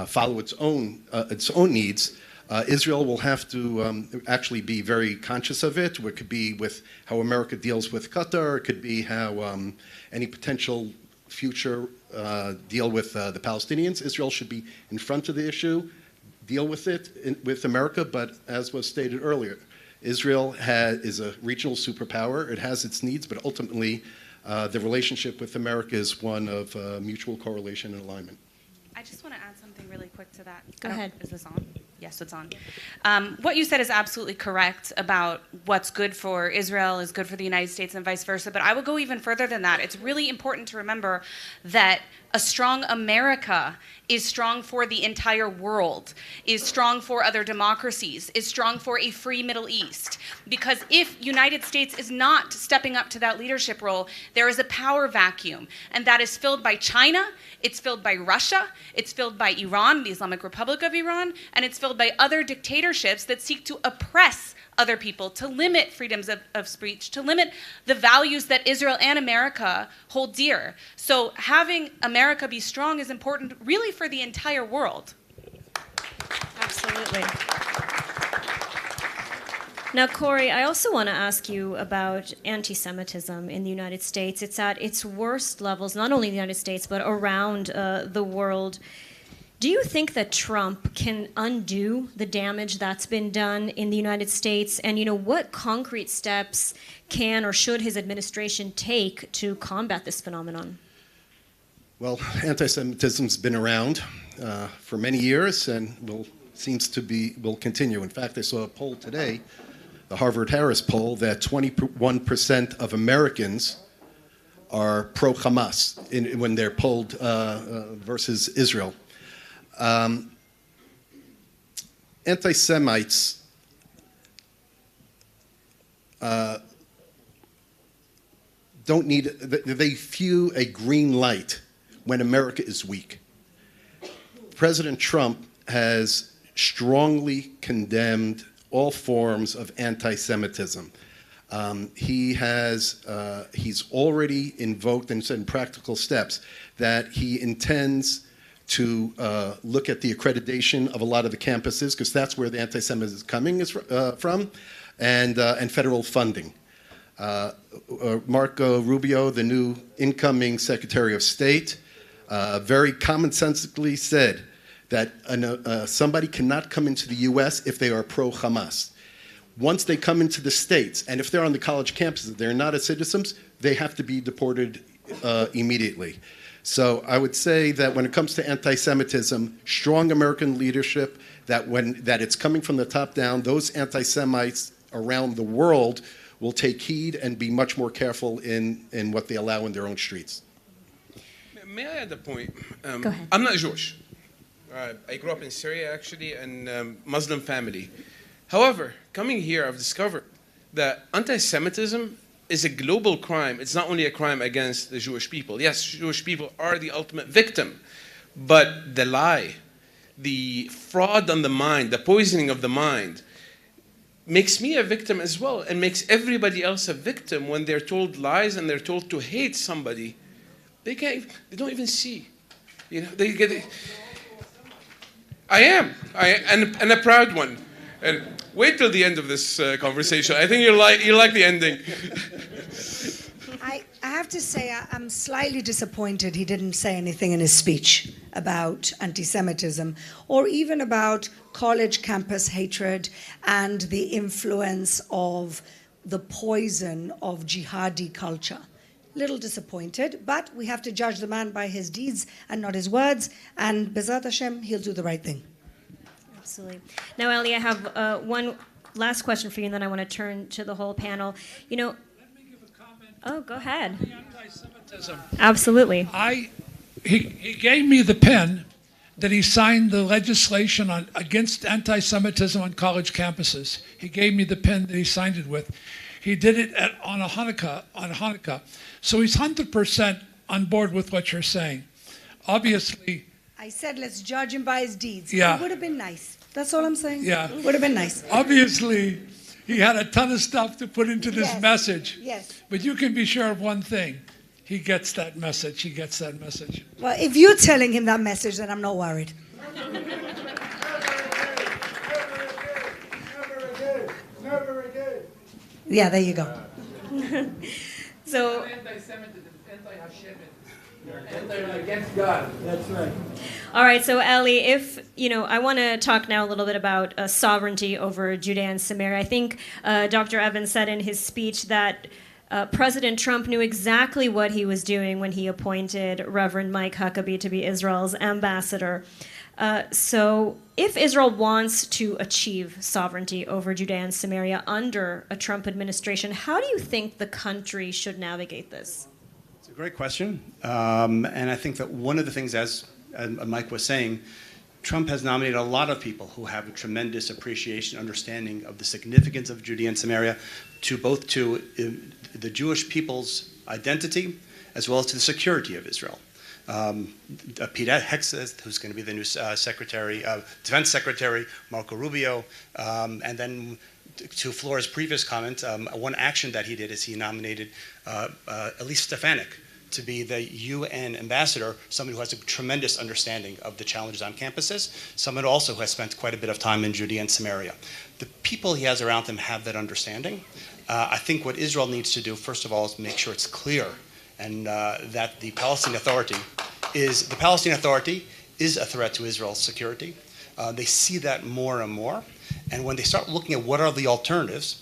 follow its own needs, Israel will have to actually be very conscious of it. It could be with how America deals with Qatar. It could be how any potential future deal with the Palestinians. Israel should be in front of the issue, deal with it with America. But as was stated earlier, Israel is a regional superpower. It has its needs, but ultimately the relationship with America is one of mutual correlation and alignment. I just want to add something really quick to that. Go ahead. Is this on? Yes, it's on. What you said is absolutely correct about what's good for Israel is good for the United States and vice versa. But I would go even further than that. It's really important to remember that a strong America is strong for the entire world, is strong for other democracies, is strong for a free Middle East. Because if United States is not stepping up to that leadership role, there is a power vacuum. And that is filled by China, it's filled by Russia, it's filled by Iran, the Islamic Republic of Iran, and it's filled by other dictatorships that seek to oppress other people, to limit freedoms of speech, to limit the values that Israel and America hold dear. So having America be strong is important really for the entire world. Absolutely. Now, Corey, I also want to ask you about anti-Semitism in the United States. It's at its worst levels, not only in the United States, but around the world. Do you think that Trump can undo the damage that's been done in the United States? And, what concrete steps can or should his administration take to combat this phenomenon? Well, anti-Semitism's been around for many years and will continue. In fact, I saw a poll today, the Harvard-Harris poll, that 21% of Americans are pro-Hamas when they're polled versus Israel. Anti-Semites they view a green light when America is weak. President Trump has strongly condemned all forms of anti-Semitism. He's already invoked and said in practical steps that he intends to look at the accreditation of a lot of the campuses, because that's where the anti-Semitism is coming from, and federal funding. Marco Rubio, the new incoming Secretary of State, very commonsensically said that somebody cannot come into the U.S. if they are pro-Hamas. Once they come into the States, and if they're on the college campuses, they're not as citizens, they have to be deported immediately. So I would say that when it comes to anti-Semitism, strong American leadership, that it's coming from the top down, those anti-Semites around the world will take heed and be much more careful in what they allow in their own streets. May I add a point? Go ahead. I'm not Jewish. I grew up in Syria, actually, and Muslim family. However, coming here, I've discovered that anti-Semitism is a global crime. It's not only a crime against the Jewish people. Yes, Jewish people are the ultimate victim, but the lie, the fraud on the mind, the poisoning of the mind, makes me a victim as well, and makes everybody else a victim when they're told lies and they're told to hate somebody. They don't even see. You know, they get. I am, and a proud one. And wait till the end of this conversation. I think you like the ending. I have to say I'm slightly disappointed he didn't say anything in his speech about anti-Semitism or even about college campus hatred and the influence of the poison of jihadi culture. Little disappointed, but we have to judge the man by his deeds and not his words, and B'ezrat Hashem, he'll do the right thing. Absolutely. Now, Eli, I have one last question for you, and then I want to turn to the whole panel. You know, let me give a comment. Oh, go ahead. Anti-Semitism. Absolutely. He gave me the pen that he signed the legislation against anti-Semitism on college campuses. He gave me the pen that he signed it with. He did it on Hanukkah. So he's 100% on board with what you're saying. Obviously. I said let's judge him by his deeds. Yeah. It would have been nice. That's all I'm saying. Yeah. It would have been nice. Obviously, he had a ton of stuff to put into this message. Yes. But you can be sure of one thing. He gets that message. He gets that message. Well, if you're telling him that message, then I'm not worried. Never again. Yeah, there you go. So, Anti-Semitism, anti-Hashem, against God. That's right. all right, so Eli, I want to talk now a little bit about sovereignty over Judea and Samaria. I think Dr. Evans said in his speech that President Trump knew exactly what he was doing when he appointed Reverend Mike Huckabee to be Israel's ambassador. So if Israel wants to achieve sovereignty over Judea and Samaria under a Trump administration, how do you think the country should navigate this? It's a great question. And I think that one of the things, as Mike was saying, Trump has nominated a lot of people who have a tremendous appreciation, understanding of the significance of Judea and Samaria to both to the Jewish people's identity as well as to the security of Israel. Pete Hegseth, who's going to be the new Defense Secretary, Marco Rubio, and then to Flora's previous comment, one action that he did is he nominated Elise Stefanik to be the UN ambassador, someone who has a tremendous understanding of the challenges on campuses, someone also who has spent quite a bit of time in Judea and Samaria. The people he has around him have that understanding. I think what Israel needs to do, first of all, is make sure it's clear and that the Palestinian Authority is a threat to Israel's security. They see that more and more. And when they start looking at what are the alternatives,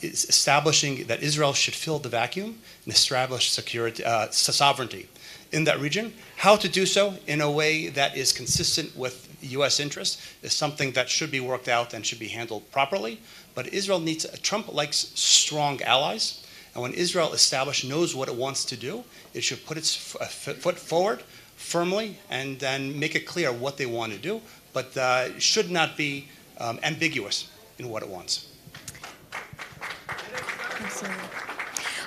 is establishing that Israel should fill the vacuum and establish sovereignty in that region. How to do so in a way that is consistent with U.S. interests is something that should be worked out and should be handled properly. But Israel Trump likes strong allies. And when Israel knows what it wants to do, it should put its foot forward firmly and then make it clear what they want to do, but it should not be ambiguous in what it wants. Absolutely.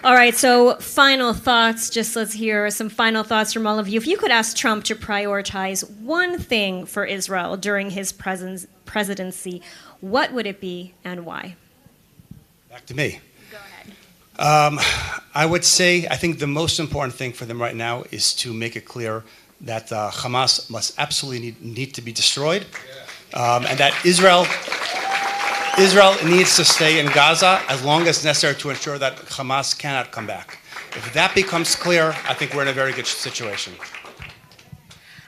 All right, so final thoughts. Let's hear some final thoughts from all of you. If you could ask Trump to prioritize one thing for Israel during his presidency, what would it be and why? Back to me. Go ahead. I would say I think the most important thing for them right now is to make it clear that Hamas must absolutely need to be destroyed, and that Israel needs to stay in Gaza as long as necessary to ensure that Hamas cannot come back. If that becomes clear, I think we're in a very good situation.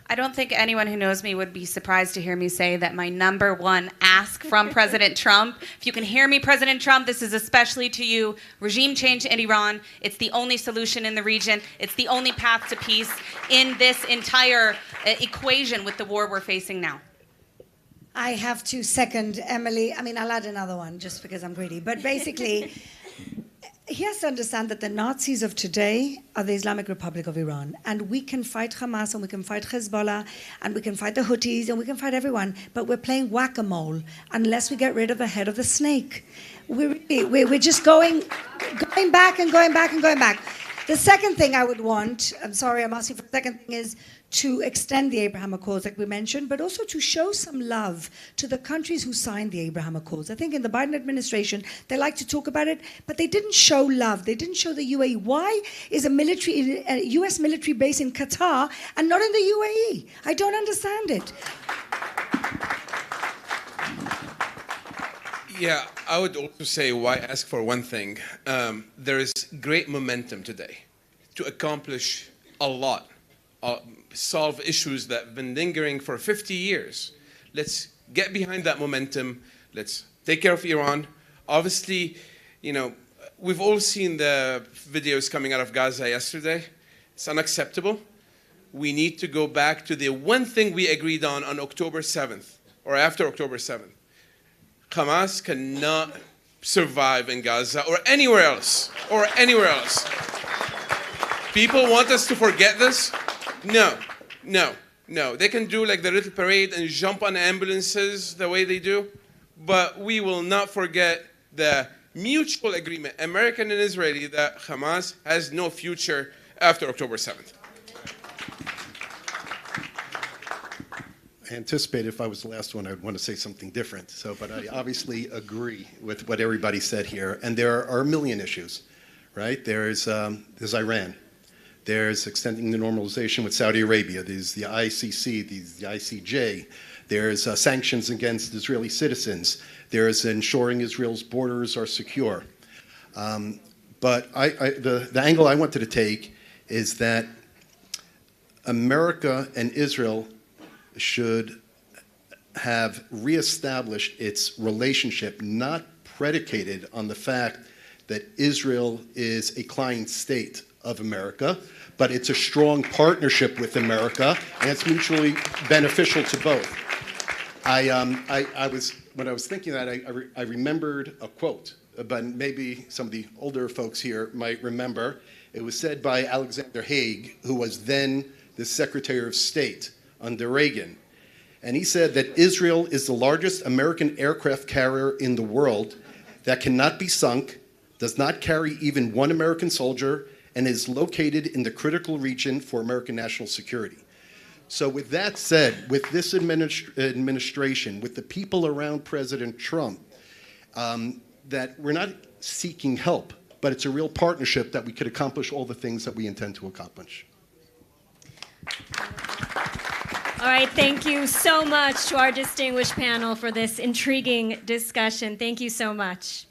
I don't think anyone who knows me would be surprised to hear me say that my number one ask from President Trump, if you can hear me, President Trump, this is especially to you, regime change in Iran. It's the only solution in the region. It's the only path to peace in this entire equation with the war we're facing now. I have to second Emily. I mean, I'll add another one just because I'm greedy. But basically, he has to understand that the Nazis of today are the Islamic Republic of Iran. And we can fight Hamas and we can fight Hezbollah and we can fight the Houthis and we can fight everyone. But we're playing whack-a-mole unless we get rid of the head of the snake. We're just going back and going back and going back. The second thing I would want, I'm sorry, I'm asking for the second thing, is to extend the Abraham Accords, like we mentioned, but also to show some love to the countries who signed the Abraham Accords. I think in the Biden administration, they like to talk about it, but they didn't show love. They didn't show the UAE. Why is a U.S. military base in Qatar and not in the UAE? I don't understand it. Yeah, I would also say why ask for one thing. There is great momentum today to accomplish a lot, solve issues that have been lingering for 50 years. Let's get behind that momentum. Let's take care of Iran. Obviously, you know, we've all seen the videos coming out of Gaza yesterday. It's unacceptable. We need to go back to the one thing we agreed on October 7th, or after October 7th. Hamas cannot survive in Gaza or anywhere else, People want us to forget this? No. They can do like the little parade and jump on ambulances the way they do, but we will not forget the mutual agreement, American and Israeli, that Hamas has no future after October 7th. I anticipated if I was the last one, I would want to say something different. But I obviously agree with what everybody said here. And there are a million issues, right? There's Iran. There's extending the normalization with Saudi Arabia. There's the ICC, the ICJ. There's sanctions against Israeli citizens. There's ensuring Israel's borders are secure. But the angle I wanted to take is that America and Israel should have reestablished its relationship, not predicated on the fact that Israel is a client state of America, but it's a strong partnership with America, and it's mutually beneficial to both. When I was thinking that, I remembered a quote, but maybe some of the older folks here might remember. It was said by Alexander Haig, who was then the Secretary of State under Reagan. And he said that Israel is the largest American aircraft carrier in the world that cannot be sunk, does not carry even one American soldier, and is located in the critical region for American national security. So with that said, with this administration, with the people around President Trump, that we're not seeking help, but it's a real partnership that we could accomplish all the things that we intend to accomplish. All right, thank you so much to our distinguished panel for this intriguing discussion. Thank you so much.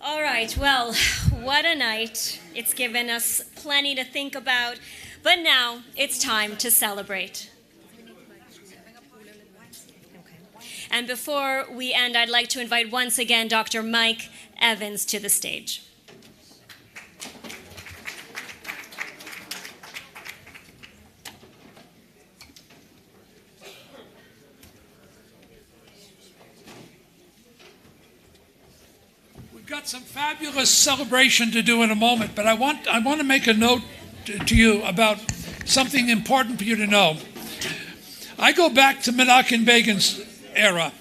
All right, well, what a night. It's given us plenty to think about, but now it's time to celebrate. And before we end, I'd like to invite once again Dr. Mike Evans to the stage. We've got some fabulous celebration to do in a moment, but I want to make a note to you about something important for you to know. I go back to Menachem Begin's era.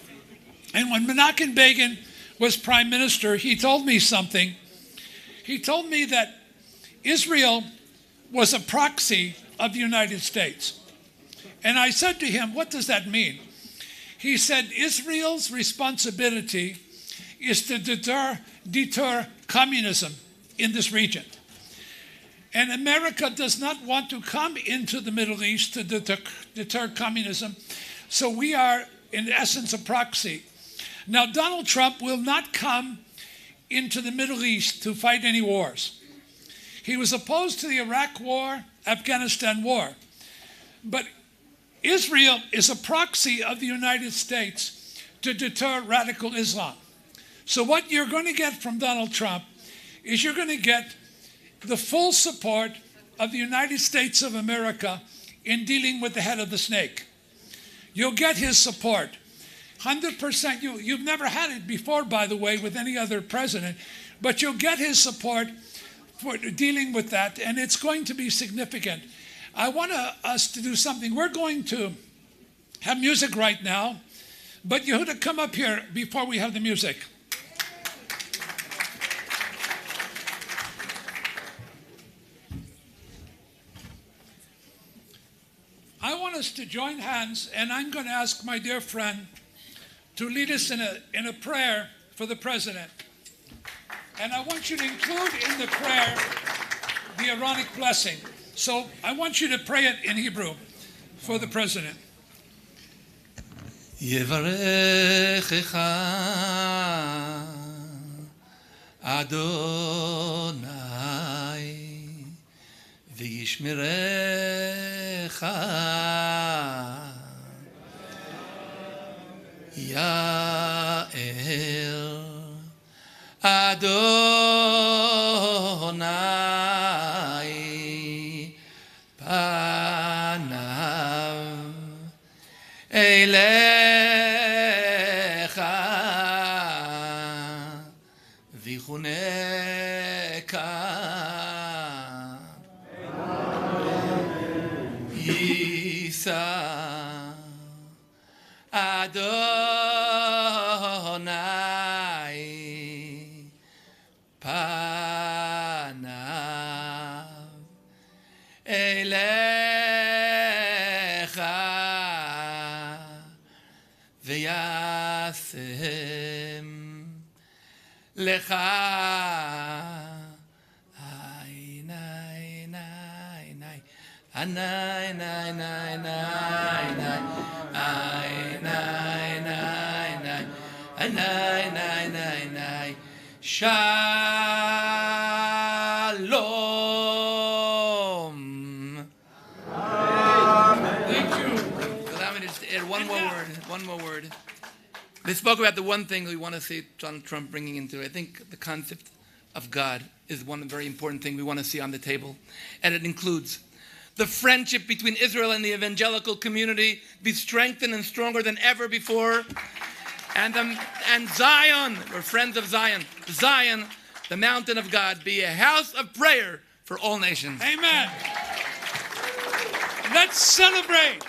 And when Menachem Begin was prime minister, he told me something. He told me that Israel was a proxy of the United States. And I said to him, what does that mean? He said, Israel's responsibility is to deter communism in this region. And America does not want to come into the Middle East to deter communism. So we are, in essence, a proxy. Now, Donald Trump will not come into the Middle East to fight any wars. He was opposed to the Iraq War, Afghanistan War. But Israel is a proxy of the United States to deter radical Islam. So what you're going to get from Donald Trump is you're going to get the full support of the United States of America in dealing with the head of the snake. You'll get his support. 100%. You've never had it before, by the way, with any other president, but you'll get his support for dealing with that, and it's going to be significant. I want us to do something. We're going to have music right now, but Yehuda, come up here before we have the music. I want us to join hands, and I'm going to ask my dear friend to lead us in a prayer for the president. And I want you to include in the prayer the Aaronic blessing. So I want you to pray it in Hebrew for the president. Yevarechecha Adonai v'yishmerecha Ya'el Adonai panav elecha vichuneka Yisa Adonai panav elecha v'yasem lecha Anai, nai, nai, nai, nai, nai, nai, nai, nai, nai, nai, nai, nai, Shalom. Thank you. Allow me to just add one more word. They spoke about the one thing we want to see Donald Trump bringing into it. I think the concept of God is one very important thing we want to see on the table, and it includes the friendship between Israel and the evangelical community be strengthened and stronger than ever before. And Zion, we're friends of Zion. Zion, the mountain of God, be a house of prayer for all nations. Amen. Let's celebrate.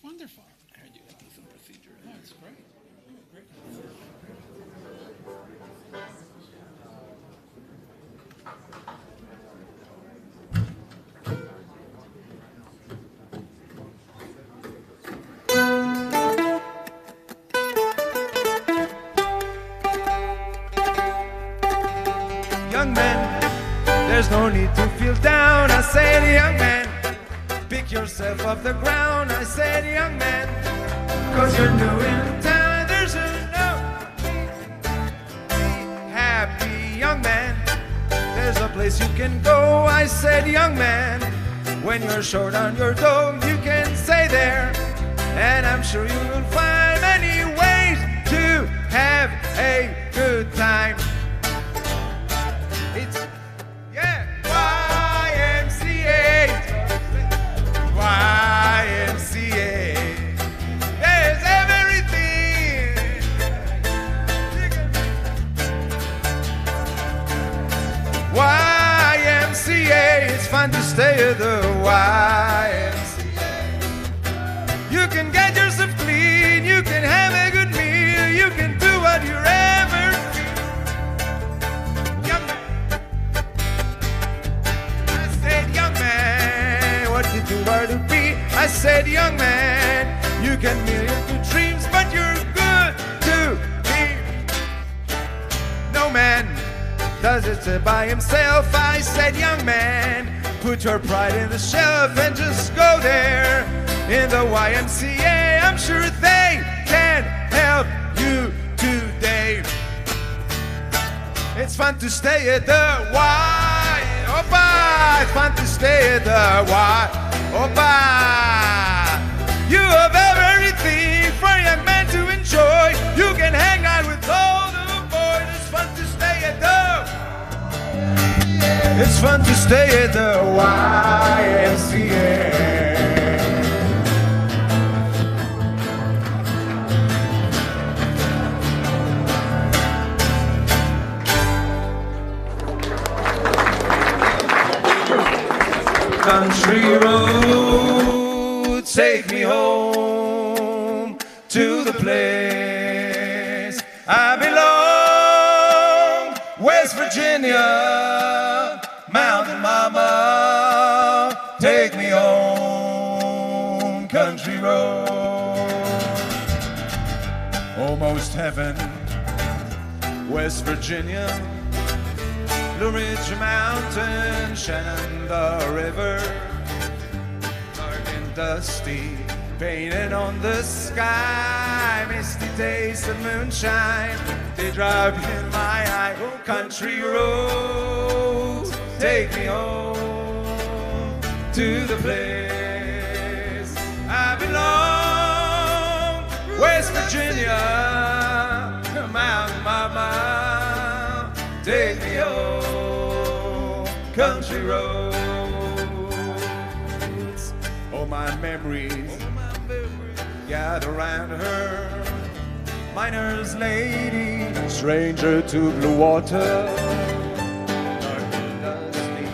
Wonderful. I heard you went through some procedure. Oh, it's great. Young man, there's no need to feel down. I said, young man, pick yourself off the ground. I said, young man, cause you're new in town. There's no happy, young man. There's a place you can go. I said, young man, when you're short on your dough, you can stay there. And I'm sure you will find many ways to have a good time. It's, yeah, YMCA, YMCA, there's everything. YMCA, it's fun to stay at the YMCA. You can get yourself clean, you can have a good meal, you can do what you're ever feel. Young man, I said, young man, what did you want to be? I said, young man, you can million good dreams, but you're good to be. No man does it by himself. I said, young man, put your pride in the shelf and just go there. In the YMCA, I'm sure they can help It's fun to stay at the Y. Opa! It's fun to stay at the Y. Opa! You have everything for a young man to enjoy. You can hang out with all the boys. It's fun to stay at the. It's fun to stay at the YMCA. Country road, take me home to the place I belong. West Virginia, Mountain Mama, take me home. Country road, almost heaven. West Virginia, Blue Ridge Mountain, Shenandoah River, dark and dusty, painted on the sky, misty taste of moonshine, they drive in my eye. Oh, country road, take me home to the place I belong. West Virginia, Mountain Mama, take me home. Country roads, all my memories gather around her. Miner's lady, stranger to blue water, dark and dusty,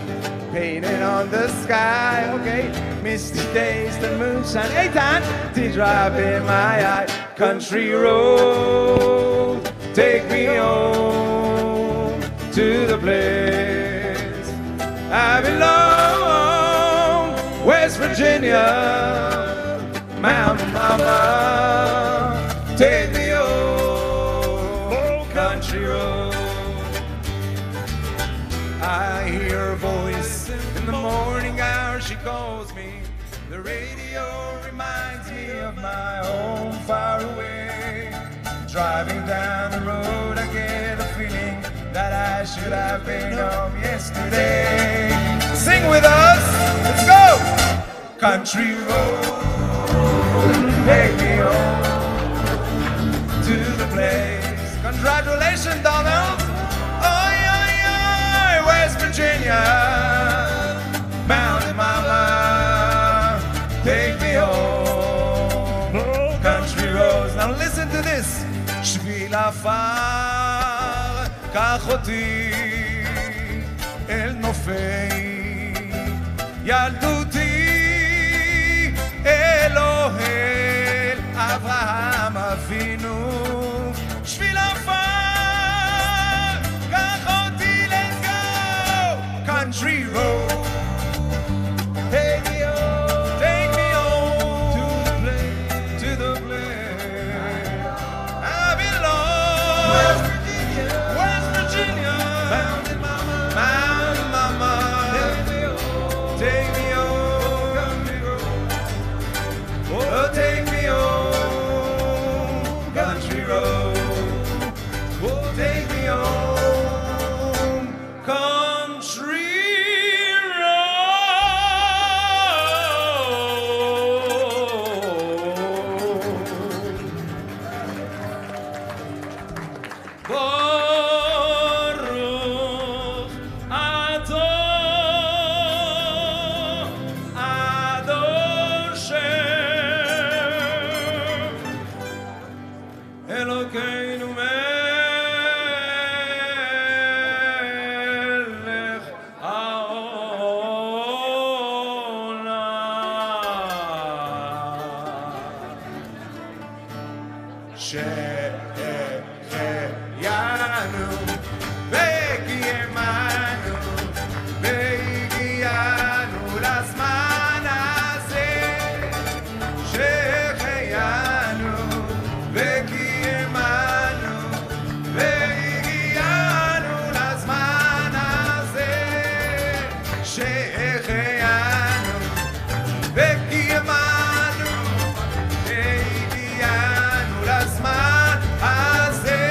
painted on the sky. Okay, misty days, the moonshine, hey time, teardrop in my eye. Country road, take me home to the place I belong. West Virginia, Mountain Mama, take me home. Country road, I hear her voice in the morning hour, she calls me. The radio reminds me of my home far away. Driving down the road, I get a feeling that I should have been home yesterday. Sing with us, let's go! Country road, take me home to the place. Congratulations, Donald! Oi, oi, oi, West Virginia, Mountain Mama, take me home. Country roads, now listen to this. שביל עפר, קח אותי אל נופי ילדותי, אל אוהל אברהם אבינו. שביל עפר, קח אותי, let's go! Country road, take me home, take me home to the place, to the place I belong. West Virginia, West Virginia, Mountain Mama, Mountain Mama, take me home, country road. Oh, take me home, country road. Oh, take me home, country Baruch Adon Adon Shem Elokeinu melech haolam Shehecheyanu Vekiyemanu Vekiyanu Lazman hazeh Shehecheyanu Vekiyemanu Vekiyanu Lazman hazeh Shehecheyanu Vekiyemanu Vekiyanu Lazman hazeh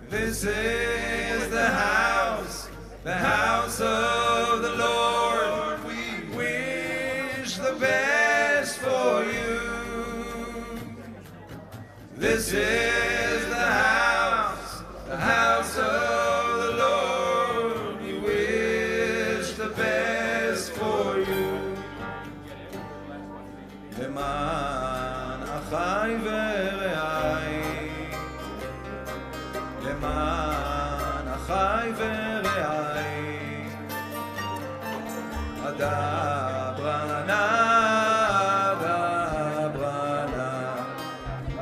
This is the house of the Lord. We wish the best for you. This is the house of the Lord. We wish the best for you. Leman achai ve're'ai, leman achai ve're'ai, adabrana, adabrana,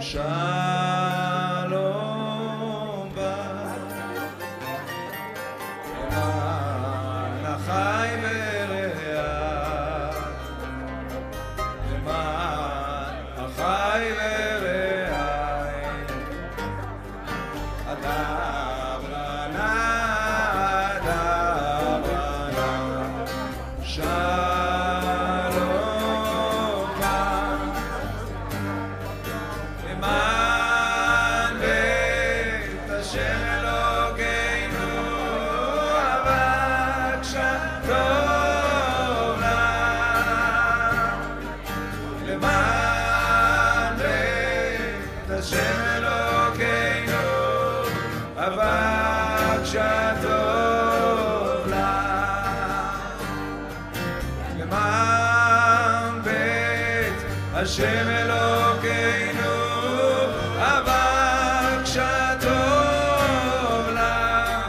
shalom ba, leman achai ve're'ai, leman achai ve're'ai, adabrana, adabrana, shalom ba, למען בית השם אלוקינו הבקשה טוב לה. למען בית השם אלוקינו הבקשה טוב לה. למען בית השם אלוקינו הבקשה טוב לה.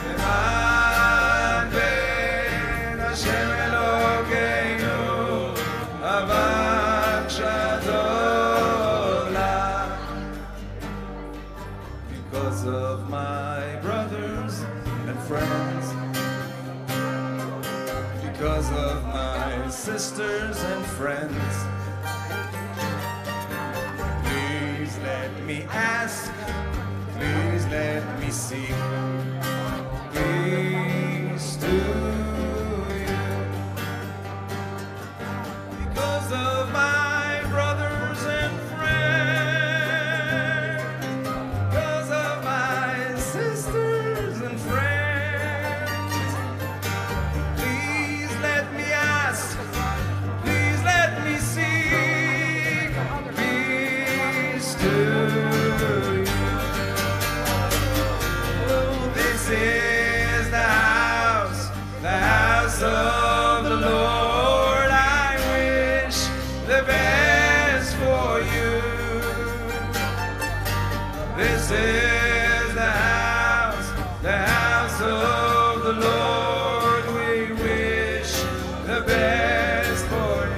למען בית השם אלוקינו הבקשה טוב לה. Because of my brothers and friends, because of my sisters and friends, please let me ask, please let me seek peace to you. Because of my brothers and friends, because of my sisters and friends, please let me ask, please let me seek peace to you. Oh, this This is the house of the Lord. We wish the best for you.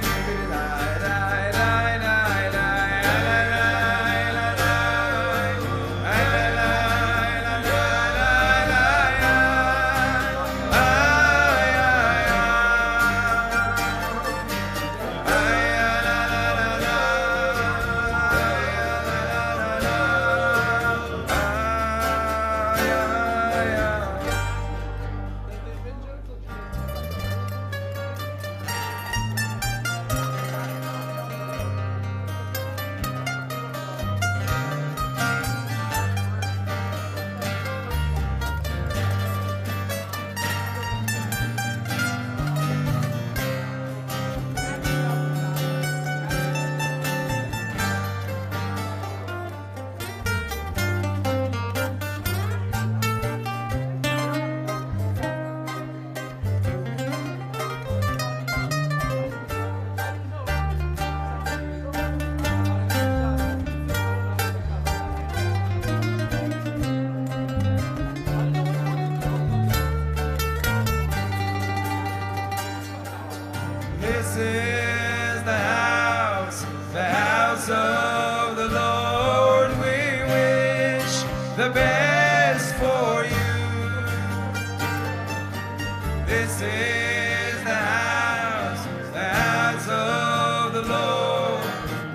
This is the house of the Lord. We wish the best for you. This is the house of the Lord.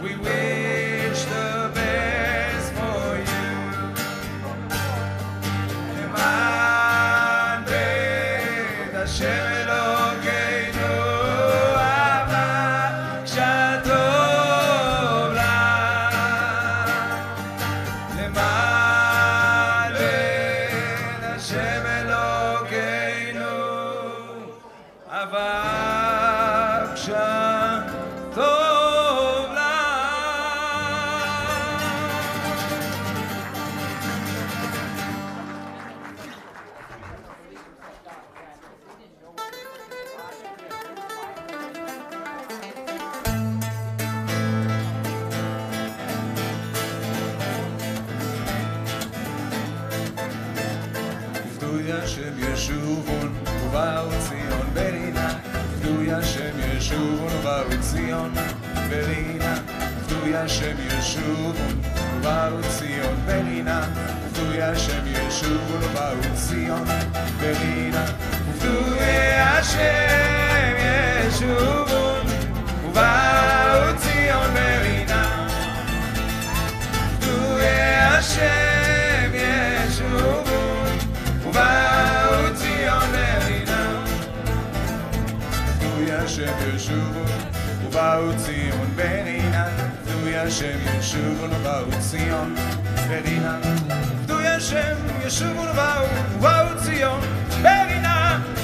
We wish the best for you. Leman beit Hashem Elokeinu. Hashem Yeshuvun Uba'u Tzion Berina. V'du Hashem Yeshuvun Uba'u Tzion Berina. V'du Hashem Yeshuvun Uba'u Tzion Berina. V'du Hashem Yeshuvun Uba'u Tzion Berina. V'du Hashem Yeshuvun Uba'u Tzion Berina. V'du Hashem Yeshuvun Uba'u Tzion Berina. V'du Hashem Yeshuvun Uba'u Tzion Berina. V'du Hashem Yeshuvun Uba'u Tzion Berina. V'du Hashem Yeshuvun Uba'u Tzion Berina.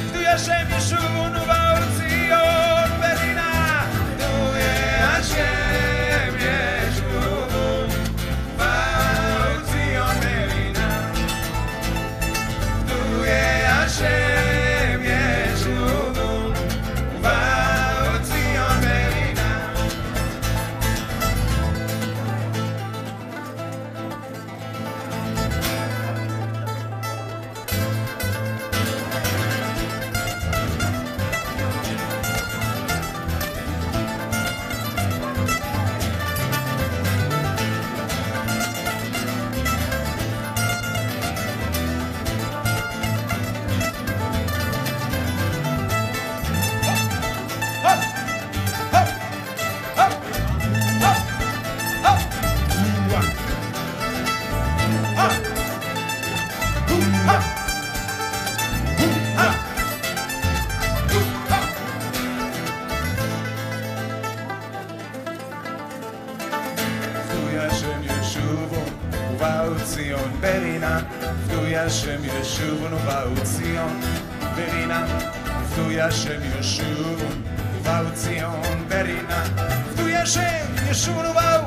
V'du Hashem Yeshuvun Uba'u Tzion Berina. V'du Hashem Yeshuvun Uba'u Tzion Berina. V'du Hashem Yeshuvun Uba'u Tzion Berina. Hashem Yeshuvun Uba'u Tzion Berina. V'du Hashem Yeshuvun Uba'u Tzion Berina. V'du Hashem Yeshuvun Uba'u